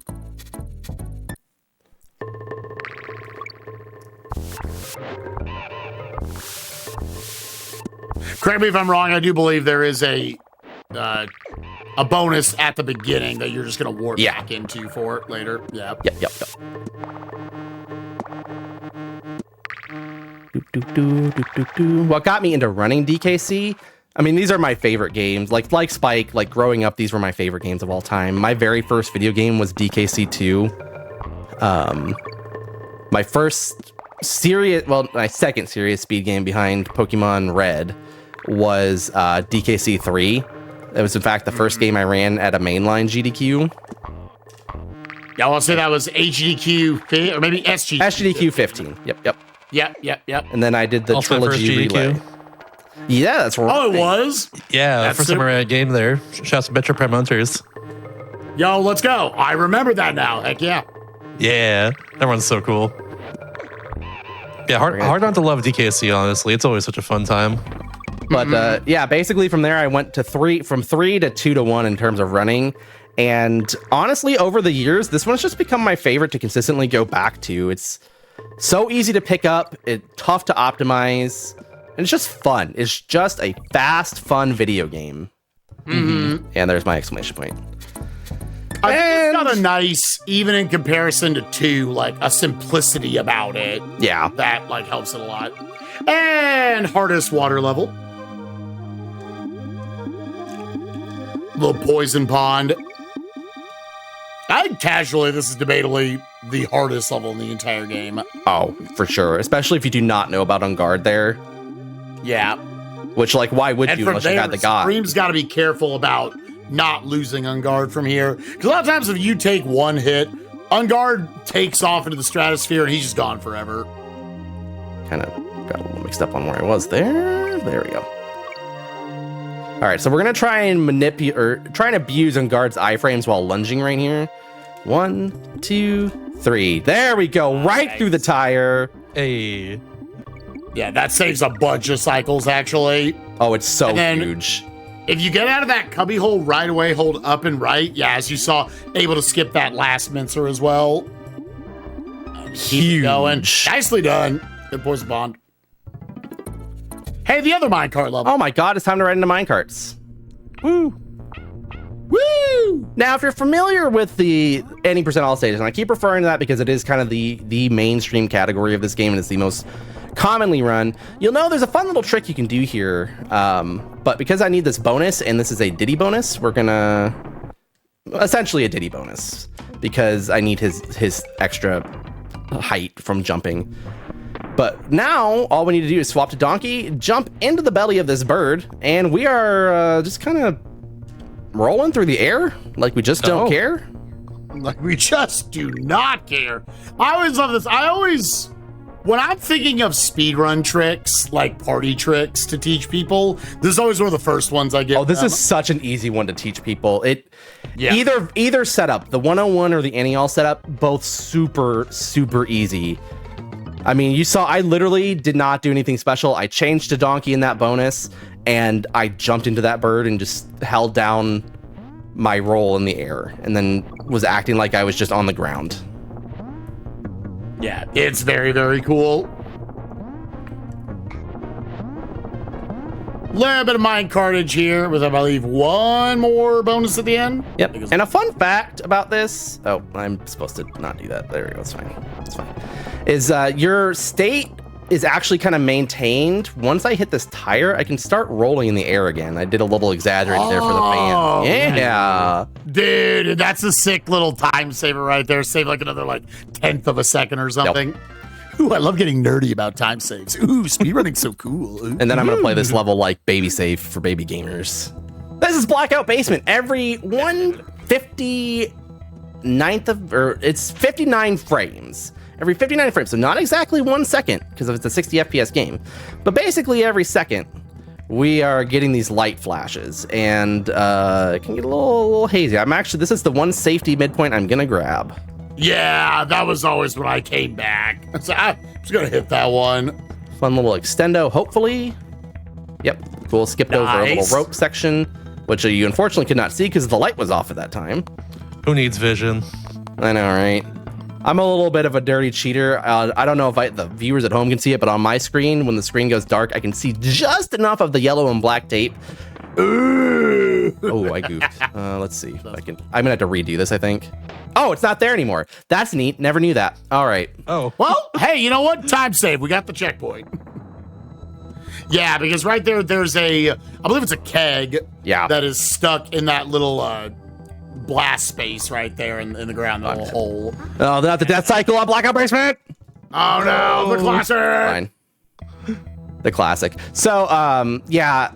Correct me if I'm wrong. I do believe there is a bonus at the beginning that you're just going to warp back into for later. Yeah. Yep. What got me into running DKC? I mean, these are my favorite games. Like Spike, like growing up, these were my favorite games of all time. My very first video game was DKC 2. My first serious, well, my second serious speed game behind Pokemon Red was DKC 3. It was, in fact, the first game I ran at a mainline GDQ. Yeah, I'll say that was HGDQ, or maybe SGDQ. SGDQ 15. Yep. And then I did the Also Trilogy Relay. Yeah, that's right. Oh, it was? Yeah, That's first time I ran a game there. Shouts to Metro Prime Hunters. Yo, let's go. I remember that now. Heck yeah. Yeah, that one's so cool. Yeah, hard not to love DKC, honestly. It's always such a fun time. But yeah, basically from there I went to from 3 to 2 to 1 in terms of running. And honestly, over the years, this one's just become my favorite to consistently go back to. It's so easy to pick up, it's tough to optimize, and it's just fun. It's just a fast, fun video game. And there's my exclamation point. I think it's got a nice, even in comparison to 2, like a simplicity about it. Yeah. That like helps it a lot. And hardest water level. Little poison pond. I think casually, this is debatably the hardest level in the entire game. Oh, for sure. Especially if you do not know about On Guard there. Yeah. Which, like, why would you unless you had the god? Scream's got to be careful about not losing On Guard from here. Because a lot of times if you take one hit, On Guard takes off into the stratosphere and he's just gone forever. Kind of got a little mixed up on where I was there. There we go. All right, so we're going to try and manipulate, or try and abuse On Guard's iframes while lunging right here. 1, 2, 3. There we go. Nice. Right through the tire. Hey. Yeah, that saves a bunch of cycles, actually. Oh, it's so huge. If you get out of that cubby hole right away, hold up and right. Yeah, as you saw, able to skip that last mincer as well. Keep going. Nicely done. Good poison bond. Hey, the other minecart level. Oh my god, it's time to ride into minecarts. Woo. Woo! Now, if you're familiar with the 80% all stages, and I keep referring to that because it is kind of the mainstream category of this game and it's the most commonly run, you'll know there's a fun little trick you can do here. But because I need this bonus, and this is a Diddy bonus, we're gonna... essentially a Diddy bonus, because I need his extra height from jumping. But now, all we need to do is swap to Donkey, jump into the belly of this bird, and we are just kind of rolling through the air like we just don't care. Like we just do not care. I always love this. I always when I'm thinking of speedrun tricks, like party tricks to teach people, this is always one of the first ones I get. Oh, this is such an easy one to teach people. Yeah. Either setup, the 101 or the any-all setup, both super, super easy. I mean, you saw I literally did not do anything special. I changed to donkey in that bonus, and I jumped into that bird and just held down my roll in the air, and then was acting like I was just on the ground. Yeah, it's very, very cool. Little bit of mind cartage here with, I believe, one more bonus at the end. Yep. And a fun fact about this, oh, I'm supposed to not do that. There we go. It's fine. It's fine. Is your state is actually kind of maintained. Once I hit this tire, I can start rolling in the air again. I did a little exaggerated there for the fan. Yeah. Dude, that's a sick little time saver right there. Save like another like 1/10 of a second or something. Yep. Ooh, I love getting nerdy about time saves. Ooh, speedrunning's so cool. Ooh. And then I'm going to play this level like baby safe for baby gamers. This is Blackout Basement. Every 1/59th of, or it's 59 frames. Every 59 frames, so not exactly 1 second, because it's a 60 FPS game. But basically every second, we are getting these light flashes, and it can get a little hazy. This is the one safety midpoint I'm going to grab. Yeah, that was always when I came back. So I was going to hit that one. Fun little extendo, hopefully. Yep, cool. Skipped over a little rope section, which you unfortunately could not see because the light was off at that time. Who needs vision? I know, right? I'm a little bit of a dirty cheater. I don't know if the viewers at home can see it, but on my screen, when the screen goes dark, I can see just enough of the yellow and black tape. Oh, I goofed. Let's see if I can. I'm gonna have to redo this, I think. Oh, it's not there anymore. That's neat. Never knew that. All right. Oh, well, hey, you know what? Time save. We got the checkpoint. Yeah, because right there, there's I believe it's a keg. Yeah. That is stuck in that little blast space right there in the ground, the little hole. Oh, not the death cycle on Blackout Basement. Oh no, the classic. Fine. The classic. So, yeah.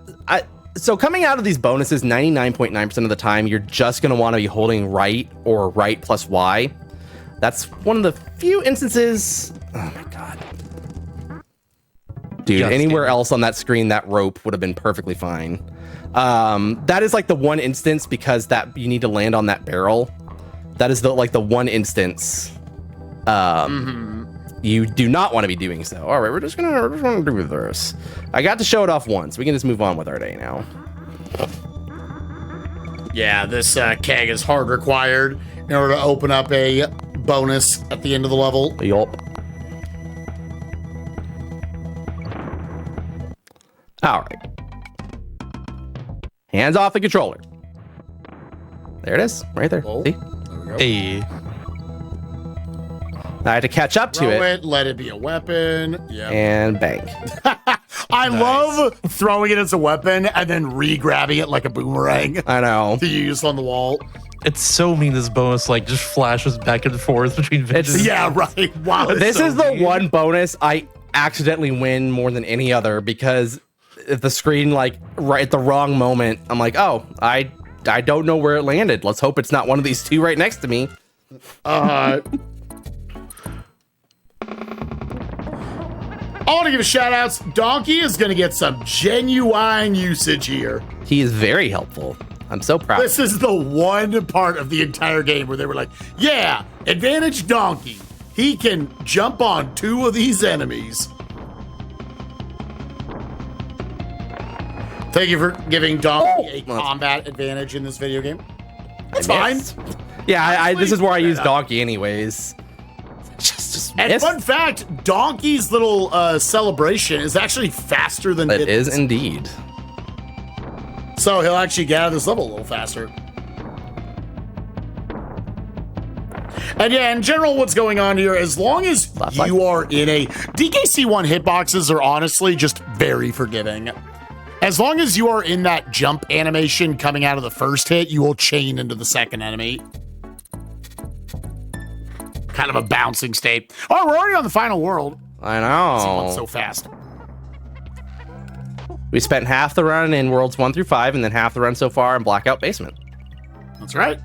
So coming out of these bonuses, 99.9% of the time, you're just going to want to be holding right or right plus Y. That's one of the few instances. Oh my God. Dude, anywhere else on that screen, that rope would have been perfectly fine. That is like the one instance because that you need to land on that barrel. That is the one instance. You do not want to be doing so. All right, we're just gonna do this. I got to show it off once. We can just move on with our day now. Yeah, this keg is hard required in order to open up a bonus at the end of the level. Yup. All right. Hands off the controller. There it is, right there. Oh, see? there we go. hey. I had to catch up to Throw it. Let it be a weapon. Yeah. And bang. I love throwing it as a weapon and then re-grabbing it like a boomerang I know. to use on the wall. It's so mean this bonus like just flashes back and forth between visions. Yeah, right. Wow. This so is the mean. one bonus I accidentally win more than any other because if the screen like right at the wrong moment, I'm like, oh, I don't know where it landed. Let's hope it's not one of these two right next to me. I want to give a shout outs. Donkey is going to get some genuine usage here. He is very helpful. I'm so proud. This is the one part of the entire game where they were like, yeah, advantage Donkey. He can jump on 2 of these enemies. Thank you for giving Donkey a combat advantage in this video game. That's fine. Yeah, this is where I use Donkey anyways. Just And missed. fun fact, Donkey's little celebration is actually faster than It is indeed. So he'll actually get out of this level a little faster. And yeah, in general, what's going on here, as long as you are in a... DKC1 hitboxes are honestly just very forgiving. As long as you are in that jump animation coming out of the first hit, you will chain into the second enemy. Kind of a bouncing state. Oh, we're already on the final world. I know. So fast. We spent half the run in Worlds 1 through 5 and then half the run so far in Blackout Basement. That's right.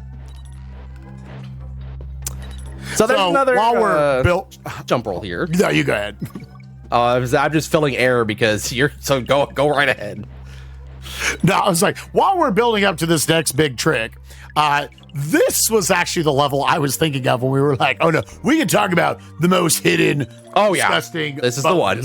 So there's another while we're built jump roll here. No, you go ahead. I'm just filling air because go right ahead. No, I was like, while we're building up to this next big trick, this was actually the level I was thinking of when we were like, oh no, we can talk about the most hidden, disgusting. This is the one.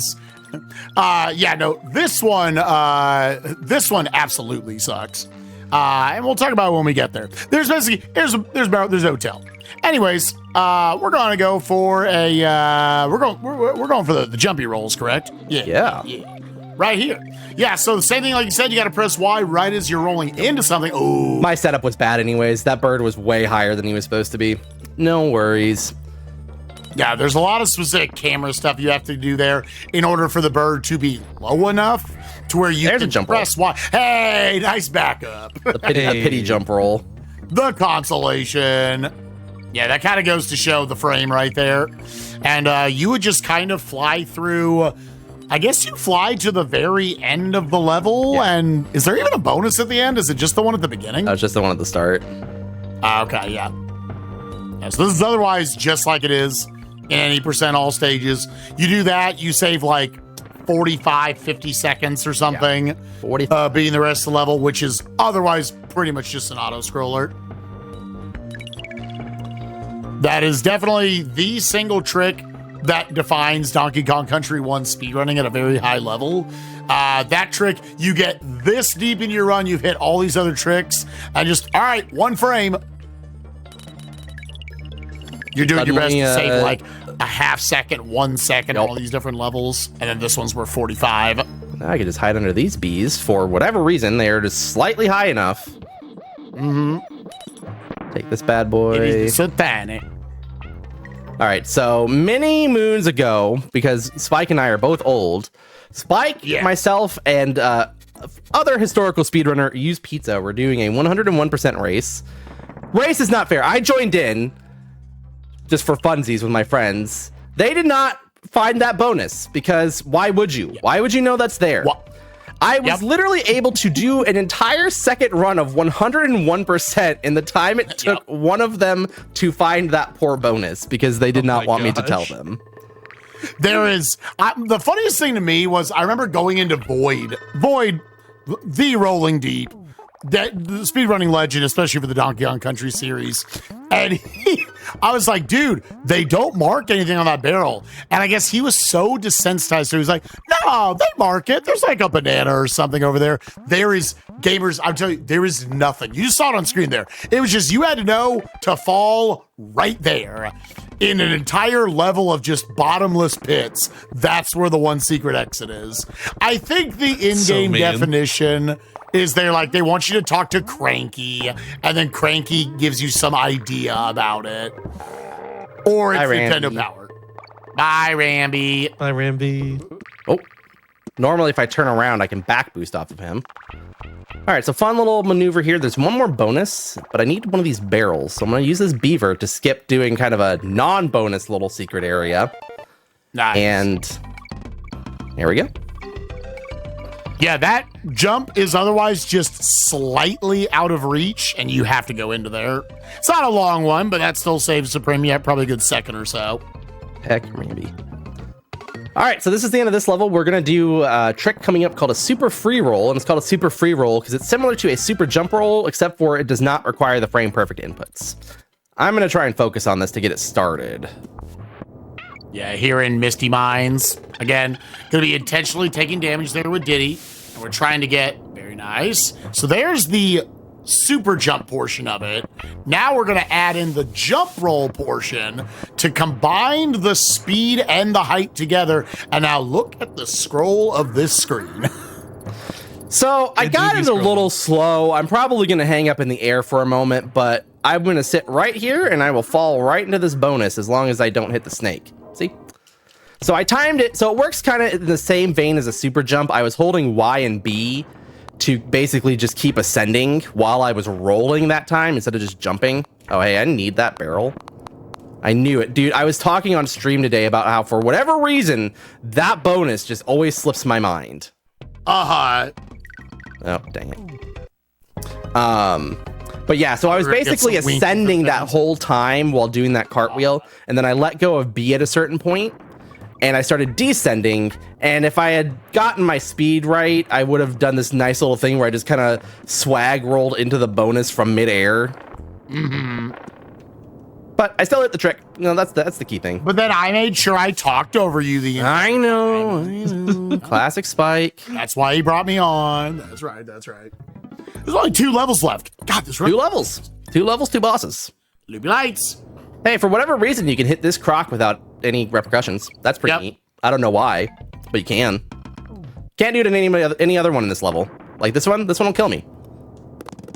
This one absolutely sucks. And we'll talk about it when we get there. There's basically there's no tell. Anyways, we're gonna go for we're going for the jumpy rolls, correct? Yeah. Right here. Yeah, so the same thing like you said, you gotta press Y right as you're rolling into something. Oh, My setup was bad anyways. That bird was way higher than he was supposed to be. No worries. yeah, there's a lot of specific camera stuff you have to do there in order for the bird to be low enough to where you can press Y. Hey, nice backup. The pity jump roll. The consolation. Yeah, that kind of goes to show the frame right there. And you would just kind of fly through. I guess you fly to the very end of the level. And is there even a bonus at the end? Is it just the one at the beginning? That's just the one at the start. Okay, yeah. So this is otherwise just like it is in any percent all stages. You do that, you save like 45, 50 seconds or something. 45. Being the rest of the level, which is otherwise pretty much just an auto-scroller. That is definitely the single trick that defines Donkey Kong Country 1 speedrunning at a very high level. That trick, you get this deep in your run, you've hit all these other tricks, and just, all right, one frame. You're doing your best to save like a half second, 1 second, all these different levels, and then this one's worth 45. Now I can just hide under these bees. For whatever reason, they're just slightly high enough. Take this bad boy. It is so tiny. All right, so many moons ago, because Spike and I are both old, Spike, myself, and other historical speedrunner Use Pizza were doing a 101% race. Race is not fair. I joined in just for funsies with my friends. They did not find that bonus because why would you? Why would you know that's there? I was literally able to do an entire second run of 101% in the time it took one of them to find that poor bonus because they did not want me to tell them. There is the funniest thing to me was I remember going into Void, the Rolling Deep, that the speedrunning legend, especially for the Donkey Kong Country series. And I was like, dude, they don't mark anything on that barrel. And I guess he was so desensitized. So he was like, no, they mark it. There's like a banana or something over there. There is, gamers, I'll tell you, there is nothing. You just saw it on screen there. It was just, you had to know to fall right there in an entire level of just bottomless pits. That's where the one secret exit is. I think the in-game definition is they want you to talk to Cranky, and then Cranky gives you some idea about it. Or it's Nintendo Power. Bye, Ramby. Bye, Ramby. Oh, normally if I turn around, I can back boost off of him. All right, so fun little maneuver here. There's one more bonus, but I need one of these barrels. So I'm gonna use this beaver to skip doing kind of a non-bonus little secret area. Nice. And here we go. Yeah, that jump is otherwise just slightly out of reach, and you have to go into there. It's not a long one, but that still saves Supreme yet, probably a good second or so. Heck, maybe. All right, so this is the end of this level. We're going to do a trick coming up called a super free roll, and it's called a super free roll because it's similar to a super jump roll, except for it does not require the frame perfect inputs. I'm going to try and focus on this to get it started. Yeah, here in Misty Mines. Again, going to be intentionally taking damage there with Diddy. And we're trying to get, very nice. So there's the super jump portion of it. Now we're going to add in the jump roll portion to combine the speed and the height together. And now look at the scroll of this screen. So I got it a little slow. I'm probably going to hang up in the air for a moment, but I'm going to sit right here and I will fall right into this bonus as long as I don't hit the snake. See? So I timed it. So it works kind of in the same vein as a super jump. I was holding Y and B to basically just keep ascending while I was rolling that time instead of just jumping. Oh, hey, I need that barrel. I knew it. Dude, I was talking on stream today about how for whatever reason, that bonus just always slips my mind. Oh, dang it. But yeah, so I was basically ascending that whole time while doing that cartwheel, and then I let go of B at a certain point, and I started descending. And if I had gotten my speed right, I would have done this nice little thing where I just kind of swag rolled into the bonus from midair. But I still hit the trick. That's the key thing. But then I made sure I talked over you the entire I know. Classic Spike. That's why he brought me on. That's right. There's only 2 levels left. God, this 2 levels. 2 levels, 2 bosses. Loopy lights. Hey, for whatever reason, you can hit this croc without any repercussions. That's pretty neat. I don't know why, but you can. Can't do it in any other one in this level. Like this one will kill me.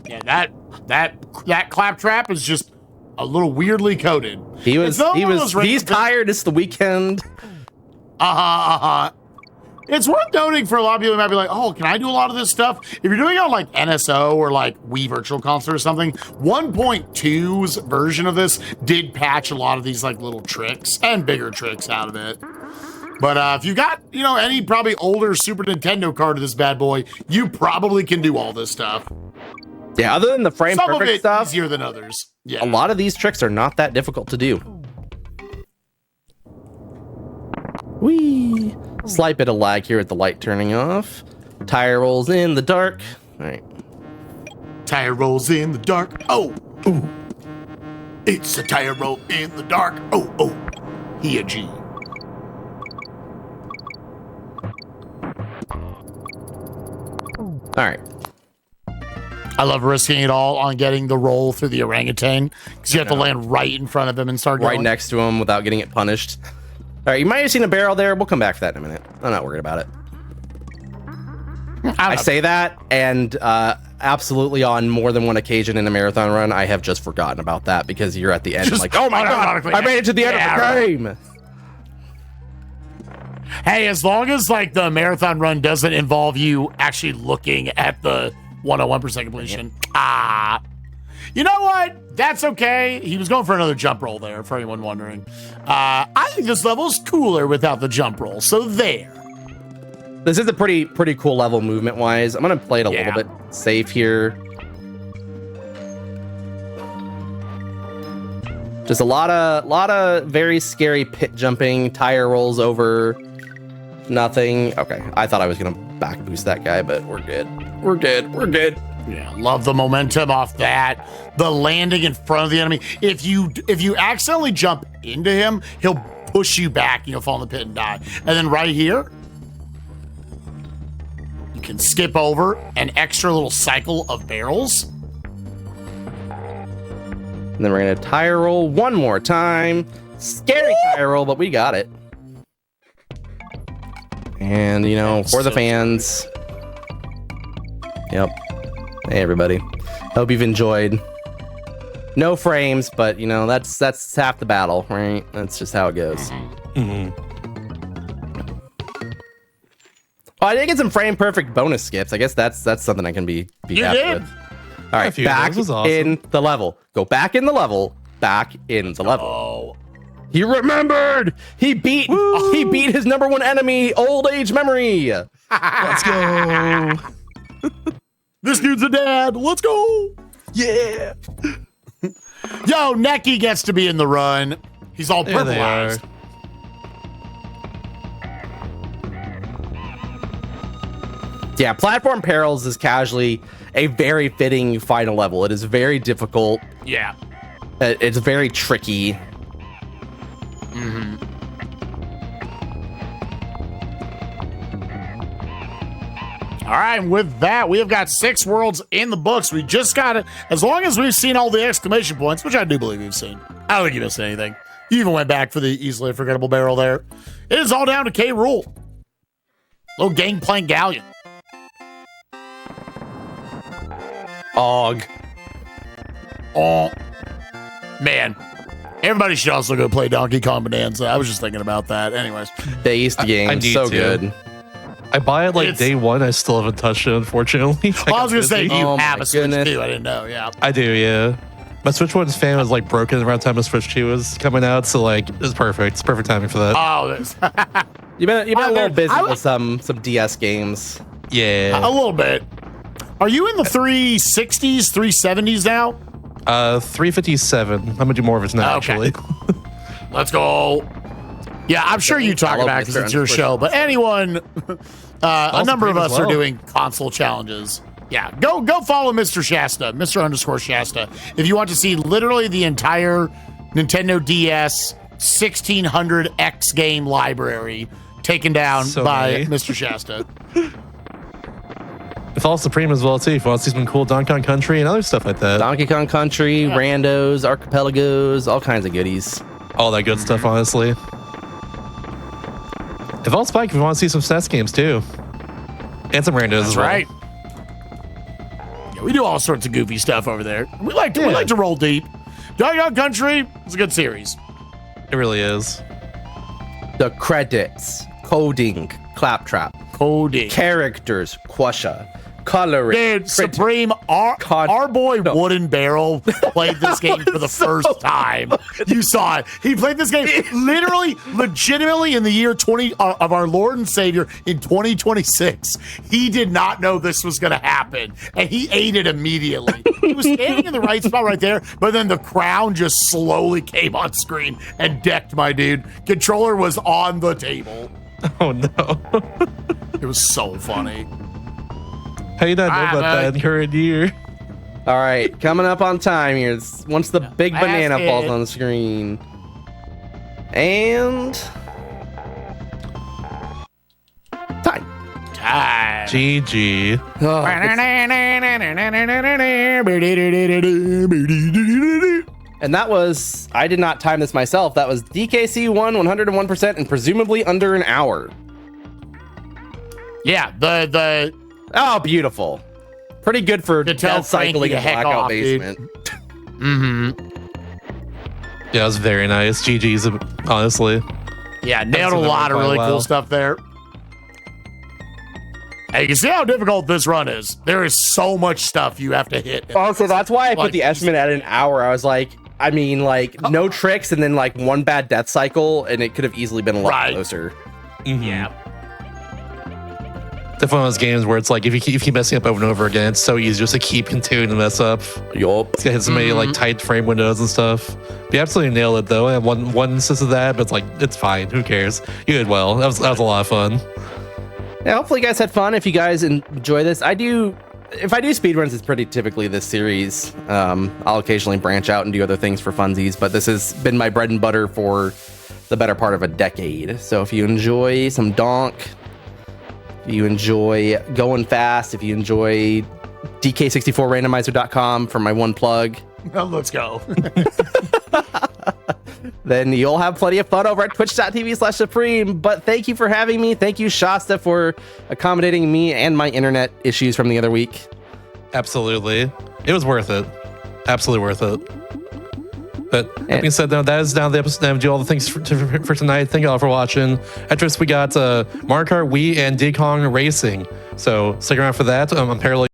Yeah, that claptrap is just a little weirdly coded. He's tired. It's the weekend. It's worth noting for a lot of people who might be like, oh, can I do a lot of this stuff? If you're doing it on like NSO or like Wii Virtual Console or something, 1.2's version of this did patch a lot of these like little tricks and bigger tricks out of it. But if you've got, any probably older Super Nintendo card of this bad boy, you probably can do all this stuff. Yeah, other than the frame Some perfect of it stuff, easier than others. Yeah. A lot of these tricks are not that difficult to do. Whee! Slight bit of lag here with the light turning off. Tire rolls in the dark. All right. Tire rolls in the dark. Oh, ooh. It's a tire roll in the dark. Oh, he a G. All right. I love risking it all on getting the roll through the orangutan because you have to land right in front of him and start going. Right next to him without getting it punished. All right, you might have seen a barrel there. We'll come back for that in a minute. I'm not worried about it. I say that, and absolutely on more than one occasion in a marathon run, I have just forgotten about that because you're at the end like, oh my God, I made it to the end of the game. Hey, as long as like the marathon run doesn't involve you actually looking at the 101% completion. You know what? That's okay. He was going for another jump roll there, for anyone wondering. I think this level's cooler without the jump roll, so there. This is a pretty cool level movement-wise. I'm going to play it a little bit safe here. Just a lot of very scary pit jumping, tire rolls over, nothing. Okay, I thought I was going to back boost that guy, but we're good. We're good. Yeah, love the momentum off that. The landing in front of the enemy. If you accidentally jump into him, he'll push you back and you'll fall in the pit and die. And then right here, you can skip over an extra little cycle of barrels. And then we're gonna tire roll one more time. Scary tire roll, but we got it. And for the fans. Yep. Hey everybody. Hope you've enjoyed. No frames, but that's half the battle, right? That's just how it goes. Mm-hmm. Oh, I did get some frame perfect bonus skips. I guess that's something I can be happy with. All right, back in the level. Go back in the level. Back in the level. Oh. He remembered. He beat his number one enemy, old age memory. Let's go. This dude's a dad. Let's go. Yeah. Yo, Neki gets to be in the run. He's all purpleized. Yeah, Platform Perils is casually a very fitting final level. It is very difficult. Yeah. It's very tricky. Mm-hmm. All right, and with that, we have got 6 worlds in the books. We just got it. As long as we've seen all the exclamation points, which I do believe we've seen. I don't think you missed anything. You even went back for the easily forgettable barrel there. It is all down to K. Rool. Little gangplank galleon. Og. Oh. Man. Everybody should also go play Donkey Kong Bonanza. I was just thinking about that. Anyways. The East game, so good. I buy it day one. I still haven't touched it, unfortunately. Well, I was going to say, do you have a Switch goodness. 2? I didn't know, yeah. I do, yeah. My Switch 1's fan was broken around the time the Switch 2 was coming out, so it's perfect. It's perfect timing for that. Oh, this. You've been a little busy with some DS games. Yeah. A little bit. Are you in the 360s, 370s now? 357. I'm gonna do more of it now, Okay. actually. Let's go. Yeah, I'm sure you talk about it because it's your show, but anyone, a number of us are doing console challenges. Yeah, go follow Mr. Shasta, Mr. _ Shasta. If you want to see literally the entire Nintendo DS 1600 X game library taken down by Mr. Shasta. Fall Supreme as well, too. If you want to see some cool Donkey Kong Country and other stuff like that. Donkey Kong Country, randos, archipelagos, all kinds of goodies. All that good stuff, honestly. Evolve Spike if you want to see some SNES games, too. And some randos as well. Right. Yeah, we do all sorts of goofy stuff over there. We like to roll deep. Donkey Kong Country is a good series. It really is. The credits, coding, claptrap, characters, Quasha, coloring. Dude, Supreme, our boy Wooden Barrel played this game for the first time. You saw it. He played this game literally, legitimately in the year 20 of our Lord and Savior in 2026. He did not know this was going to happen, and he ate it immediately. He was standing in the right spot right there, but then the crown just slowly came on screen and decked my dude. Controller was on the table. Oh, no. It was so funny. How you not know about that in current year? All right, coming up on time here. Once the big banana falls on the screen. And... time. GG. Oh, and that was, I did not time this myself. That was DKC won 101% and presumably under an hour. Yeah, the oh, beautiful. Pretty good for tell cycling Frankie a to heck blackout off, basement. Yeah, it was very nice. GG's, honestly. Yeah, nailed a lot of really cool stuff there. Hey, you can see how difficult this run is. There is so much stuff you have to hit. Oh, so that's why I put the estimate at an hour. I was like, I mean, like, no tricks and then, like, one bad death cycle, and it could have easily been a lot closer. Yeah. Definitely one of those games where it's like, if you keep messing up over and over again, it's so easy just to keep continuing to mess up. Yup. It's got to hit so many, like, tight frame windows and stuff. But you absolutely nailed it, though. I had one instance of that, but it's like, it's fine. Who cares? You did well. That was a lot of fun. Yeah, hopefully you guys had fun. If you guys enjoy this, if I do speedruns, it's pretty typically this series. I'll occasionally branch out and do other things for funsies, but this has been my bread and butter for the better part of a decade. So if you enjoy some donk, if you enjoy going fast, if you enjoy DK64randomizer.com for my one plug, Let's go. then you'll have plenty of fun over at twitch.tv/Supreme. But thank you for having me. Thank you, Shasta, for accommodating me and my internet issues from the other week. Absolutely. It was worth it. Absolutely worth it. But that being said, that is now the episode. Now do all the things for tonight. Thank you all for watching. After this, we got Mario Kart, Wii, and Diddy Kong Racing. So stick around for that. I'm parallel.